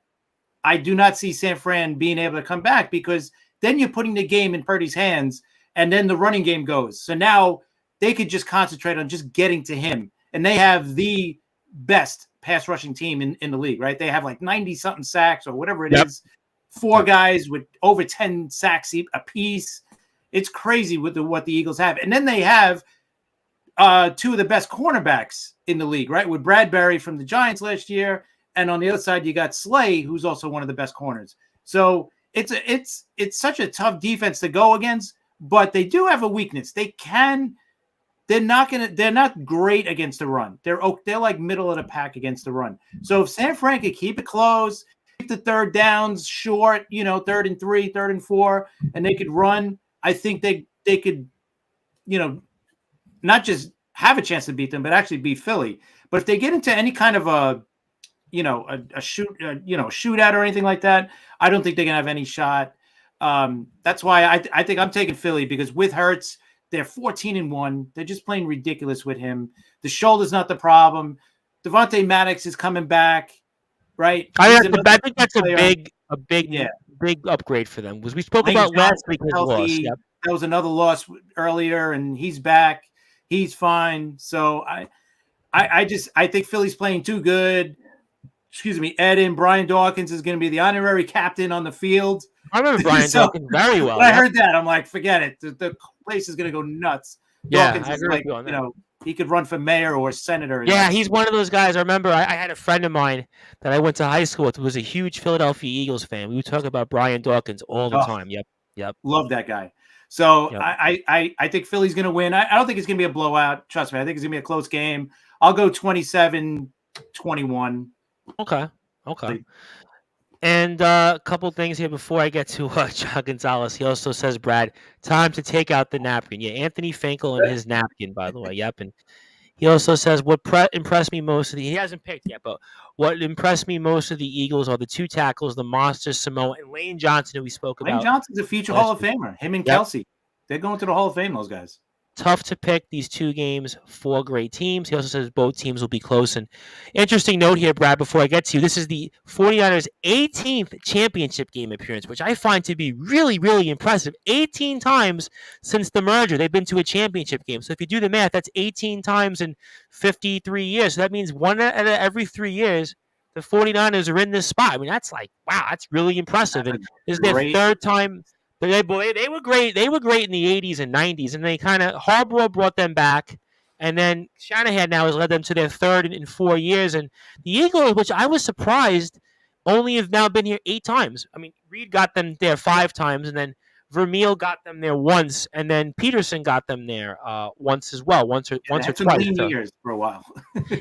I do not see San Fran being able to come back because then you're putting the game in Purdy's hands and then the running game goes. So now they could just concentrate on just getting to him. And they have the best pass rushing team in the league, right? They have like 90-something sacks or whatever it is. 4 guys with over 10 sacks a piece. It's crazy with what the Eagles have. And then they have 2 of the best cornerbacks in the league, right? With Bradbury from the Giants last year. And on the other side, you got Slay, who's also one of the best corners. So it's such a tough defense to go against, but they do have a weakness. They're not great against the run. They're like middle of the pack against the run. So if San Fran could keep it close, keep the third downs short, 3rd and 3, 3rd and 4, and they could run, I think they could, not just have a chance to beat them, but actually beat Philly. But if they get into any kind of a shootout or anything like that, I don't think they're gonna have any shot. That's why I think I'm taking Philly, because with Hurts, they're 14-1. They're just playing ridiculous with him. The shoulder's not the problem. Devontae Maddox is coming back, right? I think that's a big upgrade for them. We spoke about last week his loss. Yep. That was another loss earlier, and he's back. He's fine. So I think Philly's playing too good. Excuse me, Brian Dawkins is going to be the honorary captain on the field. I remember Brian Dawkins very well. When I heard that, I'm like, forget it. The place is going to go nuts. Yeah, Dawkins is like, he could run for mayor or senator. Yeah, he's one of those guys. I remember I had a friend of mine that I went to high school with who was a huge Philadelphia Eagles fan. We would talk about Brian Dawkins all the time. Yep. Love that guy. So yep. I think Philly's going to win. I don't think it's going to be a blowout. Trust me. I think it's going to be a close game. I'll go 27-21. Okay. And a couple things here before I get to John Gonzalez. He also says, Brad, time to take out the napkin. Yeah, Anthony Finkel and his napkin, by the way. Yep. And he also says, what impressed me most of he hasn't picked yet, but what impressed me most of the Eagles are the 2 tackles, the monster Samoa and Lane Johnson, who we spoke about. Lane Johnson's a future Hall of Famer. Him and Kelsey. They're going to the Hall of Fame, those guys. Tough to pick these 2 games, 4 great teams. He also says both teams will be close. And interesting note here, Brad, before I get to you, this is the 49ers' 18th championship game appearance, which I find to be really, really impressive. 18 times since the merger, they've been to a championship game. So if you do the math, that's 18 times in 53 years. So that means 1 out of every 3 years, the 49ers are in this spot. I mean, that's like, wow, that's really impressive. And this is their 3rd time. But they were great. They were great in the 80s and 90s, and they kind of Harbaugh brought them back, and then Shanahan now has led them to their 3rd in 4 years. And the Eagles, which I was surprised, only have now been here 8 times. I mean, Reed got them there 5 times, and then Vermeil got them there once, and then Peterson got them there once as well, once or twice. Years for a while.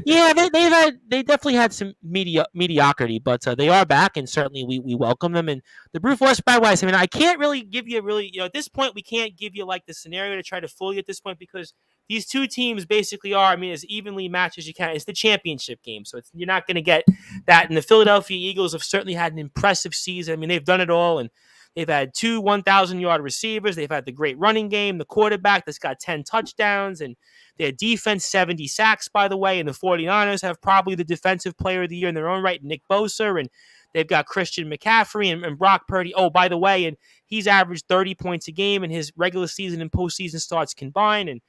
Yeah, they definitely had some mediocrity, but they are back, and certainly we welcome them. And the Brute Force, by the way, I mean, I can't really give you at this point, we can't give you like the scenario to try to fool you at this point, because these 2 teams basically are, I mean, as evenly matched as you can. It's the championship game, so you're not going to get that. And the Philadelphia Eagles have certainly had an impressive season. I mean, they've done it all, and they've had 2 1,000-yard receivers. They've had the great running game, the quarterback that's got 10 touchdowns, and their defense, 70 sacks, by the way. And the 49ers have probably the defensive player of the year in their own right, Nick Bosa. And they've got Christian McCaffrey and Brock Purdy. Oh, by the way, and he's averaged 30 points a game in his regular season and postseason starts combined. And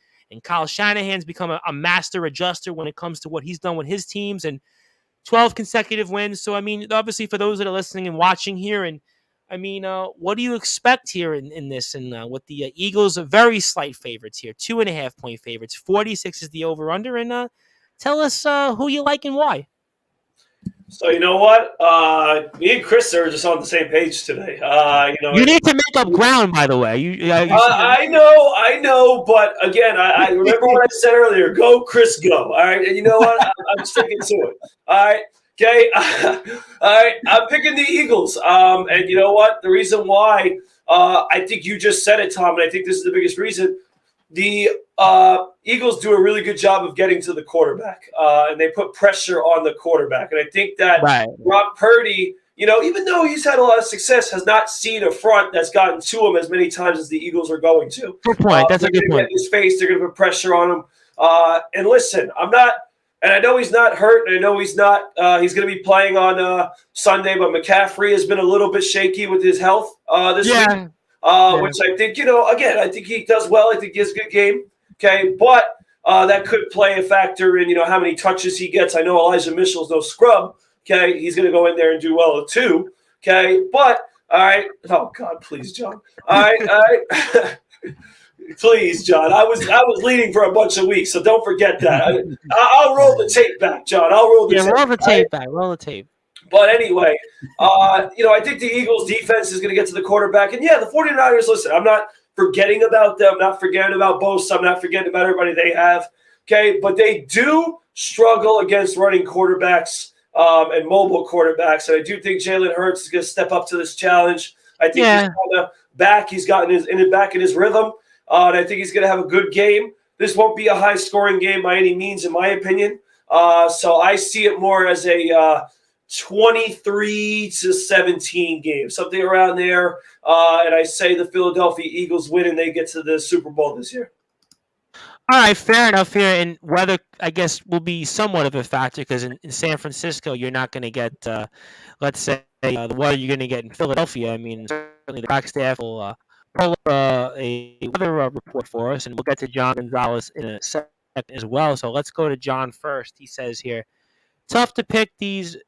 Kyle Shanahan's become a master adjuster when it comes to what he's done with his teams. And 12 consecutive wins. So, I mean, obviously, for those that are listening and watching here, and I mean, what do you expect here in this? And with the Eagles, are very slight favorites here, 2.5-point favorites. 46 is the over/under. And tell us who you like and why. So you know what? Me and Chris are just on the same page today. You need to make up ground, by the way. I know, but again, I remember what I said earlier. Go, Chris, go. All right, and you know what? I'm sticking to it. All right. Okay, all right, I'm picking the Eagles. And you know what? The reason why, I think you just said it, Tom, and I think this is the biggest reason. The Eagles do a really good job of getting to the quarterback, and they put pressure on the quarterback. And I think that Brock Purdy, even though he's had a lot of success, has not seen a front that's gotten to him as many times as the Eagles are going to. Good point. That's a good point. Get his face, they're going to put pressure on him. And listen, and I know he's not hurt, and I know he's not. He's going to be playing on Sunday, but McCaffrey has been a little bit shaky with his health this week, which I think, again, I think he does well. I think he has a good game. Okay, but that could play a factor in, how many touches he gets. I know Elijah Mitchell's no scrub. Okay, he's going to go in there and do well too. Okay, but all right. Oh God, please, John. All right. Please, John. I was leading for a bunch of weeks, so don't forget that. I'll roll the tape back, John. I'll roll the tape. Roll the tape back. Roll the tape. But anyway, I think the Eagles' defense is going to get to the quarterback. And, yeah, the 49ers, listen, I'm not forgetting about them. I'm not forgetting about Bosa. I'm not forgetting about everybody they have. Okay, but they do struggle against running quarterbacks and mobile quarterbacks. And I do think Jalen Hurts is going to step up to this challenge. I think he's kind of back. He's gotten back in his rhythm. And I think he's going to have a good game. This won't be a high-scoring game by any means, in my opinion. So I see it more as a 23-17 game, something around there. And I say the Philadelphia Eagles win and they get to the Super Bowl this year. All right, fair enough here. And weather, I guess, will be somewhat of a factor because in San Francisco, you're not going to get, let's say, the weather you're going to get in Philadelphia. I mean, certainly the back staff will pull up a weather report for us, and we'll get to John Gonzalez in a second as well. So let's go to John first. He says here, tough to pick these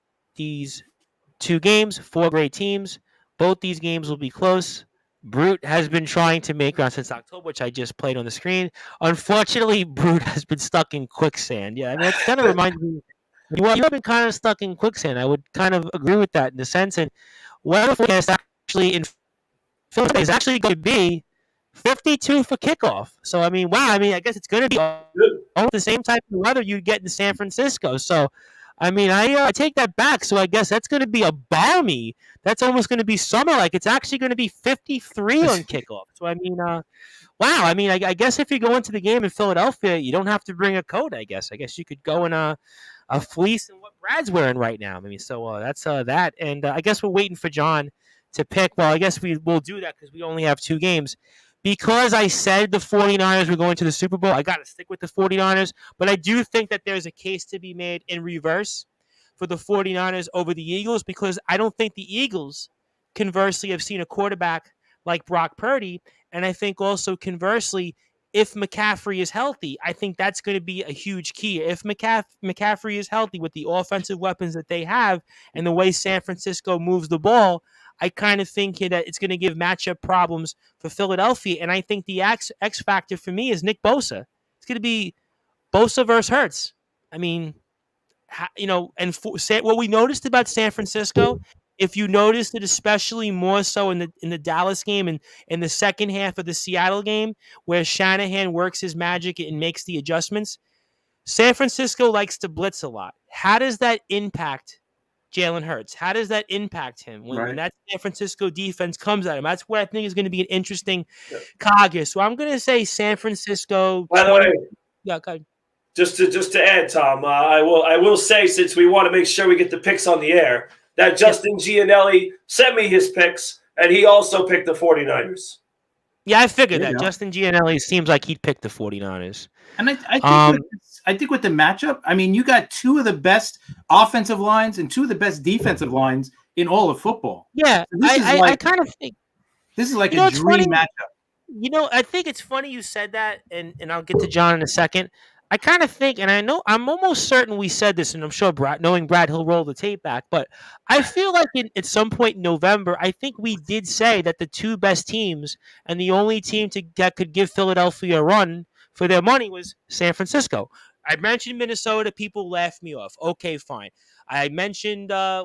two games, 4 great teams. Both these games will be close. Brute has been trying to make ground since October, which I just played on the screen. Unfortunately, Brute has been stuck in quicksand. Yeah, I mean, it kind of reminds me, you have been kind of stuck in quicksand. I would kind of agree with that in the sense. And weather forecast actually in Philadelphia is actually going to be 52 for kickoff. So, I mean, wow. I mean, I guess it's going to be almost the same type of weather you'd get in San Francisco. So, I mean, I take that back. So I guess that's going to be a balmy. That's almost going to be summer. Like it's actually going to be 53 on kickoff. So I mean, wow. I mean, I guess if you go into the game in Philadelphia, you don't have to bring a coat. I guess you could go in a fleece and what Brad's wearing right now. I mean, so that's that. And I guess we're waiting for John to pick. Well, I guess we'll do that because we only have 2 games. Because I said the 49ers were going to the Super Bowl, I got to stick with the 49ers. But I do think that there's a case to be made in reverse for the 49ers over the Eagles because I don't think the Eagles, conversely, have seen a quarterback like Brock Purdy. And I think also, conversely, if McCaffrey is healthy, I think that's going to be a huge key. If McCaffrey is healthy with the offensive weapons that they have and the way San Francisco moves the ball, I kind of think that it's going to give matchup problems for Philadelphia. And I think the X factor for me is Nick Bosa. It's going to be Bosa versus Hurts. I mean, and what we noticed about San Francisco, if you noticed it especially more so in the Dallas game and in the second half of the Seattle game, where Shanahan works his magic and makes the adjustments, San Francisco likes to blitz a lot. How does that impact Jalen Hurts? How does that impact him when that San Francisco defense comes at him? That's what I think is going to be an interesting cog here. So I'm going to say San Francisco. By the way, go ahead. Just to add, Tom, I will say, since we want to make sure we get the picks on the air, that Justin Gianelli sent me his picks, and he also picked the 49ers. Yeah, I figured that. Justin Gianelli seems like he'd pick the 49ers. And I think with the matchup, I mean, you got 2 of the best offensive lines and 2 of the best defensive lines in all of football. Yeah, So I kind of think this is like a dream matchup. I think it's funny you said that, and I'll get to John in a second. I kind of think, and I know I'm almost certain we said this, and I'm sure knowing Brad, he'll roll the tape back. But I feel like at some point in November, I think we did say that the 2 best teams and the only team that could give Philadelphia a run for their money was San Francisco. I mentioned Minnesota. People laughed me off. Okay, fine. I mentioned, I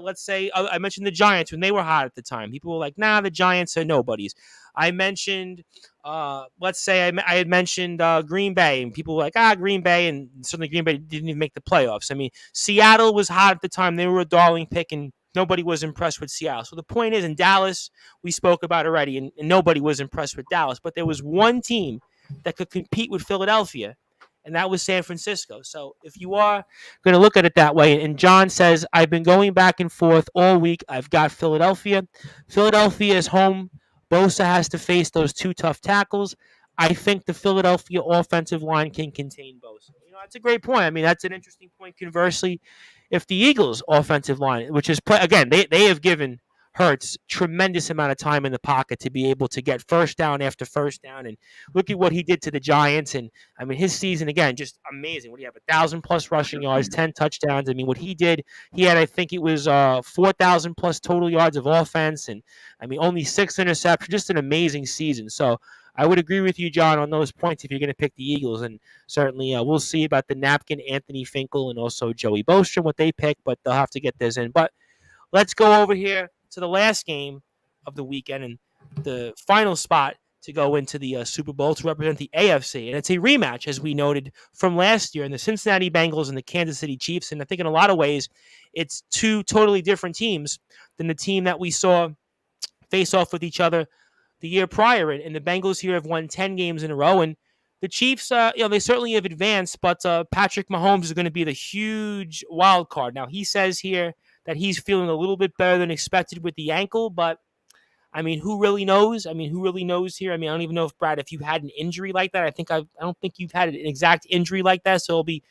mentioned the Giants when they were hot at the time. People were like, nah, the Giants are nobodies. I mentioned, I had mentioned Green Bay, and people were like, Green Bay, and certainly Green Bay didn't even make the playoffs. I mean, Seattle was hot at the time. They were a darling pick, and nobody was impressed with Seattle. So the point is, in Dallas, we spoke about already, and nobody was impressed with Dallas. But there was one team that could compete with Philadelphia, and that was San Francisco. So if you are going to look at it that way, and John says, I've been going back and forth all week. I've got Philadelphia. Philadelphia is home. Bosa has to face those 2 tough tackles. I think the Philadelphia offensive line can contain Bosa. That's a great point. I mean, that's an interesting point. Conversely, if the Eagles offensive line, which is, again, they have given Hurts tremendous amount of time in the pocket to be able to get first down after first down. And look at what he did to the Giants. And I mean, his season again, just amazing. What do you have? 1,000+ rushing yards, 10 touchdowns. I mean, what he did, he had, I think it was 4,000+ total yards of offense, and I mean, only 6 interceptions. Just an amazing season. So I would agree with you, John, on those points if you're going to pick the Eagles. And certainly we'll see about the napkin, Anthony Finkel, and also Joey Bosa, what they pick, but they'll have to get theirs in. But let's go over here to the last game of the weekend and the final spot to go into the Super Bowl to represent the AFC. And it's a rematch, as we noted, from last year, in the Cincinnati Bengals and the Kansas City Chiefs. And I think in a lot of ways, it's two totally different teams than the team that we saw face off with each other the year prior. And the Bengals here have won 10 games in a row. And the Chiefs, they certainly have advanced, but Patrick Mahomes is going to be the huge wild card. Now, he says here that he's feeling a little bit better than expected with the ankle, but I mean, who really knows? I mean, who really knows here? I mean, I don't even know if, Brad, if you've had an injury like that. I don't think you've had an exact injury like that, so it'll be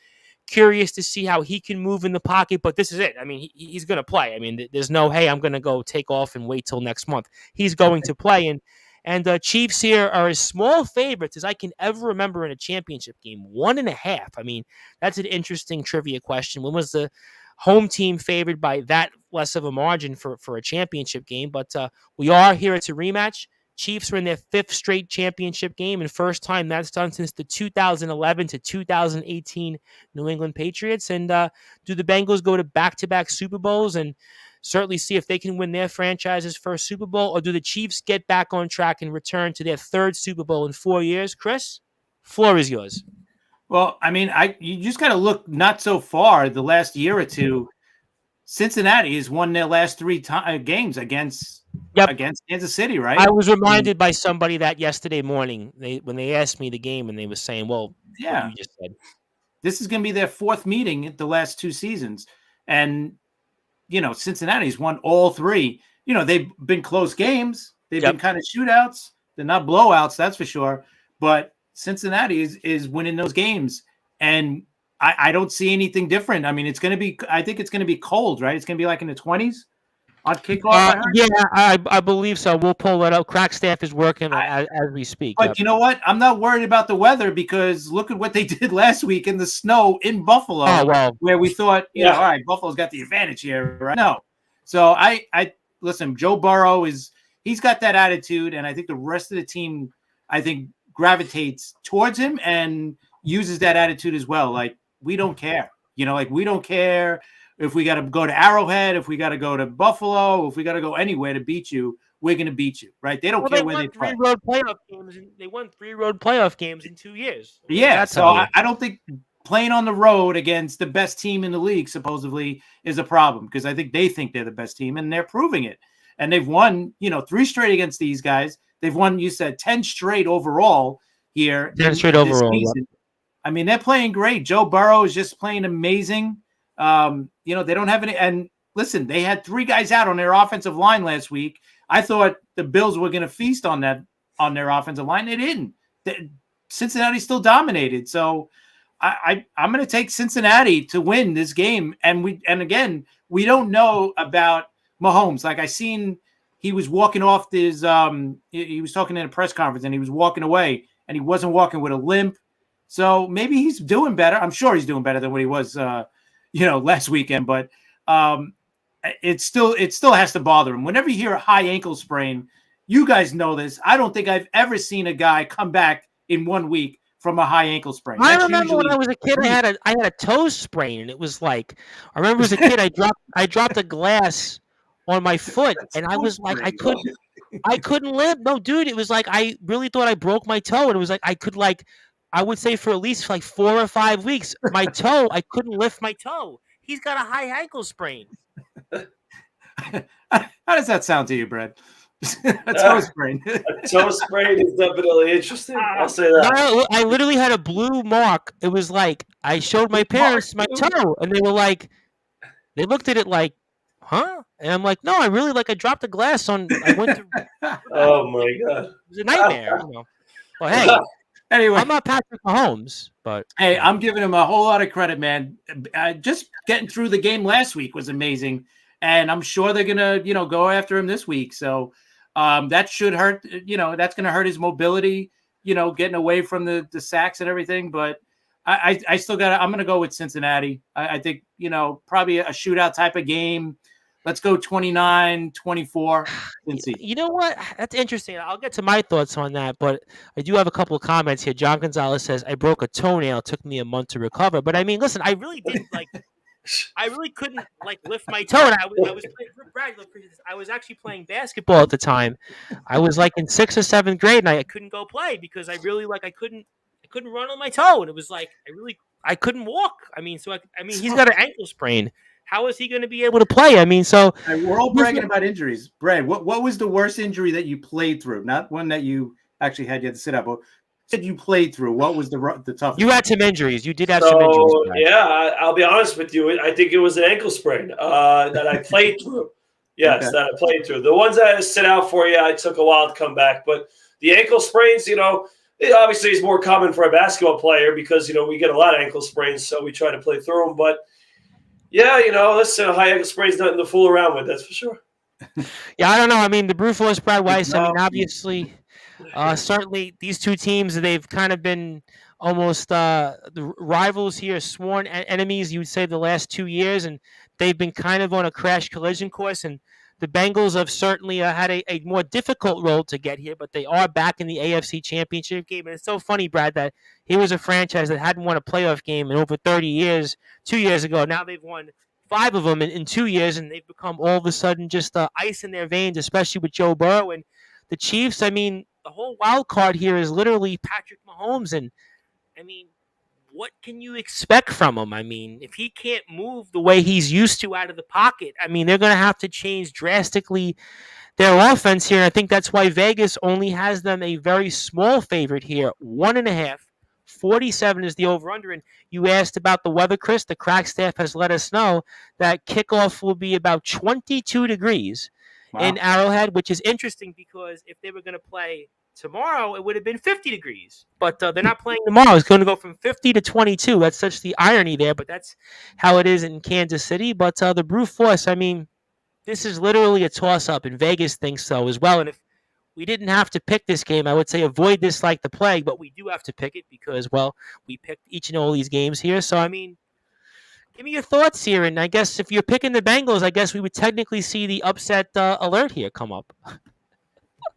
curious to see how he can move in the pocket, but this is it. I mean, he's going to play. I mean, there's no, hey, I'm going to go take off and wait till next month. He's going to play, and the Chiefs here are as small favorites as I can ever remember in a championship game, 1.5. I mean, that's an interesting trivia question. When was the home team favored by that less of a margin for a championship game? But we are here. It's a rematch. Chiefs were in their 5th straight championship game, and first time that's done since the 2011 to 2018 New England Patriots. And do the Bengals go to back-to-back Super Bowls and certainly see if they can win their franchise's first Super Bowl, or do the Chiefs get back on track and return to their 3rd Super Bowl in 4 years? Chris, floor is yours. Well, I mean, you just got to look not so far, the last year or two. Cincinnati has won their last 3 games against Kansas City, right? I was reminded by somebody that yesterday morning when they asked me the game, and they were saying, well, yeah, what you just said. This is going to be their 4th meeting at the last 2 seasons. And, Cincinnati's won all 3. They've been close games. They've been kind of shootouts. They're not blowouts, that's for sure. But Cincinnati is winning those games. And I don't see anything different. I mean, I think it's going to be cold, right? It's going to be like in the 20s on kickoff. Yeah, I believe so. We'll pull that up. Crack staff is working as we speak. But you know what? I'm not worried about the weather, because look at what they did last week in the snow in Buffalo, where we thought, all right, Buffalo's got the advantage here, right? No. So I listen, Joe Burrow he's got that attitude, and I think the rest of the team, gravitates towards him and uses that attitude as well. Like, we don't care, we don't care if we got to go to Arrowhead, if we got to go to Buffalo, if we got to go anywhere to beat you, we're going to beat you, right? They don't care where they play. They won 3 road playoff games in 2 years. Yeah, so I don't think playing on the road against the best team in the league supposedly is a problem, because I think they think they're the best team, and they're proving it. And they've won, 3 straight against these guys. They've won, you said, 10 straight overall here. 10 straight overall. Season. I mean, they're playing great. Joe Burrow is just playing amazing. They don't have any. And listen, they had 3 guys out on their offensive line last week. I thought the Bills were going to feast on their offensive line. They didn't. Cincinnati still dominated. So I'm going to take Cincinnati to win this game. And again, we don't know about Mahomes. Like, I seen he was walking off his. He was talking in a press conference, and he was walking away, and he wasn't walking with a limp. So maybe he's doing better. I'm sure he's doing better than what he was, last weekend. But it still has to bother him. Whenever you hear a high ankle sprain, you guys know this. I don't think I've ever seen a guy come back in 1 week from a high ankle sprain. I remember when I was a kid, I had a toe sprain, and it was like, I remember as a kid, I dropped a glass on my foot, and I was like, I couldn't live. No, dude, it was like I really thought I broke my toe, and it was like I would say for at least 4 or 5 weeks, my toe, I couldn't lift my toe. He's got a high ankle sprain. How does that sound to you, Brad? A toe sprain. A toe sprain is definitely interesting. I'll say that. I literally had a blue mark. It was like I showed my parents my toe, and they were like, they looked at it like, huh? And I'm like, no, I dropped a glass on. I went to. Oh my god! It was a nightmare. Well, hey. Anyway, I'm not Patrick Mahomes, but hey, I'm giving him a whole lot of credit, man. Just getting through the game last week was amazing, and I'm sure they're gonna, go after him this week. So that should hurt. That's gonna hurt his mobility. Getting away from the sacks and everything. But I still I'm gonna go with Cincinnati. I think probably a shootout type of game. Let's go 29-24. You know what? That's interesting. I'll get to my thoughts on that, but I do have a couple of comments here. John Gonzalez says, I broke a toenail. It took me a month to recover. But I mean, listen, I really didn't I really couldn't lift my toe. And I was playing for Brad. I was actually playing basketball at the time. I was in 6th or 7th grade, and I couldn't go play because I really I couldn't run on my toe, and it was I couldn't walk. I mean, he's got an ankle sprain. How is he going to be able to play? I mean, so we're all bragging about injuries. Brad, what was the worst injury that you played through? Not one that you actually had to sit up, but said you played through. What was the toughest? You had some injuries. You did have some injuries. Brad. Yeah, I'll be honest with you. I think it was an ankle sprain that I played through. Yes, that I played through. The ones that I sit out for, I took a while to come back. But the ankle sprains, it obviously is more common for a basketball player because, we get a lot of ankle sprains, so we try to play through them. But yeah, listen, a high ankle sprain is nothing to fool around with. That's for sure. Yeah, I don't know. I mean, the brute force Brad Weiss. I mean, obviously, certainly these two teams, they've kind of been almost the rivals here, sworn enemies. You would say the last 2 years, and they've been kind of on a crash collision course. And the Bengals have certainly had a more difficult road to get here, but they are back in the AFC Championship game. And it's so funny, Brad, that he was a franchise that hadn't won a playoff game in over 30 years. 2 years ago, now they've won 5 of them in 2 years, and they've become all of a sudden just ice in their veins, especially with Joe Burrow. And the Chiefs, I mean, the whole wild card here is literally Patrick Mahomes. And, I mean, what can you expect from him? I mean, if he can't move the way he's used to out of the pocket, I mean, they're going to have to change drastically their offense here. And I think that's why Vegas only has them a very small favorite here, 1.5. 47 is the over-under. And you asked about the weather, Chris. The crack staff has let us know that kickoff will be about 22 degrees in Arrowhead, which is interesting because if they were going to play tomorrow, it would have been 50 degrees. But they're not playing tomorrow. It's going to go from 50 to 22. That's such the irony there, but that's how it is in Kansas City. But the brute force, I mean, this is literally a toss-up, and Vegas thinks so as well. And if we didn't have to pick this game, I would say avoid this like the plague, but we do have to pick it because, well, we picked each and all these games here. So, I mean, give me your thoughts here. And I guess if you're picking the Bengals, I guess we would technically see the upset alert here come up.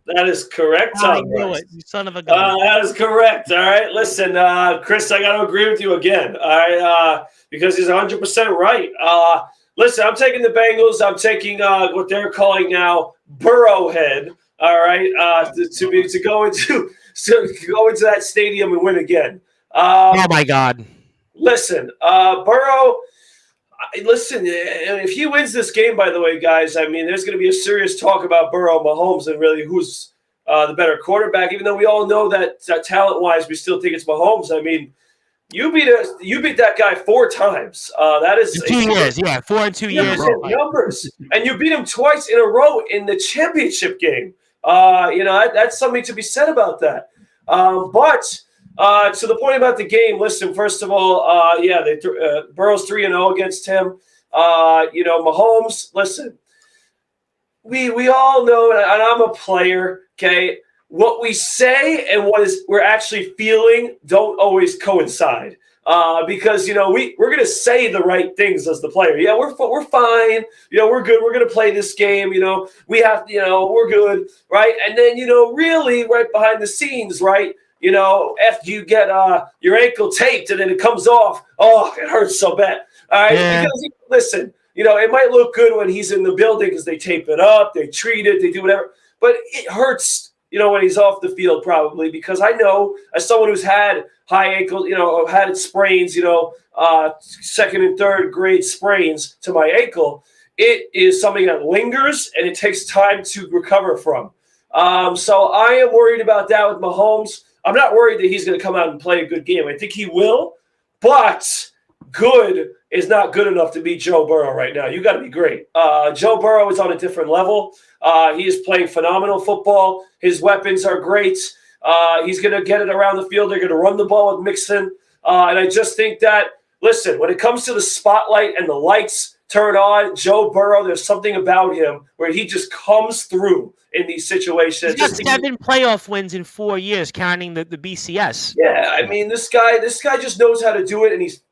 That is correct, I knew it, you son of a gun. That is correct. All right. Listen, Chris, I got to agree with you again. All right. Because he's 100% right. Listen, I'm taking the Bengals. I'm taking what they're calling now Burrowhead. All right. To go into that stadium and win again. Oh my God. Listen, Burrow. Listen, if he wins this game, by the way, guys, I mean, there's going to be a serious talk about Burrow, Mahomes, and really who's the better quarterback. Even though we all know that talent-wise, we still think it's Mahomes. I mean, you beat that guy 4 times. That is 2 years, yeah, 4 in 2 years. Numbers, and you beat him twice in a row in the championship game. That's something to be said about that. But. To the point about the game, listen, first of all, Burrow's 3-0 against him. Mahomes, listen, we all know, and I'm a player, okay, what we say and we're actually feeling don't always coincide. Because, we're going to say the right things as the player. Yeah, we're fine. We're good. We're going to play this game. We have, we're good, right? And then, really right behind the scenes, right? After you get your ankle taped and then it comes off, it hurts so bad. All right, because listen, it might look good when he's in the building because they tape it up, they treat it, they do whatever, but it hurts, when he's off the field probably because I know as someone who's had high ankle, had sprains, second and third grade sprains to my ankle, it is something that lingers and it takes time to recover from. So I am worried about that with Mahomes. I'm not worried that he's going to come out and play a good game. I think he will, but good is not good enough to beat Joe Burrow right now. You got to be great. Joe Burrow is on a different level. He is playing phenomenal football. His weapons are great. He's going to get it around the field. They're going to run the ball with Mixon. And I just think that, listen, when it comes to the spotlight and the lights, turn on. Joe Burrow, there's something about him where he just comes through in these situations. He's got 7 playoff wins in 4 years, counting the BCS. Yeah, I mean, this guy just knows how to do it, and he's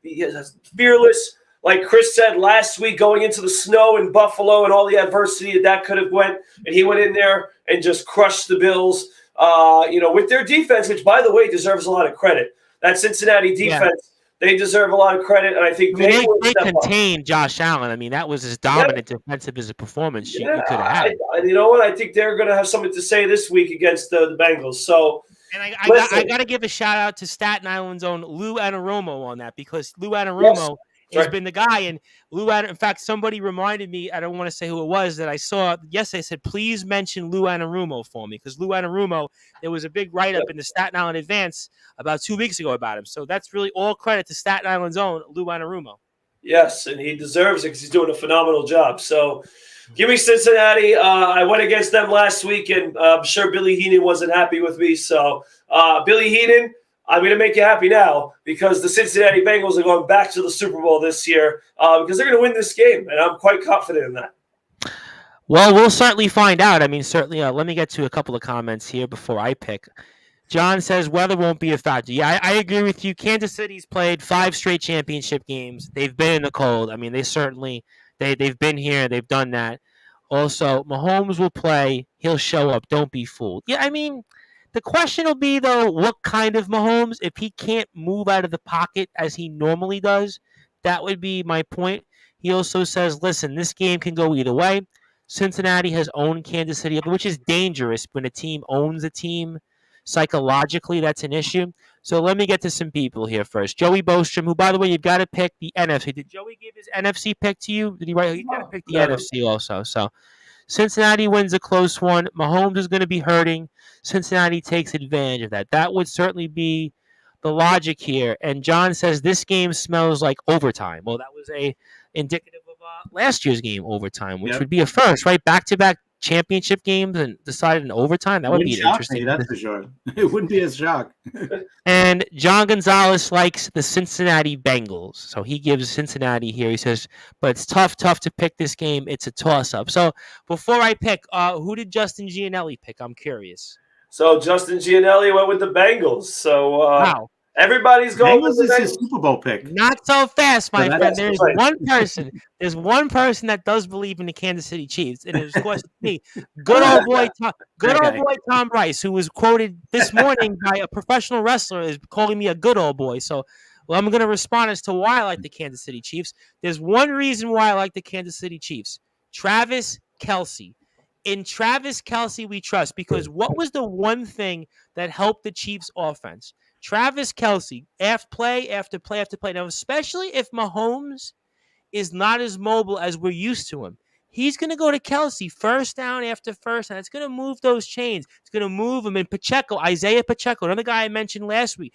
fearless. Like Chris said last week, going into the snow in Buffalo and all the adversity that could have went, and he went in there and just crushed the Bills. With their defense, which by the way deserves a lot of credit. That Cincinnati defense, they deserve a lot of credit, and I think they contained Josh Allen. I mean, that was as dominant defensive as a performance you could have had. You know what? I think they're going to have something to say this week against the Bengals. So. And I got to give a shout out to Staten Island's own Lou Anarumo on that, because Lou Anarumo has been the guy. And in fact, somebody reminded me, I don't want to say who it was, that I saw yesterday. I said, please mention Lou Anarumo for me, because Lou Anarumo, there was a big write-up in the Staten Island Advance about 2 weeks ago about him. So that's really all credit to Staten Island's own Lou Anarumo. Yes, and he deserves it because he's doing a phenomenal job. So give me Cincinnati. I went against them last week, and I'm sure Billy Heenan wasn't happy with me. So, Billy Heenan, I'm going to make you happy now, because the Cincinnati Bengals are going back to the Super Bowl this year because they're going to win this game, and I'm quite confident in that. Well, we'll certainly find out. I mean, certainly. Let me get to a couple of comments here before I pick. John says weather won't be a factor. Yeah, I agree with you. Kansas City's played 5 straight championship games. They've been in the cold. I mean, they've been here. They've done that. Also, Mahomes will play. He'll show up. Don't be fooled. Yeah, I mean, the question will be, though, what kind of Mahomes? If he can't move out of the pocket as he normally does, that would be my point. He also says, listen, this game can go either way. Cincinnati has owned Kansas City, which is dangerous when a team owns a team. Psychologically, that's an issue. So let me get to some people here first. Joey Bostrom, who, by the way, you've got to pick the NFC. Did Joey give his NFC pick to you? Did he write? He's got to pick the NFC also. So Cincinnati wins a close one. Mahomes is going to be hurting. Cincinnati takes advantage of that. That would certainly be the logic here. And John says this game smells like overtime. Well, that was indicative of last year's game overtime, which would be a first, right? Back-to-back championship games and decided in overtime. That would be interesting. That's for sure. It wouldn't be a shock. And John Gonzalez likes the Cincinnati Bengals, so he gives Cincinnati here. He says, but it's tough to pick this game. It's a toss-up. So before I pick, who did Justin Gianelli pick? I'm curious. So Justin Gianelli went with the Bengals. So wow. Everybody's going with the Bengals. Is his Super Bowl pick. Not so fast, my friend. There's one person. There's one person that does believe in the Kansas City Chiefs, and it's of course me. Good old boy Tom Rice, who was quoted this morning by a professional wrestler as calling me a good old boy. So, well, I'm going to respond as to why I like the Kansas City Chiefs. There's one reason why I like the Kansas City Chiefs. Travis Kelce. In Travis Kelce, we trust, because what was the one thing that helped the Chiefs' offense? Travis Kelce, play after play after play. Now, especially if Mahomes is not as mobile as we're used to him, he's going to go to Kelce first down after first down. It's going to move those chains. It's going to move him. And Isaiah Pacheco, another guy I mentioned last week.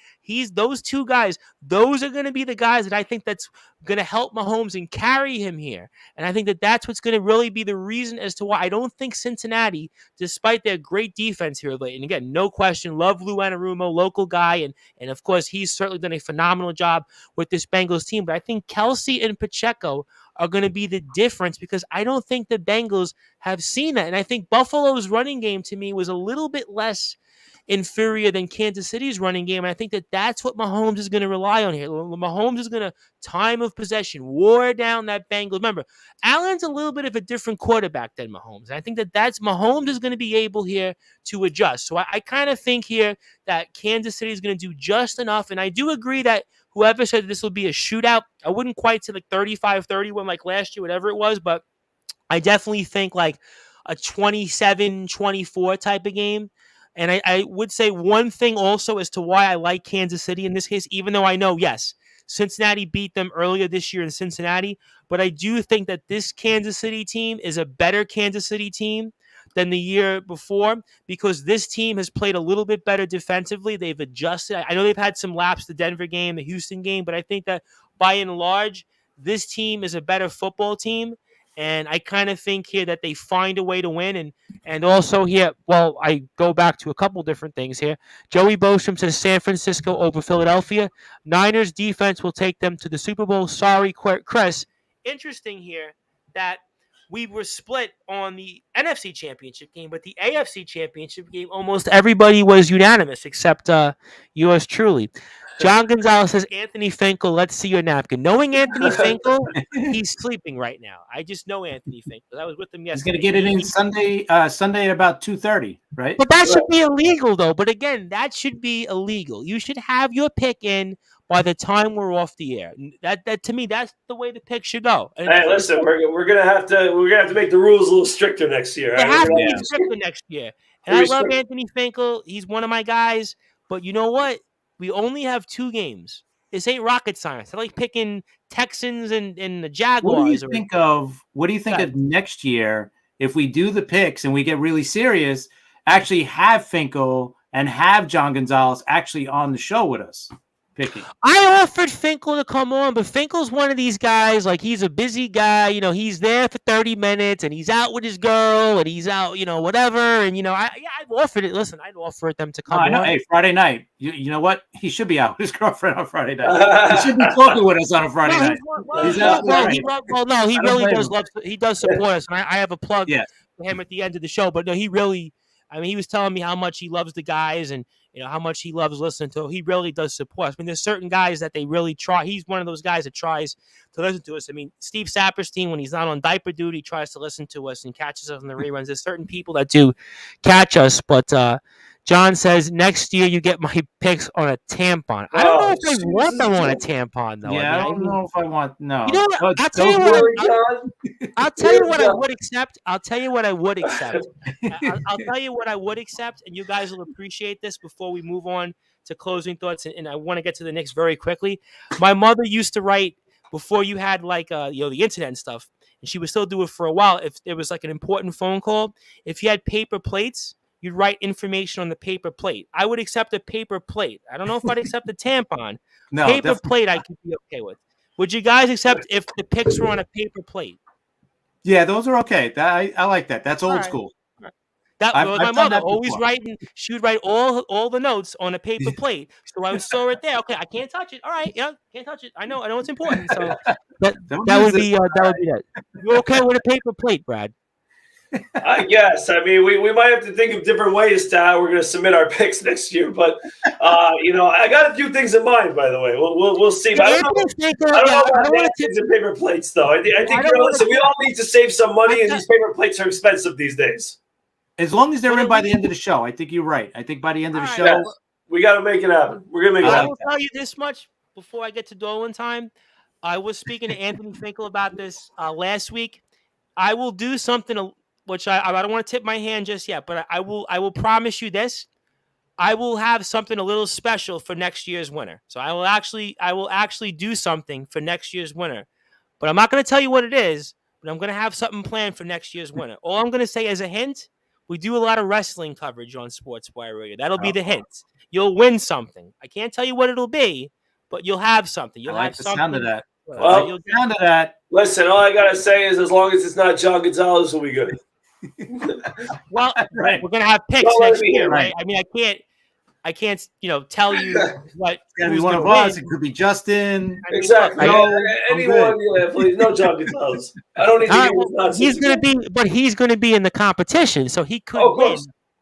Those two guys. Those are going to be the guys that I think that's going to help Mahomes and carry him here. And I think that that's what's going to really be the reason as to why I don't think Cincinnati, despite their great defense here late, and again, no question, love Lou Anarumo, local guy, and of course, he's certainly done a phenomenal job with this Bengals team. But I think Kelce and Pacheco are going to be the difference, because I don't think the Bengals have seen that. And I think Buffalo's running game to me was a little bit less inferior than Kansas City's running game. And I think that that's what Mahomes is going to rely on here. Mahomes is going to time of possession, wear down that Bengals. Remember, Allen's a little bit of a different quarterback than Mahomes. And I think that Mahomes is going to be able here to adjust. So I kind of think here that Kansas City is going to do just enough. And I do agree that whoever said this will be a shootout, I wouldn't quite say like 35-31 like last year, whatever it was, but I definitely think like a 27-24 type of game. And I would say one thing also as to why I like Kansas City in this case, even though I know, yes, Cincinnati beat them earlier this year in Cincinnati, but I do think that this Kansas City team is a better Kansas City team than the year before, because this team has played a little bit better defensively. They've adjusted. I know they've had some laps, the Denver game, the Houston game, but I think that by and large, this team is a better football team. And I kind of think here that they find a way to win. And also here, well, I go back to a couple different things here. Joey Bostrom says San Francisco over Philadelphia. Niners defense will take them to the Super Bowl. Sorry, Chris. interesting here that we were split on the NFC Championship game, but the AFC Championship game, almost everybody was unanimous except yours truly. John Gonzalez says, Anthony Finkel, let's see your napkin. Knowing Anthony Finkel, he's sleeping right now. I just know Anthony Finkel. I was with him He's yesterday. going to get it in Sunday at about 2:30, right? But that should be illegal, though. But again, that should be illegal. You should have your pick in by the time we're off the air. That to me, that's the way the pick should go. And Hey, listen, we're gonna have to make the rules a little stricter next year. they Right? have to be stricter next year. And I love Anthony Finkel. He's one of my guys. But you know what? We only have 2 games. This ain't rocket science. I like picking Texans and the Jaguars. What do you think of next year if we do the picks and we get really serious, actually have Finkel and have John Gonzalez actually on the show with us picking? I offered Finkel to come on, but Finkel's one of these guys, like he's a busy guy. You know, he's there for 30 minutes and he's out with his girl and he's out, whatever. And, I've offered it. Listen, I'd offer them to come on. I know. Hey, Friday night. You know what? He should be out with his girlfriend on Friday night. He should be talking with us on a Friday night. He really does love. He does support us, and I have a plug for him at the end of the show. But no, he really. I mean, he was telling me how much he loves the guys, and how much he loves listening to. He really does support us. I mean, there's certain guys that they really try. He's one of those guys that tries to listen to us. I mean, Steve Saperstein, when he's not on diaper duty, tries to listen to us and catches us on the reruns. There's certain people that do catch us, but John says next year you get my picks on a tampon. I don't know if I want them on a tampon though. Yeah, I don't know if I want. No. You know what? I'll tell you what I would accept. I'll tell you what I would accept. I'll tell you what I would accept, and you guys will appreciate this before we move on to closing thoughts. And I want to get to the Knicks very quickly. My mother used to write before you had the internet and stuff, and she would still do it for a while. If there was like an important phone call, if you had paper plates, you'd write information on the paper plate. I would accept a paper plate. I don't know if I'd accept a tampon. No, paper plate I could be okay with. Would you guys accept if the picks were on a paper plate? Yeah, those are okay. I like that. That's old school. That was my mother always writing. She would write all the notes on a paper plate. So I saw it there. Okay, I can't touch it. All right, can't touch it. I know it's important. So that would be that. You okay with a paper plate, Brad? I guess. I mean, we might have to think of different ways to how we're going to submit our picks next year. But I got a few things in mind. By the way, we'll see. But I don't know about napkins and paper plates, though. I think listen, we all need to save some money, and these paper plates are expensive these days. As long as they're in by the end of the show, I think you're right. I think by the end of the show, yes, we got to make it happen. We're gonna make it happen. I will tell you this much before I get to Dolan time. I was speaking to Anthony Finkel about this last week. I will do something. Which I don't want to tip my hand just yet, but I will promise you this. I will have something a little special for next year's winner. So I will actually do something for next year's winner. But I'm not going to tell you what it is, but I'm going to have something planned for next year's winner. All I'm going to say as a hint, we do a lot of wrestling coverage on Sportzwire Radio. That'll be the hint. You'll win something. I can't tell you what it'll be, but you'll have something. You'll have something. Sound of that. Well, sound of that. Listen, all I got to say is as long as it's not John Gonzalez, we'll be good. Well, we're gonna have picks next year, right? I mean, I can't, tell you what. It's gotta be one of us. It could be Justin. Exactly. Anyone, please, no John Gonzalez. I don't need to get with nonsense. He's gonna be in the competition, so he could win.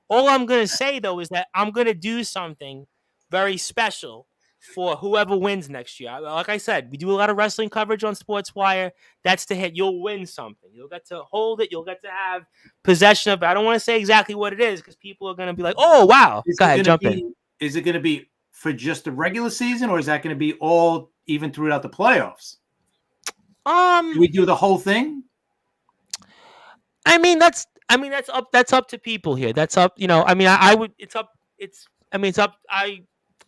All I'm gonna say though is that I'm gonna do something very special for whoever wins next year. Like I said, we do a lot of wrestling coverage on Sportswire. That's the hit. You'll win something. You'll get to hold it. You'll get to have possession of it. I don't want to say exactly what it is because people are going to be like, oh, wow. Go ahead, jump in. Is it going to be for just the regular season or is that going to be all even throughout the playoffs? Do we do the whole thing? I mean, that's up to people here. That's up,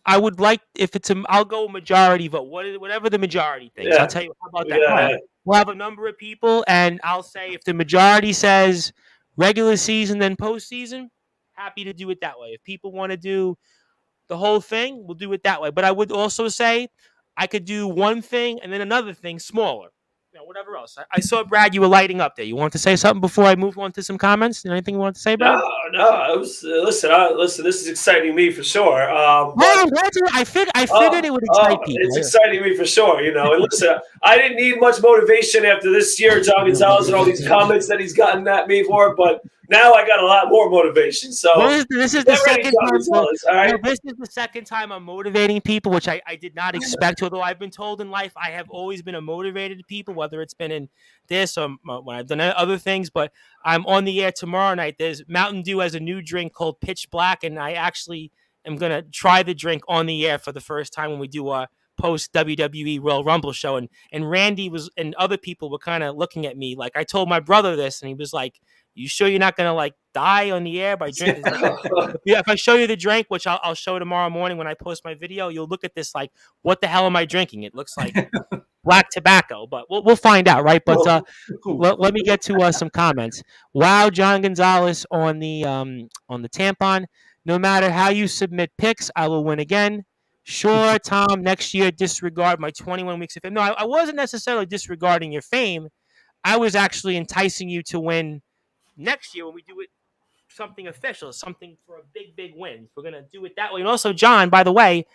I would like if I'll go majority vote. Whatever the majority thinks. Yeah. I'll tell you how about that. Yeah. We'll have a number of people, and I'll say if the majority says regular season then postseason, happy to do it that way. If people want to do the whole thing, we'll do it that way. But I would also say I could do one thing and then another thing smaller. whatever else. I saw, Brad, you were lighting up there. You want to say something before I move on to some comments? Anything you want to say, Brad? No. I was listen. This is exciting me for sure. I figured it would excite people. It's exciting me for sure. And listen, I didn't need much motivation after this year, John Gonzalez, and all these comments that he's gotten at me for, but now I got a lot more motivation. So this is the second time. Gonzalez, all right? This is the second time I'm motivating people, which I did not expect. Although I've been told in life I have always been a motivated people, whether it's been in this or when I've done other things. But I'm on the air tomorrow night. There's Mountain Dew has a new drink called Pitch Black, and I actually am gonna try the drink on the air for the first time when we do our post WWE Royal Rumble show. And Randy and other people were kind of looking at me like I told my brother this, and he was like, "You sure you're not gonna like die on the air by drinking?" If I show you the drink, which I'll show tomorrow morning when I post my video, you'll look at this like, "What the hell am I drinking?" It looks like black tobacco, but we'll find out, right? But let me get to some comments. Wow, John Gonzalez on the tampon. No matter how you submit picks, I will win again. Sure, Tom. Next year, disregard my 21 weeks of fame. No, I wasn't necessarily disregarding your fame. I was actually enticing you to win next year when we do it something official, something for a big win. We're going to do it that way. And also, John, by the way,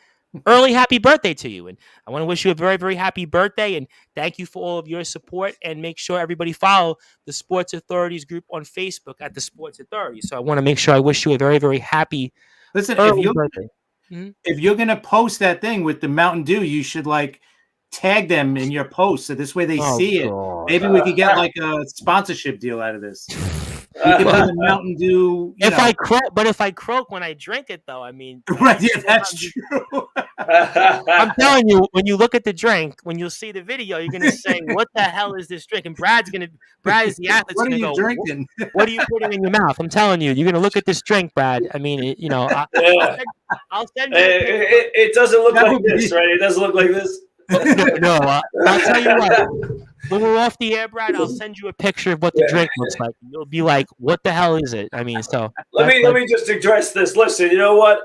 early happy birthday to you. And I want to wish you a very, very happy birthday. And thank you for all of your support. And make sure everybody follow the Sports Authorities group on Facebook at the Sports Authority. So I want to make sure I wish you a very, very happy birthday. If you're going to post that thing with the Mountain Dew, you should like tag them in your post so this way they see it. Maybe we could get like a sponsorship deal out of this. You could have a Mountain Dew. If I croak when I drink it, though, I mean, right? Yeah, that's true. I'm telling you, when you look at the drink, when you'll see the video, you're gonna say, "What the hell is this drink?" And Brad is the athlete. What are you drinking? What are you putting in your mouth? I'm telling you, you're gonna look at this drink, Brad. I mean, I'll send you. It doesn't look like this, right? It doesn't look like this. No, I'll tell you what. When we're off the air, Brad, I'll send you a picture of what the drink looks like. You'll be like, "What the hell is it?" I mean, so let me just address this. Listen, you know what?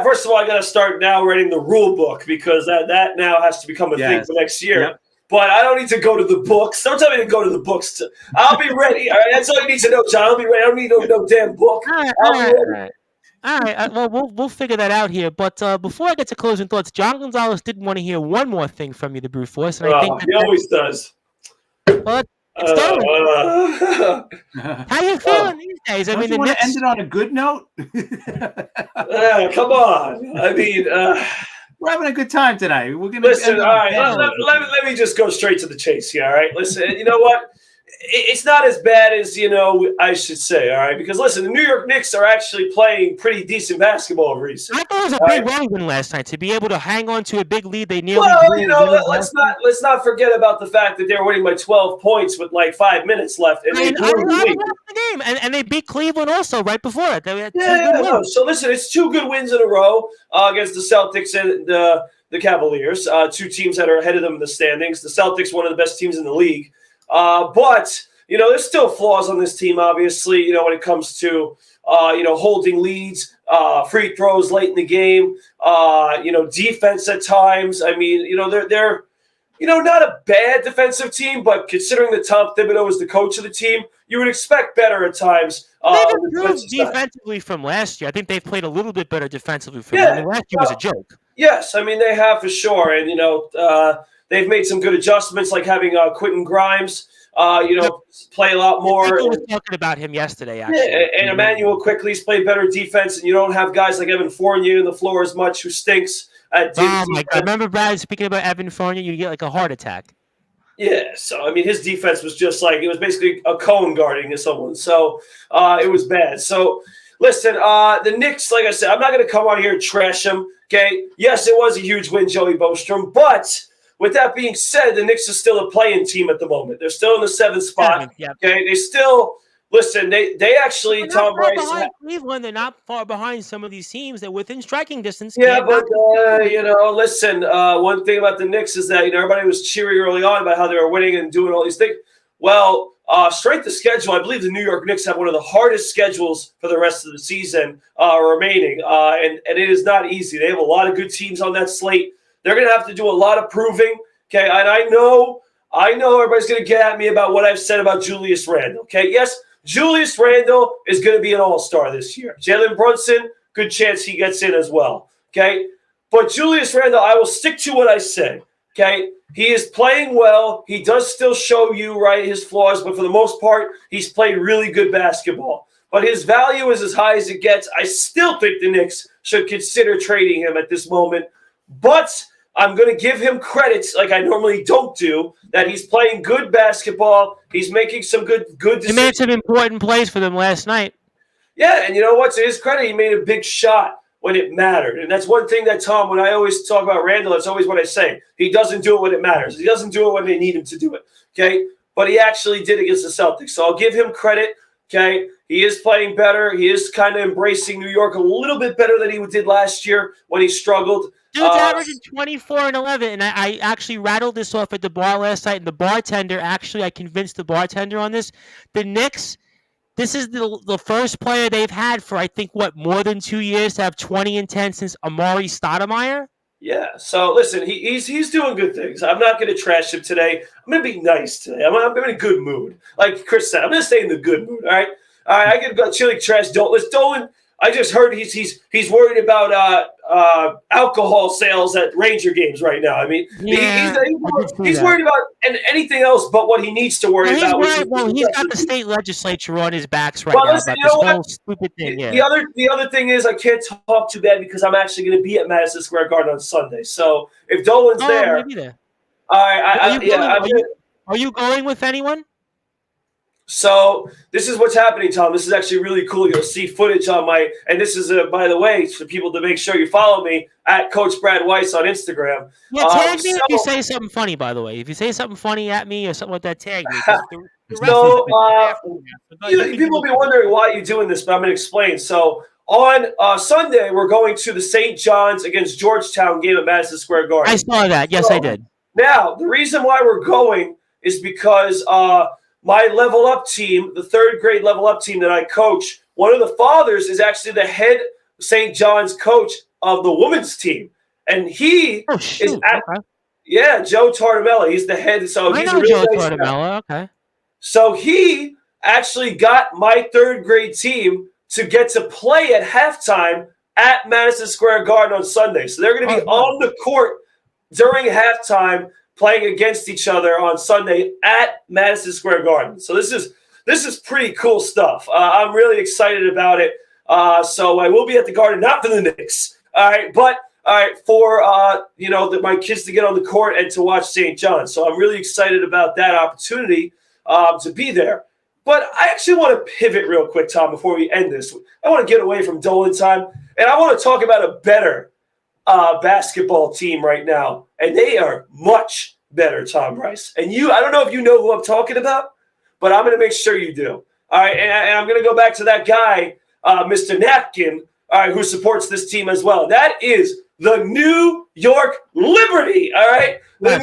First of all, I got to start now writing the rule book because that now has to become a thing for next year. Yep. But I don't need to go to the books. Don't tell me to go to the books. I'll be ready. All right, that's all you need to know, John. I'll be ready. I don't need no damn book. All right. Well, we'll figure that out here. But before I get to closing thoughts, John Gonzalez did want to hear one more thing from you, the Brute Force, and I think he always does. Well, it's how you feeling these days? I mean, you want to end it on a good note? Come on. I mean, we're having a good time tonight. We're gonna listen. All right, let me just go straight to the chase here. All right, listen. You know what? It's not as bad as, I should say, all right? Because, listen, the New York Knicks are actually playing pretty decent basketball recently. I thought it was a big road win last night to be able to hang on to a big lead. They nearly let's not forget about the fact that they're winning by 12 points with like 5 minutes left. And they watched the game, and they beat Cleveland also right before it. They had two good wins. So, listen, it's 2 good wins in a row against the Celtics and the Cavaliers, 2 teams that are ahead of them in the standings. The Celtics, one of the best teams in the league. But, there's still flaws on this team, obviously, when it comes to, holding leads, free throws late in the game, defense at times. I mean, they're not a bad defensive team, but considering that Tom Thibodeau is the coach of the team, you would expect better at times. They've improved defensively from last year. I think they've played a little bit better defensively from last year was a joke. Yes, I mean, they have for sure. And, they've made some good adjustments, like having Quentin Grimes, play a lot more. I was talking about him yesterday, actually. Yeah, and Emmanuel quickly's played better defense, and you don't have guys like Evan Fournier on the floor as much who stinks at defense. Oh, my God. Remember, Brad, speaking about Evan Fournier, you get like a heart attack. Yeah, so, I mean, his defense was just like, it was basically a cone guarding someone. So, it was bad. So, listen, the Knicks, like I said, I'm not going to come on here and trash them, okay? Yes, it was a huge win, Joey Bostrom, but with that being said, the Knicks are still a play-in team at the moment. They're still in the 7th spot. Yeah. Okay, they still listen. They actually Tom Bryce. Cleveland, they're not far behind some of these teams. They're within striking distance. Yeah, but listen. One thing about the Knicks is that everybody was cheering early on about how they were winning and doing all these things. Well, strength of schedule. I believe the New York Knicks have one of the hardest schedules for the rest of the season remaining, and it is not easy. They have a lot of good teams on that slate. They're going to have to do a lot of proving, okay? And I know I know everybody's going to get at me about what I've said about Julius Randle. Okay, yes, Julius Randle is going to be an all-star this year. Jalen Brunson, good chance he gets in as well. Okay, but Julius Randle, I will stick to what I say. Okay, he is playing well. He does still show you, right, his flaws, but for the most part, he's played really good basketball. But his value is as high as it gets. I still think the Knicks should consider trading him at this moment. But I'm going to give him credits, like I normally don't do, that he's playing good basketball. He's making some good decisions. He made some important plays for them last night. Yeah, and you know what? To his credit, he made a big shot when it mattered. And that's one thing that, Tom, when I always talk about Randle, that's always what I say. He doesn't do it when it matters. He doesn't do it when they need him to do it, okay? But he actually did against the Celtics. So I'll give him credit, okay? He is playing better. He is kind of embracing New York a little bit better than he did last year when he struggled. Dude's averaging 24 and 11, and I actually rattled this off at the bar last night, and the bartender, I convinced the bartender on this. The Knicks, this is the first player they've had for, I think, more than 2 years to have 20 and 10 since Amari Stoudemire? Yeah, so listen, he's doing good things. I'm not going to trash him today. I'm going to be nice today. I'm in a good mood. Like Chris said, I'm going to stay in the good mood, all right? All right, I can go chili trash Dolan. I just heard he's worried about alcohol sales at Ranger games right now. I mean, he's worried about anything else but what he needs to worry about. He's got the state legislature on his backs right now listen, about this whole stupid thing. Yeah. The other thing is I can't talk too bad because I'm actually going to be at Madison Square Garden on Sunday. So if Dolan's there, all right, are you going with anyone? So this is what's happening, Tom. This is actually really cool. You'll see footage on and this is, by the way, for people to make sure you follow me, at Coach Brad Weiss on Instagram. Yeah, tag me if you say something funny, by the way. If you say something funny at me or something like that, tag me. People will be wondering why you're doing this, but I'm going to explain. So on Sunday, we're going to the St. John's against Georgetown game at Madison Square Garden. I saw that. Yes, I did. Now, the reason why we're going is because my level up team, the third grade level up team that I coach, one of the fathers is actually the head St. John's coach of the women's team. And he is Joe Tartamella. He's the head. So he's a really Joe nice Tartamella. Okay. So he actually got my third grade team to get to play at halftime at Madison Square Garden on Sunday. So they're going to be on the court during halftime playing against each other on Sunday at Madison Square Garden. So this is pretty cool stuff. I'm really excited about it. So I will be at the Garden, not for the Knicks, all right, but for my kids to get on the court and to watch St. John's. So I'm really excited about that opportunity to be there. But I actually want to pivot real quick, Tom, before we end this. I want to get away from Dolan time, and I want to talk about a better basketball team right now, and they are much better, Tom Bryce. And I don't know if you know who I'm talking about, but I'm going to make sure you do. All right, and I'm going to go back to that guy, Mr. Napkin, who supports this team as well. That is the New York Liberty, all right? The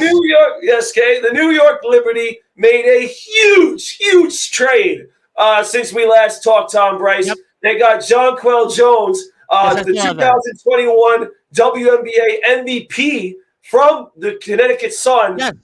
New York Liberty made a huge trade since we last talked, Tom Bryce. Yep. They got Jonquel Jones, the 2021 WNBA MVP from the Connecticut Sun. Yes,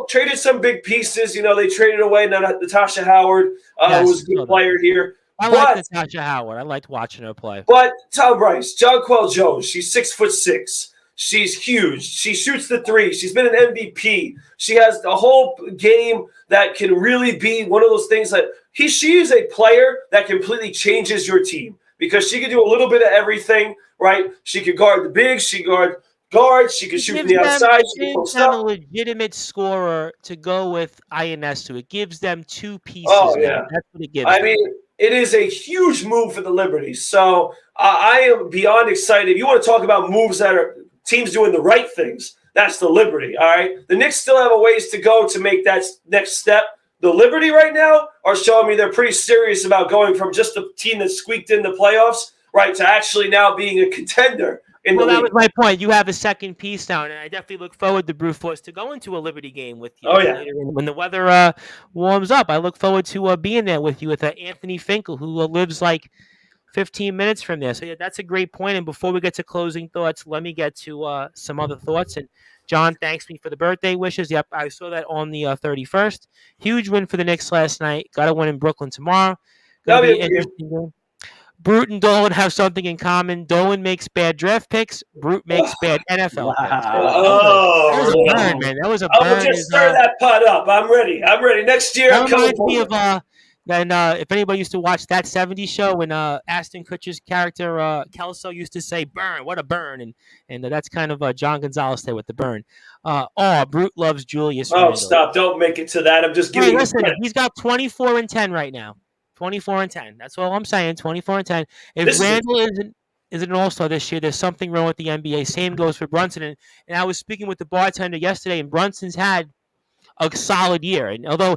traded some big pieces. They traded away Natasha Howard, who was a good player here. I like Natasha Howard. I liked watching her play. But Tom Bryce, Jonquel Jones, she's 6'6". She's huge. She shoots the three. She's been an MVP. She has a whole game that can really be one of those things that she is a player that completely changes your team because she can do a little bit of everything, right? She can guard the bigs. She can guard guards. She can shoot from the outside. She can post up. A legitimate scorer to go with Ionescu. It gives them two pieces. Oh, yeah. That's what it gives I them. mean, it is a huge move for the Liberty. So I am beyond excited. If you want to talk about moves that are teams doing the right things, that's the Liberty, all right? The Knicks still have a ways to go to make that next step. The Liberty right now are showing me they're pretty serious about going from just a team that squeaked in the playoffs, right, to actually now being a contender in the league. That was my point. You have a second piece now, and I definitely look forward to Brew Force to go into a Liberty game with you. Oh, yeah. When the weather warms up, I look forward to being there with you with Anthony Finkel, who lives like 15 minutes from there. So yeah, that's a great point. And before we get to closing thoughts, let me get to some other thoughts. And John thanks me for the birthday wishes. Yep, I saw that on the 31st. Huge win for the Knicks last night. Got to win in Brooklyn tomorrow. Going to be an interesting game. Brute and Dolan have something in common. Dolan makes bad draft picks. Brute makes bad NFL picks. That was a burn, man. That was a burn. I'm gonna just stir that pot up. I'm ready. Next year, I'm coming reminds me of then if anybody used to watch That 70s Show, when Ashton Kutcher's character Kelso used to say "burn, what a burn," and that's kind of John Gonzalez there with the burn. Brute loves Julius Randle. Stop! Don't make it to that. I'm just giving. Hey, listen, he's got 24-10 right now. 24-10. That's all I'm saying. 24-10. If Randall isn't an all-star this year, there's something wrong with the NBA. Same goes for Brunson. And I was speaking with the bartender yesterday, and Brunson's had a solid year. And although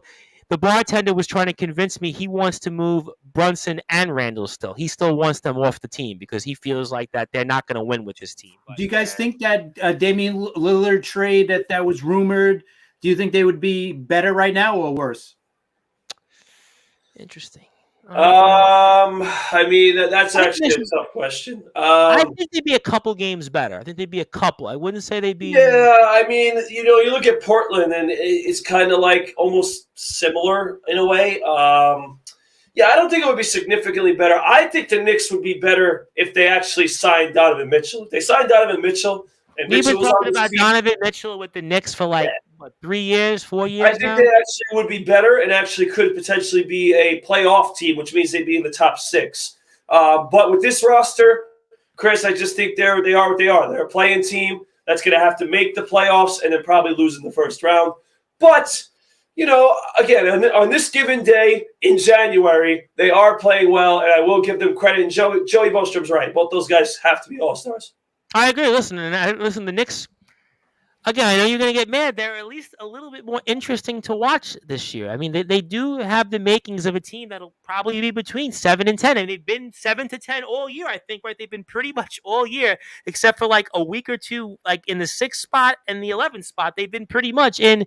the bartender was trying to convince me he wants to move Brunson and Randall still, he still wants them off the team because he feels like that they're not going to win with his team. But, do you guys think that Damian Lillard trade that was rumored, do you think they would be better right now or worse? Interesting. I mean, that's actually a tough question. I think they'd be a couple games better. I think they'd be a couple. I wouldn't say they'd be. Yeah, I mean, you look at Portland, and it's kind of like almost similar in a way. Yeah, I don't think it would be significantly better. I think the Knicks would be better if they actually signed Donovan Mitchell. If they signed Donovan Mitchell, and we've Mitchell been talking about Donovan Mitchell with the Knicks for 3 years, 4 years. I think they actually would be better and actually could potentially be a playoff team, which means they'd be in the top 6. But with this roster, Chris, I just think they are what they are. They're a playing team that's going to have to make the playoffs and then probably lose in the first round. But, again, on this given day in January, they are playing well, and I will give them credit. And Joey Bostrom's right. Both those guys have to be all-stars. I agree. Listen, the Knicks. Again, I know you're going to get mad. They're at least a little bit more interesting to watch this year. I mean, they do have the makings of a team that'll probably be between 7 and 10, and they've been 7-10 all year. I think, right? They've been pretty much all year, except for like a week or two, like in the 6th spot and the 11th spot. They've been pretty much in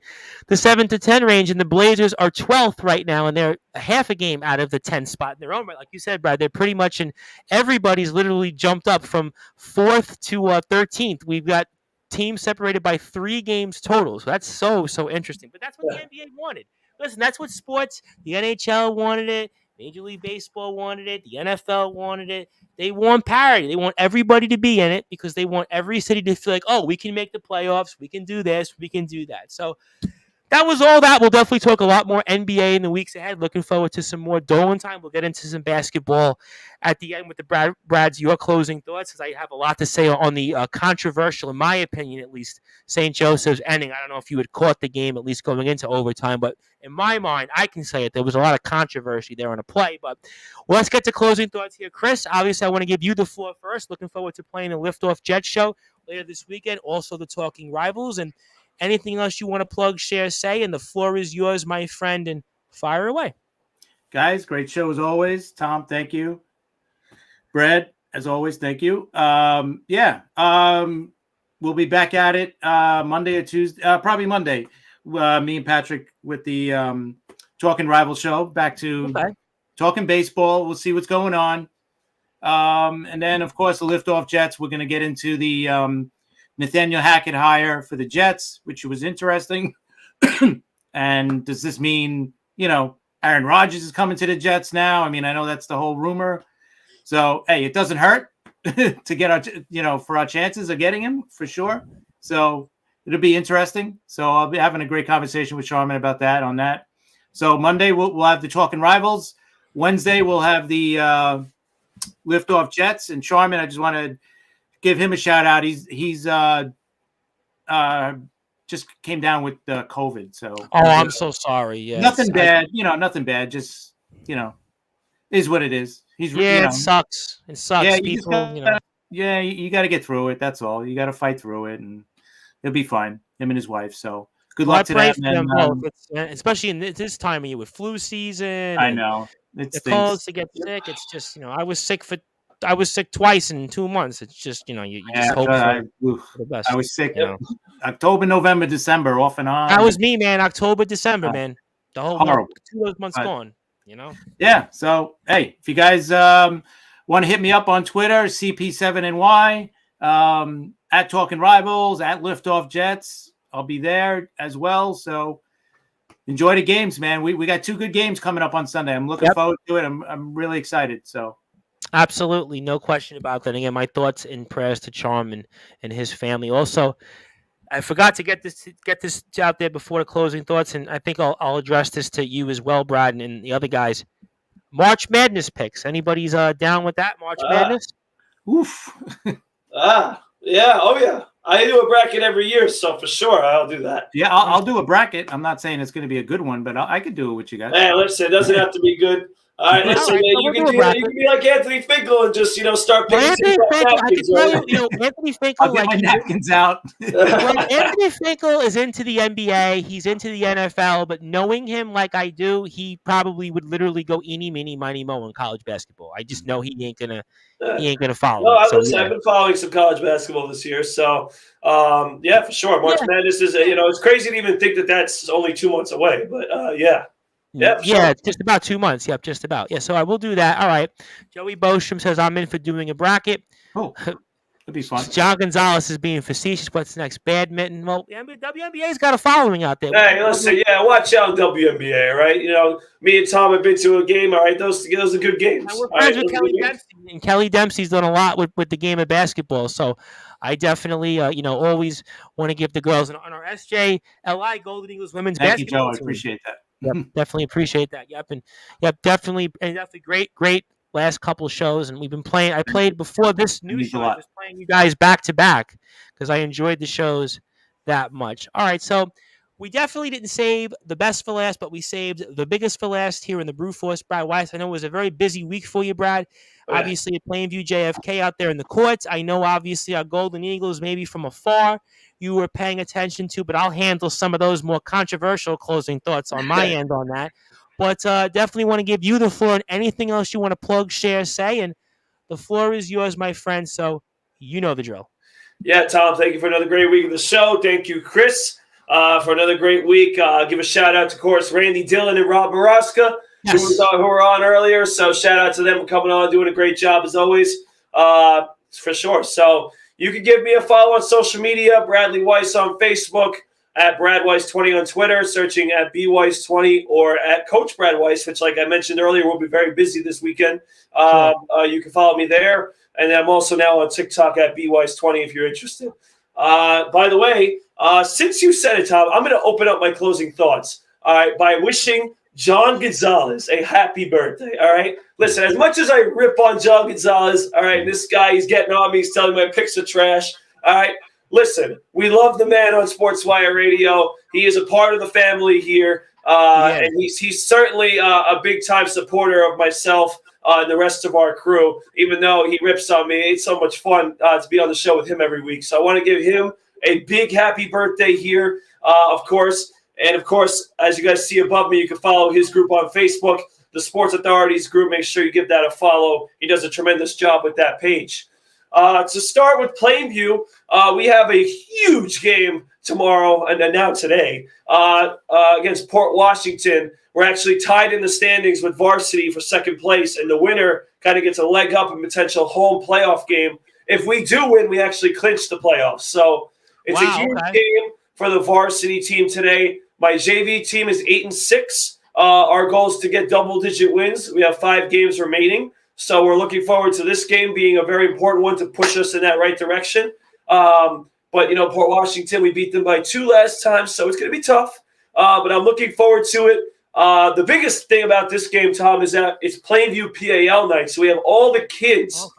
the 7-10 range, and the Blazers are 12th right now, and they're a half a game out of the 10th spot in their own right. Like you said, Brad, they're pretty much in. Everybody's literally jumped up from 4th to 13th. We've got teams separated by 3 games total. So that's so interesting. But that's what the NBA wanted. Listen, that's what sports, the NHL wanted it, Major League Baseball wanted it, the NFL wanted it. They want parity. They want everybody to be in it because they want every city to feel like, oh, we can make the playoffs, we can do this, we can do that. So that was all that. We'll definitely talk a lot more NBA in the weeks ahead. Looking forward to some more Dolan time. We'll get into some basketball at the end with the Brad's your closing thoughts, because I have a lot to say on the controversial, in my opinion at least, St. Joseph's ending. I don't know if you had caught the game, at least going into overtime, but in my mind, I can say it. There was a lot of controversy there on a play. But let's get to closing thoughts here. Chris, obviously I want to give you the floor first. Looking forward to playing the Liftoff Jets show later this weekend. Also the Talking Rivals, and anything else you want to plug, share, say, and the floor is yours, my friend, and fire away. Guys, great show as always. Tom, thank you. Brad, as always, thank you. We'll be back at it Monday or Tuesday, probably Monday. Me and Patrick with the Talking Rival show, back to talking baseball. We'll see what's going on. And then, of course, the Liftoff Jets. We're going to get into the Nathaniel Hackett hire for the Jets, which was interesting. And does this mean, Aaron Rodgers is coming to the Jets now? I mean, I know that's the whole rumor. So, hey, it doesn't hurt to get our, for our chances of getting him for sure. So it'll be interesting. So I'll be having a great conversation with Sharman about that on that. So Monday we'll have the Talking Rivals. Wednesday we'll have the Liftoff Jets. And Sharman, I just want to give him a shout out. He's just came down with COVID. So I'm so sorry. Yeah, nothing bad. Nothing bad. Just is what it is. It sucks. It sucks. Yeah, people. You got to get through it. That's all. You got to fight through it, and he'll be fine. Him and his wife. So good luck to that. Them both. Especially in this time of year with flu season. I know it's colds to get sick. It's just I was sick twice in 2 months. It's just you just hope for the best. I was sick. October, November, December, off and on. That was me, man. October, December, man. The whole month, 2 months gone. Yeah. So hey, if you guys Want to hit me up on Twitter, CP7NY, at Talking Rivals, at Liftoff Jets. I'll be there as well. So enjoy the games, man. We got 2 good games coming up on Sunday. I'm looking forward to it. I'm really excited. So absolutely, no question about that. Again, my thoughts and prayers to Charm and his family. Also, I forgot to get this out there before the closing thoughts, and I think I'll address this to you as well, Brad, and the other guys. March Madness picks. Anybody's down with that? March Madness? Oof. Yeah. Oh, yeah. I do a bracket every year, so for sure I'll do that. Yeah, I'll do a bracket. I'm not saying it's going to be a good one, but I could do it with you guys. Hey, listen, it doesn't have to be good. All right, listen, you can be like Anthony Finkel and just start picking napkins. Anthony Finkel. I'll get my napkins out. Anthony Finkel is into the NBA. He's into the NFL, but knowing him like I do, he probably would literally go eeny, meeny, miny, mo in college basketball. I just know he ain't gonna follow. No, I've been following some college basketball this year, so yeah, for sure. March Madness is it's crazy to even think that that's only 2 months away, but yeah. Yeah, sure. It's just about 2 months. Yep, just about. Yeah, so I will do that. All right. Joey Bostrom says I'm in for doing a bracket. Oh, that'd be fun. John Gonzalez is being facetious. What's next? Badminton. Well, WNBA's got a following out there. Hey, listen, watch out WNBA, all right? Me and Tom have been to a game, all right? Those are good games. We're friends with Kelly Dempsey, and Kelly Dempsey's done a lot with the game of basketball. So I definitely, always want to give the girls on our SJLI Golden Eagles women's basketball. Thank you, Joe. team. I appreciate that. Yep, definitely appreciate that. Definitely great last couple of shows, and we've been playing. I played before this new show. I was playing you guys back to back because I enjoyed the shows that much. All right, so we definitely didn't save the best for last, but we saved the biggest for last here in the Brew Force. Brad Weiss, I know it was a very busy week for you, Brad. Obviously, at Plainview JFK out there in the courts. I know, obviously, our Golden Eagles, maybe from afar, you were paying attention to, but I'll handle some of those more controversial closing thoughts on my end on that. But definitely want to give you the floor and anything else you want to plug, share, say, and the floor is yours, my friend, so you know the drill. Yeah, Tom, thank you for another great week of the show. Thank you, Chris, for another great week. Give a shout-out to, of course, Randy Dillon and Rob Maraska, who were on earlier. So shout-out to them for coming on, doing a great job as always, for sure. So you can give me a follow on social media, Bradley Weiss on Facebook, at Brad Weiss20 on Twitter, searching at BWeiss20 or at Coach Brad Weiss, which, like I mentioned earlier, will be very busy this weekend. You can follow me there. And I'm also now on TikTok at BWeiss20 if you're interested. By the way, since you said it, Tom, I'm going to open up my closing thoughts, all right, by wishing John Gonzalez a happy birthday, all right? Listen, as much as I rip on John Gonzalez, all right, this guy, he's getting on me, he's telling me my picks are trash, all right? Listen, we love the man on Sportzwire Radio. He is a part of the family here, and he's certainly a big-time supporter of myself and the rest of our crew, even though he rips on me. It's so much fun to be on the show with him every week. So I want to give him a big happy birthday here, of course. And, of course, as you guys see above me, you can follow his group on Facebook, the Sports Authorities group. Make sure you give that a follow. He does a tremendous job with that page. To start with Plainview, we have a huge game tomorrow and now today against Port Washington. We're actually tied in the standings with varsity for second place, and the winner kind of gets a leg up in potential home playoff game. If we do win, we actually clinch the playoffs. So it's a huge game for the varsity team today. My JV team is 8-6. Our goal is to get double-digit wins. We have 5 games remaining. So we're looking forward to this game being a very important one to push us in that right direction. But, Port Washington, we beat them by 2 last time, so it's going to be tough. But I'm looking forward to it. The biggest thing about this game, Tom, is that it's Plainview PAL night. So we have all the kids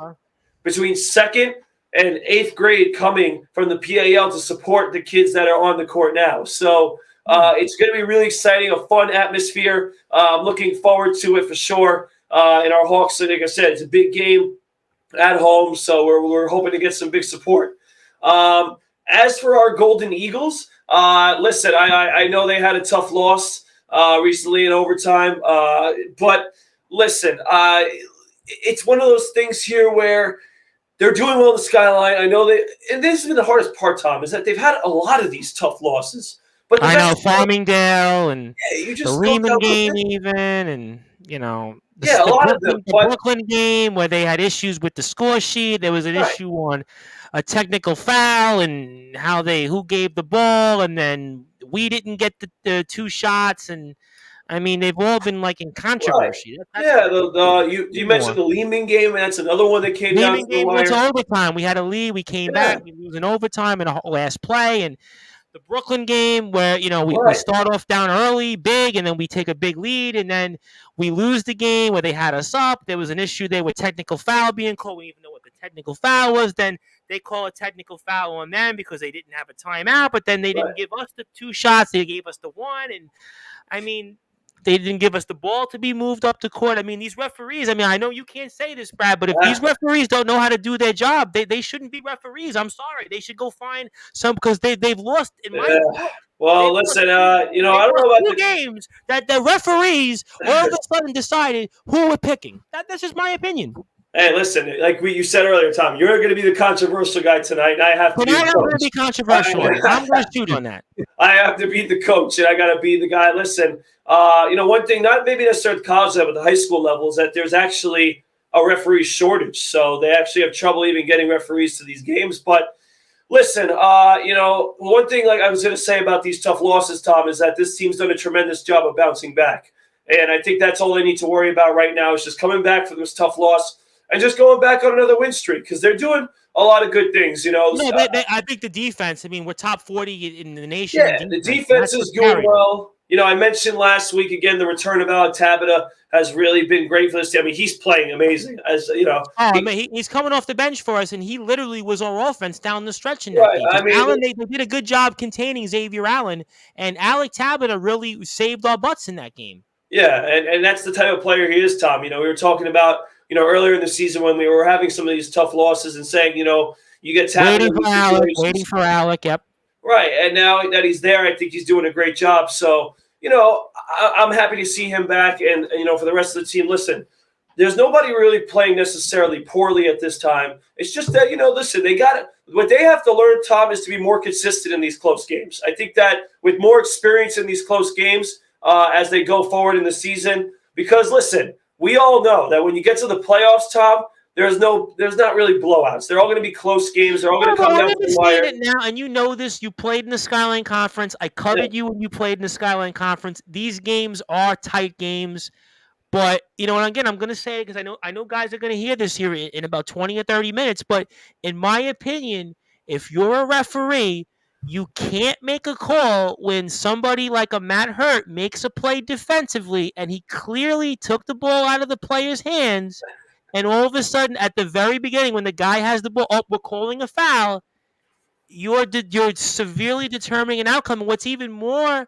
between 2nd and 8th grade coming from the PAL to support the kids that are on the court now. So it's going to be really exciting, a fun atmosphere. I'm looking forward to it for sure. And our Hawks, like I said, it's a big game at home, so we're hoping to get some big support. As for our Golden Eagles, listen, I know they had a tough loss recently in overtime, but listen, it's one of those things here where they're doing well in the Skyline. I know and this has been the hardest part, Tom, is that they've had a lot of these tough losses. But I know Farmingdale and the Lehman game even, and Yeah, a lot of them. The But Brooklyn game where they had issues with the score sheet. There was an right. issue on a technical foul and who gave the ball, and then we didn't get the 2 shots. And I mean, they've all been like in Right. controversy. That's Yeah, you mentioned the Lehman game, and that's another one that came down to the game went to wire. overtime. We had a lead. We came Yeah. back. We lose in overtime in a last play. And the Brooklyn game where, we Right. start off down early, big, and then we take a big lead, and then we lose the game where they had us up. There was an issue there with technical foul being called. We didn't even know what the technical foul was. Then they call a technical foul on them because they didn't have a timeout, but then they Right. didn't give us the 2 shots. They gave us the 1, and I mean, they didn't give us the ball to be moved up the court. I mean, these referees, I know you can't say this, Brad, but if these referees don't know how to do their job, they shouldn't be referees. I'm sorry. They should go find some because they've lost in my book. Well, listen, I don't know about 2 games that the referees all of a sudden decided who we're picking. That's just my opinion. Hey, listen, like you said earlier, Tom, you're going to be the controversial guy tonight, and I have to be the I'm coach. going to be controversial. I'm going to shoot on that. I have to be the coach, and I got to be the guy. Listen, one thing, not maybe necessarily at the college level, but the high school level, is that there's actually a referee shortage. So they actually have trouble even getting referees to these games. But listen, one thing like I was going to say about these tough losses, Tom, is that this team's done a tremendous job of bouncing back. And I think that's all they need to worry about right now is just coming back from this tough loss and just going back on another win streak because they're doing a lot of good things, No, I think the defense, we're top 40 in the nation. Yeah, the defense is doing well. I mentioned last week, again, the return of Alec Tabata has really been great for this team. He's playing amazing. He's coming off the bench for us, and he literally was our offense down the stretch in that game. Allen, they did a good job containing Xavier Allen, and Alec Tabata really saved our butts in that game. Yeah, and that's the type of player he is, Tom. We were talking about, earlier in the season when we were having some of these tough losses and saying, you get Tabata. Waiting for Alec, yep. Right, and now that he's there, I think he's doing a great job. So, I'm happy to see him back. And, for the rest of the team, listen, there's nobody really playing necessarily poorly at this time. It's just that, listen, what they have to learn, Tom, is to be more consistent in these close games. I think that with more experience in these close games as they go forward in the season, because, listen, we all know that when you get to the playoffs, Tom, there's not really blowouts. They're all going to be close games. They're all going to come down to the wire. It now, and you know this. You played in the Skyline Conference. I covered you when you played in the Skyline Conference. These games are tight games, but and again, I'm going to say it because I know guys are going to hear this here in about 20 or 30 minutes. But in my opinion, if you're a referee, you can't make a call when somebody like a Matt Hurt makes a play defensively, and he clearly took the ball out of the player's hands. And all of a sudden, at the very beginning, when the guy has the ball, we're calling a foul. You're severely determining an outcome. And what's even more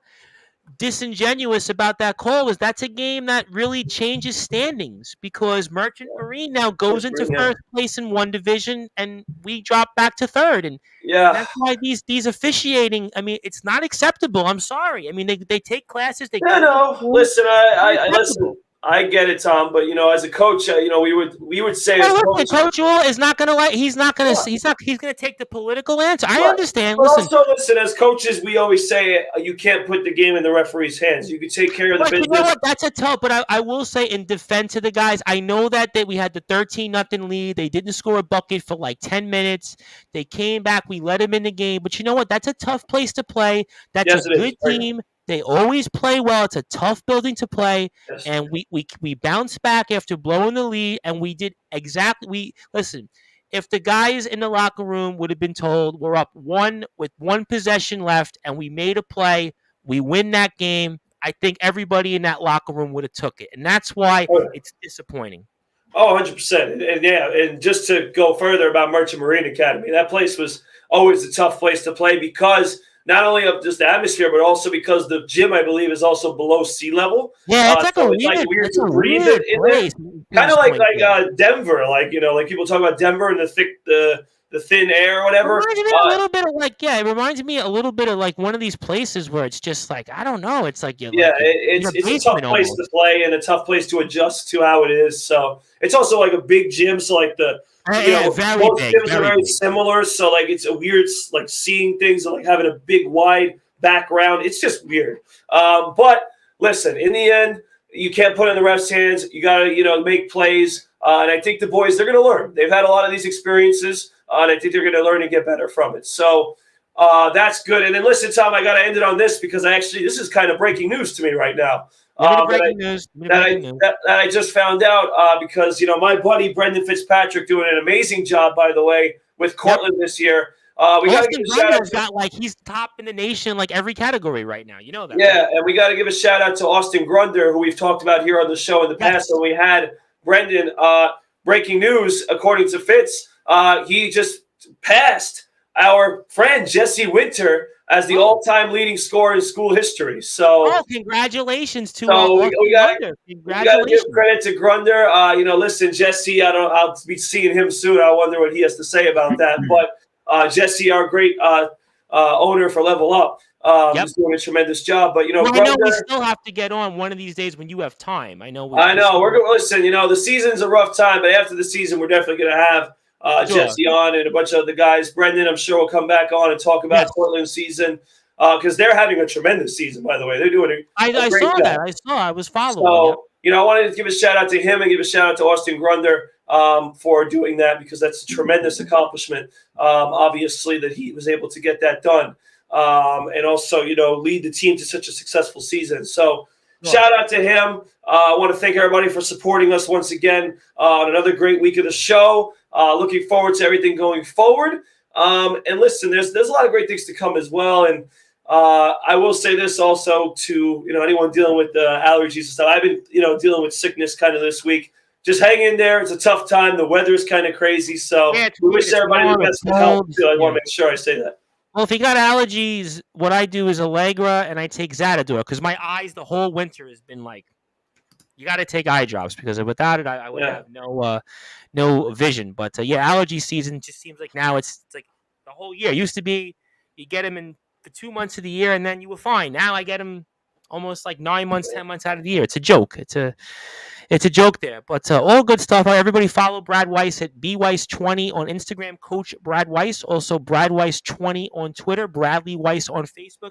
disingenuous about that call is that's a game that really changes standings because Merchant Marine now goes into first place in one division, and we drop back to third. And that's why these officiating. It's not acceptable. I'm sorry. They take classes. Listen, I listen. I get it, Tom, but as a coach, we would say Coach Ula is not going to he's going to take the political answer. I understand. But listen, as coaches, we always say you can't put the game in the referee's hands. You can take care of the business. You know what? That's a tough. But I will say, in defense of the guys, I know that we had the 13-0 lead. They didn't score a bucket for like 10 minutes. They came back. We let them in the game. But you know what? That's a tough place to play. That's a good team. They always play well. It's a tough building to play, and we bounced back after blowing the lead, and we did exactly. Listen, if the guys in the locker room would have been told we're up 1 with 1 possession left, and we made a play, we win that game, I think everybody in that locker room would have took it, and that's why it's disappointing. Oh, 100%. And just to go further about Merchant Marine Academy, that place was always a tough place to play because not only of just the atmosphere, but also because the gym, I believe, is also below sea level. Yeah, it's weird to breathe in place. Kind of like Denver, like people talk about Denver and the thin air or whatever. It reminds me a little bit of it reminds me a little bit of like one of these places where it's just like, I don't know. It's like it's a tough place to play and a tough place to adjust to how it is. So it's also like a big gym. So like most gyms are very similar. So like it's a weird like seeing things and like having a big wide background. It's just weird. But listen, in the end, you can't put it in the refs' hands. You got to, make plays. And I think the boys, they're going to learn. They've had a lot of these experiences, and I think they're going to learn and get better from it. So that's good. And then listen, Tom, I got to end it on this because this is kind of breaking news to me right now. That I just found out because, my buddy Brendan Fitzpatrick doing an amazing job, by the way, with Cortland this year. We got to give a shout out. He's top in the nation, like every category right now. You know that. Yeah, right? And we got to give a shout out to Austin Grunder, who we've talked about here on the show in the past. When we had Brendan, breaking news, according to Fitz, he just passed our friend Jesse Winter as the all-time leading scorer in school history. So, congratulations to we got to give credit to Grunder. Listen, Jesse, I'll be seeing him soon. I wonder what he has to say about that. But Jesse, our great owner for Level Up, is doing a tremendous job. But Grunder, I know we still have to get on one of these days when you have time. I know. We're going to listen. The season's a rough time, but after the season, we're definitely going to have Jesse on and a bunch of other guys. Brendan, I'm sure, will come back on and talk about Portland's season because they're having a tremendous season, by the way. They're doing a great saw job. that. I was following. So, I wanted to give a shout-out to him and give a shout-out to Austin Grunder for doing that because that's a tremendous accomplishment, obviously, that he was able to get that done and also, lead the team to such a successful season. So, shout out to him. I want to thank everybody for supporting us once again on another great week of the show. Looking forward to everything going forward. And listen, there's a lot of great things to come as well. And I will say this also to anyone dealing with allergies and stuff. I've been dealing with sickness kind of this week. Just hang in there. It's a tough time. The weather is kind of crazy. So we wish everybody the best of health too. I want to make sure I say that. Well, if you got allergies, what I do is Allegra and I take Zaditor because my eyes the whole winter has been like, you got to take eye drops because without it, I would have no vision. But allergy season just seems like now it's like the whole year. It used to be you get them in the 2 months of the year and then you were fine. Now I get them almost like 9 months, 10 months out of the year. It's a joke. It's a joke there. But all good stuff. Everybody follow Brad Weiss at bweiss20 on Instagram. Coach Brad Weiss. Also Brad Weiss20 on Twitter. Bradley Weiss on Facebook.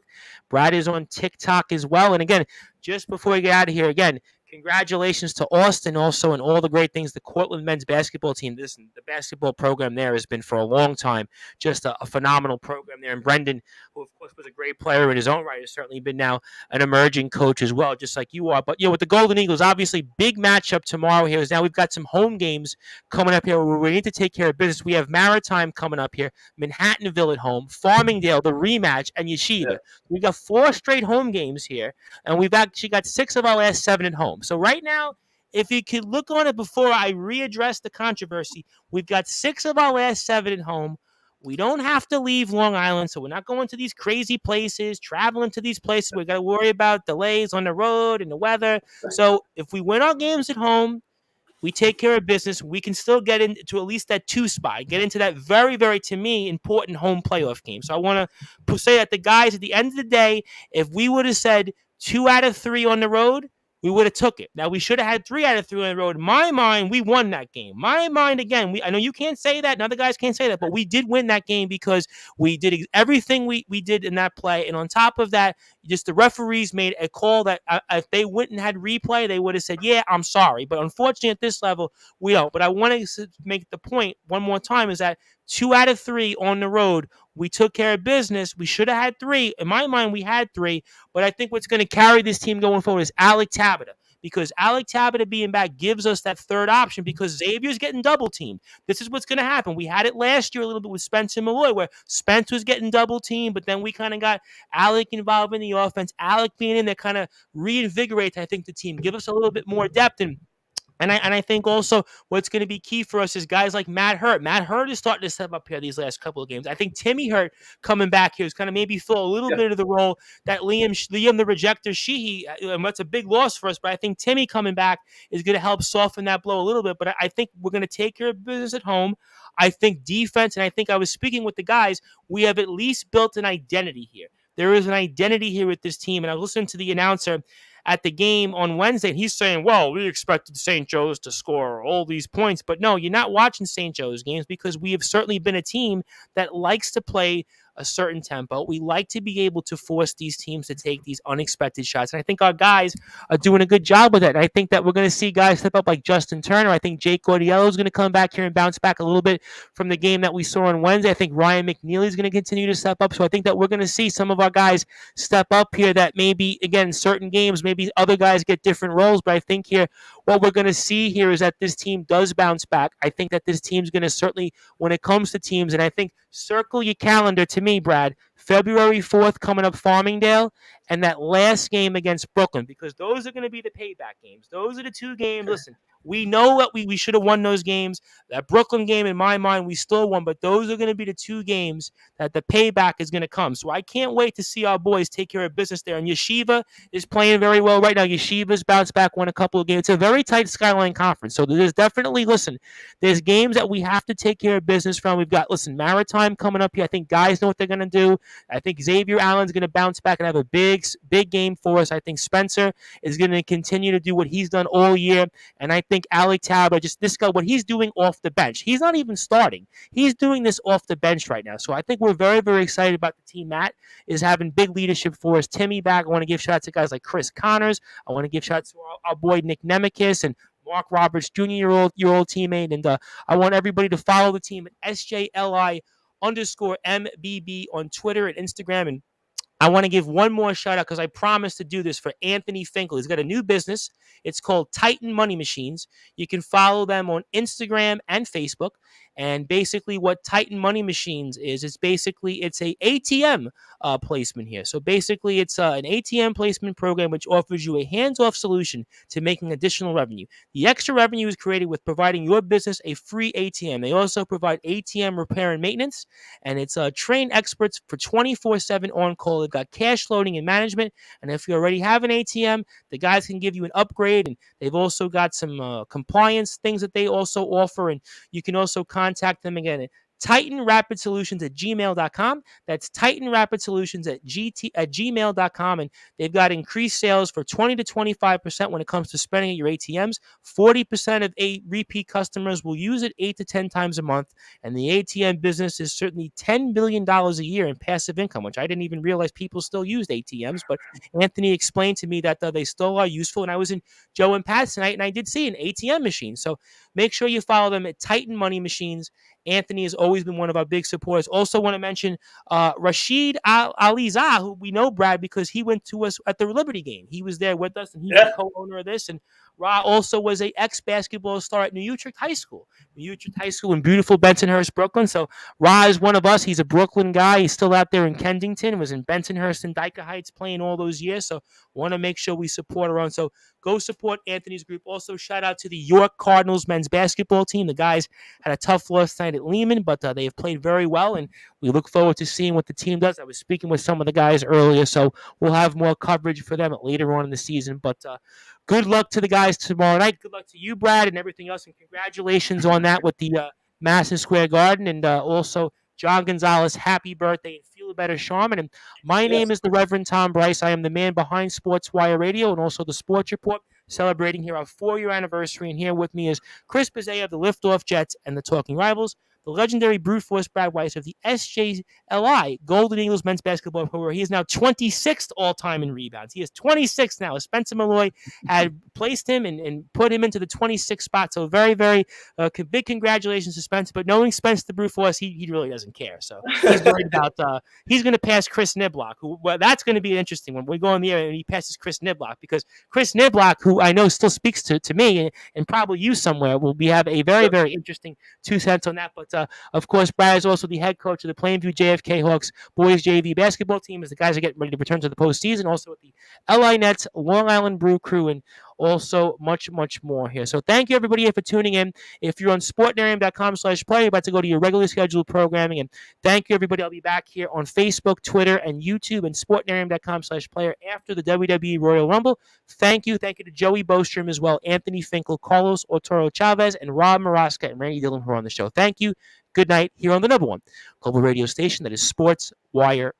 Brad is on TikTok as well. And again, just before we get out of here, again, congratulations to Austin also and all the great things the Cortland men's basketball team. The basketball program there has been for a long time just a phenomenal program there. And Brendan, who of course was a great player in his own right, has certainly been now an emerging coach as well, just like you are. But with the Golden Eagles, obviously big matchup tomorrow here. Is now we've got some home games coming up here where we need to take care of business. We have Maritime coming up here, Manhattanville at home, Farmingdale, the rematch, and Yeshiva. Yeah. We've got 4 straight home games here, and we've actually got 6 of our last 7 at home. So right now, if you could look on it before I readdress the controversy, we've got 6 of our last 7 at home. We don't have to leave Long Island, so we're not going to these crazy places, traveling to these places. We got to worry about delays on the road and the weather. So if we win our games at home, we take care of business, we can still get into at least that 2 spot, get into that very, very, to me, important home playoff game. So I want to say that the guys, at the end of the day, if we would have said 2 out of 3 on the road, we would have took it. Now, we should have had 3 out of 3 on the road. In my mind, we won that game. My mind, again, I know you can't say that, and other guys can't say that, but we did win that game because we did everything we did in that play. And on top of that, just the referees made a call that if they went and had replay, they would have said, yeah, I'm sorry. But unfortunately, at this level, we don't. But I want to make the point one more time is that 2 out of 3 on the road, we took care of business. We should have had 3. In my mind, we had 3. But I think what's going to carry this team going forward is Alec Tabata. Because Alec Tabata being back gives us that third option because Xavier's getting double teamed. This is what's going to happen. We had it last year a little bit with Spence and Malloy where Spence was getting double teamed, but then we kind of got Alec involved in the offense. Alec being in there kind of reinvigorates, I think, the team. Give us a little bit more depth and I think also what's going to be key for us is guys like Matt Hurt. Matt Hurt is starting to step up here these last couple of games. I think Timmy Hurt coming back here is kind of maybe fill a little bit of the role that Liam the Rejector Sheehy, and that's a big loss for us. But I think Timmy coming back is going to help soften that blow a little bit. But I think we're going to take care of business at home. I think defense, and I think I was speaking with the guys, we have at least built an identity here. There is an identity here with this team. And I was listening to the announcer at the game on Wednesday, and he's saying, well, we expected St. Joe's to score all these points. But no, you're not watching St. Joe's games because we have certainly been a team that likes to play a certain tempo. We like to be able to force these teams to take these unexpected shots. And I think our guys are doing a good job with it. And I think that we're going to see guys step up like Justin Turner. I think Jake Gaudiello is going to come back here and bounce back a little bit from the game that we saw on Wednesday. I think Ryan McNeely is going to continue to step up. So I think that we're going to see some of our guys step up here that maybe, again, certain games, maybe other guys get different roles. But I think here, what we're going to see here is that this team does bounce back. I think that this team's going to certainly, when it comes to teams, and I think circle your calendar to me, Brad, February 4th coming up Farmingdale, and that last game against Brooklyn, because those are going to be the payback games. Those are the two games. Listen, we know that we should have won those games. That Brooklyn game, in my mind, we still won, but those are going to be the two games that the payback is going to come. So I can't wait to see our boys take care of business there. And Yeshiva is playing very well right now. Yeshiva's bounced back, won a couple of games. It's a very tight Skyline Conference. So there's definitely, listen, there's games that we have to take care of business from. We've got, Maritime coming up here. I think guys know what they're going to do. I think Xavier Allen's going to bounce back and have a big game for us. I think Spencer is going to continue to do what he's done all year. And I think Alec Talbot, just this guy, what he's doing off the bench. He's not even starting. He's doing this off the bench right now. So I think we're very, very excited about the team. Matt is having big leadership for us. Timmy back. I want to give shout out to guys like Chris Connors. I want to give shout out to our boy Nick Nemekis and Mark Roberts Jr., your old teammate. And I want everybody to follow the team at SJLI_MBB on Twitter and Instagram. And I want to give one more shout out because I promised to do this for Anthony Finkel. He's got a new business. It's called Titan Money Machines. You can follow them on Instagram and Facebook. And basically what Titan Money Machines is, it's a ATM placement here. So basically it's an ATM placement program which offers you a hands-off solution to making additional revenue. The extra revenue is created with providing your business a free ATM. They also provide ATM repair and maintenance, and it's trained experts for 24/7 on-call. They've got cash loading and management, and if you already have an ATM, the guys can give you an upgrade, and they've also got some compliance things that they also offer, and you can also contact them again at TitanRapidSolutions@gmail.com. That's TitanRapidSolutions@gmail.com. And they've got increased sales for 20 to 25% when it comes to spending at your ATMs. 40% of repeat customers will use it 8 to 10 times a month. And the ATM business is certainly $10 billion a year in passive income, which I didn't even realize people still used ATMs. But Anthony explained to me that they still are useful. And I was in Joe and Pat's tonight, and I did see an ATM machine. So make sure you follow them at Titan Money Machines. Anthony has always been one of our big supporters. Also want to mention Rashid Alizah, who we know, Brad, because he went to us at the Liberty game. He was there with us, and he's the co-owner of this. And Ra also was a ex-basketball star at New Utrecht High School. New Utrecht High School in beautiful Bensonhurst, Brooklyn. So Ra is one of us. He's a Brooklyn guy. He's still out there in Kensington. Was in Bensonhurst and Dyker Heights playing all those years. So want to make sure we support our own. So go support Anthony's group. Also, shout out to the York Cardinals men's basketball team. The guys had a tough loss tonight at Lehman, but they have played very well, and we look forward to seeing what the team does. I was speaking with some of the guys earlier, so we'll have more coverage for them later on in the season. But good luck to the guys tomorrow night. Good luck to you, Brad, and everything else, and congratulations on that with the Madison Square Garden, and also John Gonzalez, happy birthday, and feel better, Sharman. And my name is the Reverend Tom Bryce. I am the man behind Sportswire Radio and also the Sports Report, celebrating here our 4-year anniversary. And here with me is Chris Bizet of the Liftoff Jets and the Talking Rivals, the legendary brute force Brad Weiss of the SJLI Golden Eagles men's basketball program. He is now 26th all-time in rebounds. He is 26th now. Spencer Malloy had placed him and put him into the 26th spot. So very, very big congratulations to Spencer. But knowing Spencer the brute force, he really doesn't care. So he's worried about he's going to pass Chris Niblock. That's going to be interesting when we go in the air and he passes Chris Niblock, because Chris Niblock, who I know still speaks to me and probably you somewhere, will have a very, very interesting 2 cents on that. But of course, Brad is also the head coach of the Plainview JFK Hawks boys JV basketball team, as the guys are getting ready to return to the postseason. Also with the LI Nets, Long Island Brew Crew, and also much, much more here. So thank you, everybody, here for tuning in. If you're on sportnarium.com/play, you're about to go to your regularly scheduled programming. And thank you, everybody. I'll be back here on Facebook, Twitter, and YouTube, and sportnarium.com/player after the WWE Royal Rumble. Thank you. Thank you to Joey Bostrom as well, Anthony Finkel, Carlos Otoro Chavez, and Rob Maraska and Randy Dillon, who are on the show. Thank you. Good night here on the number one global radio station that is Sportswire Radio.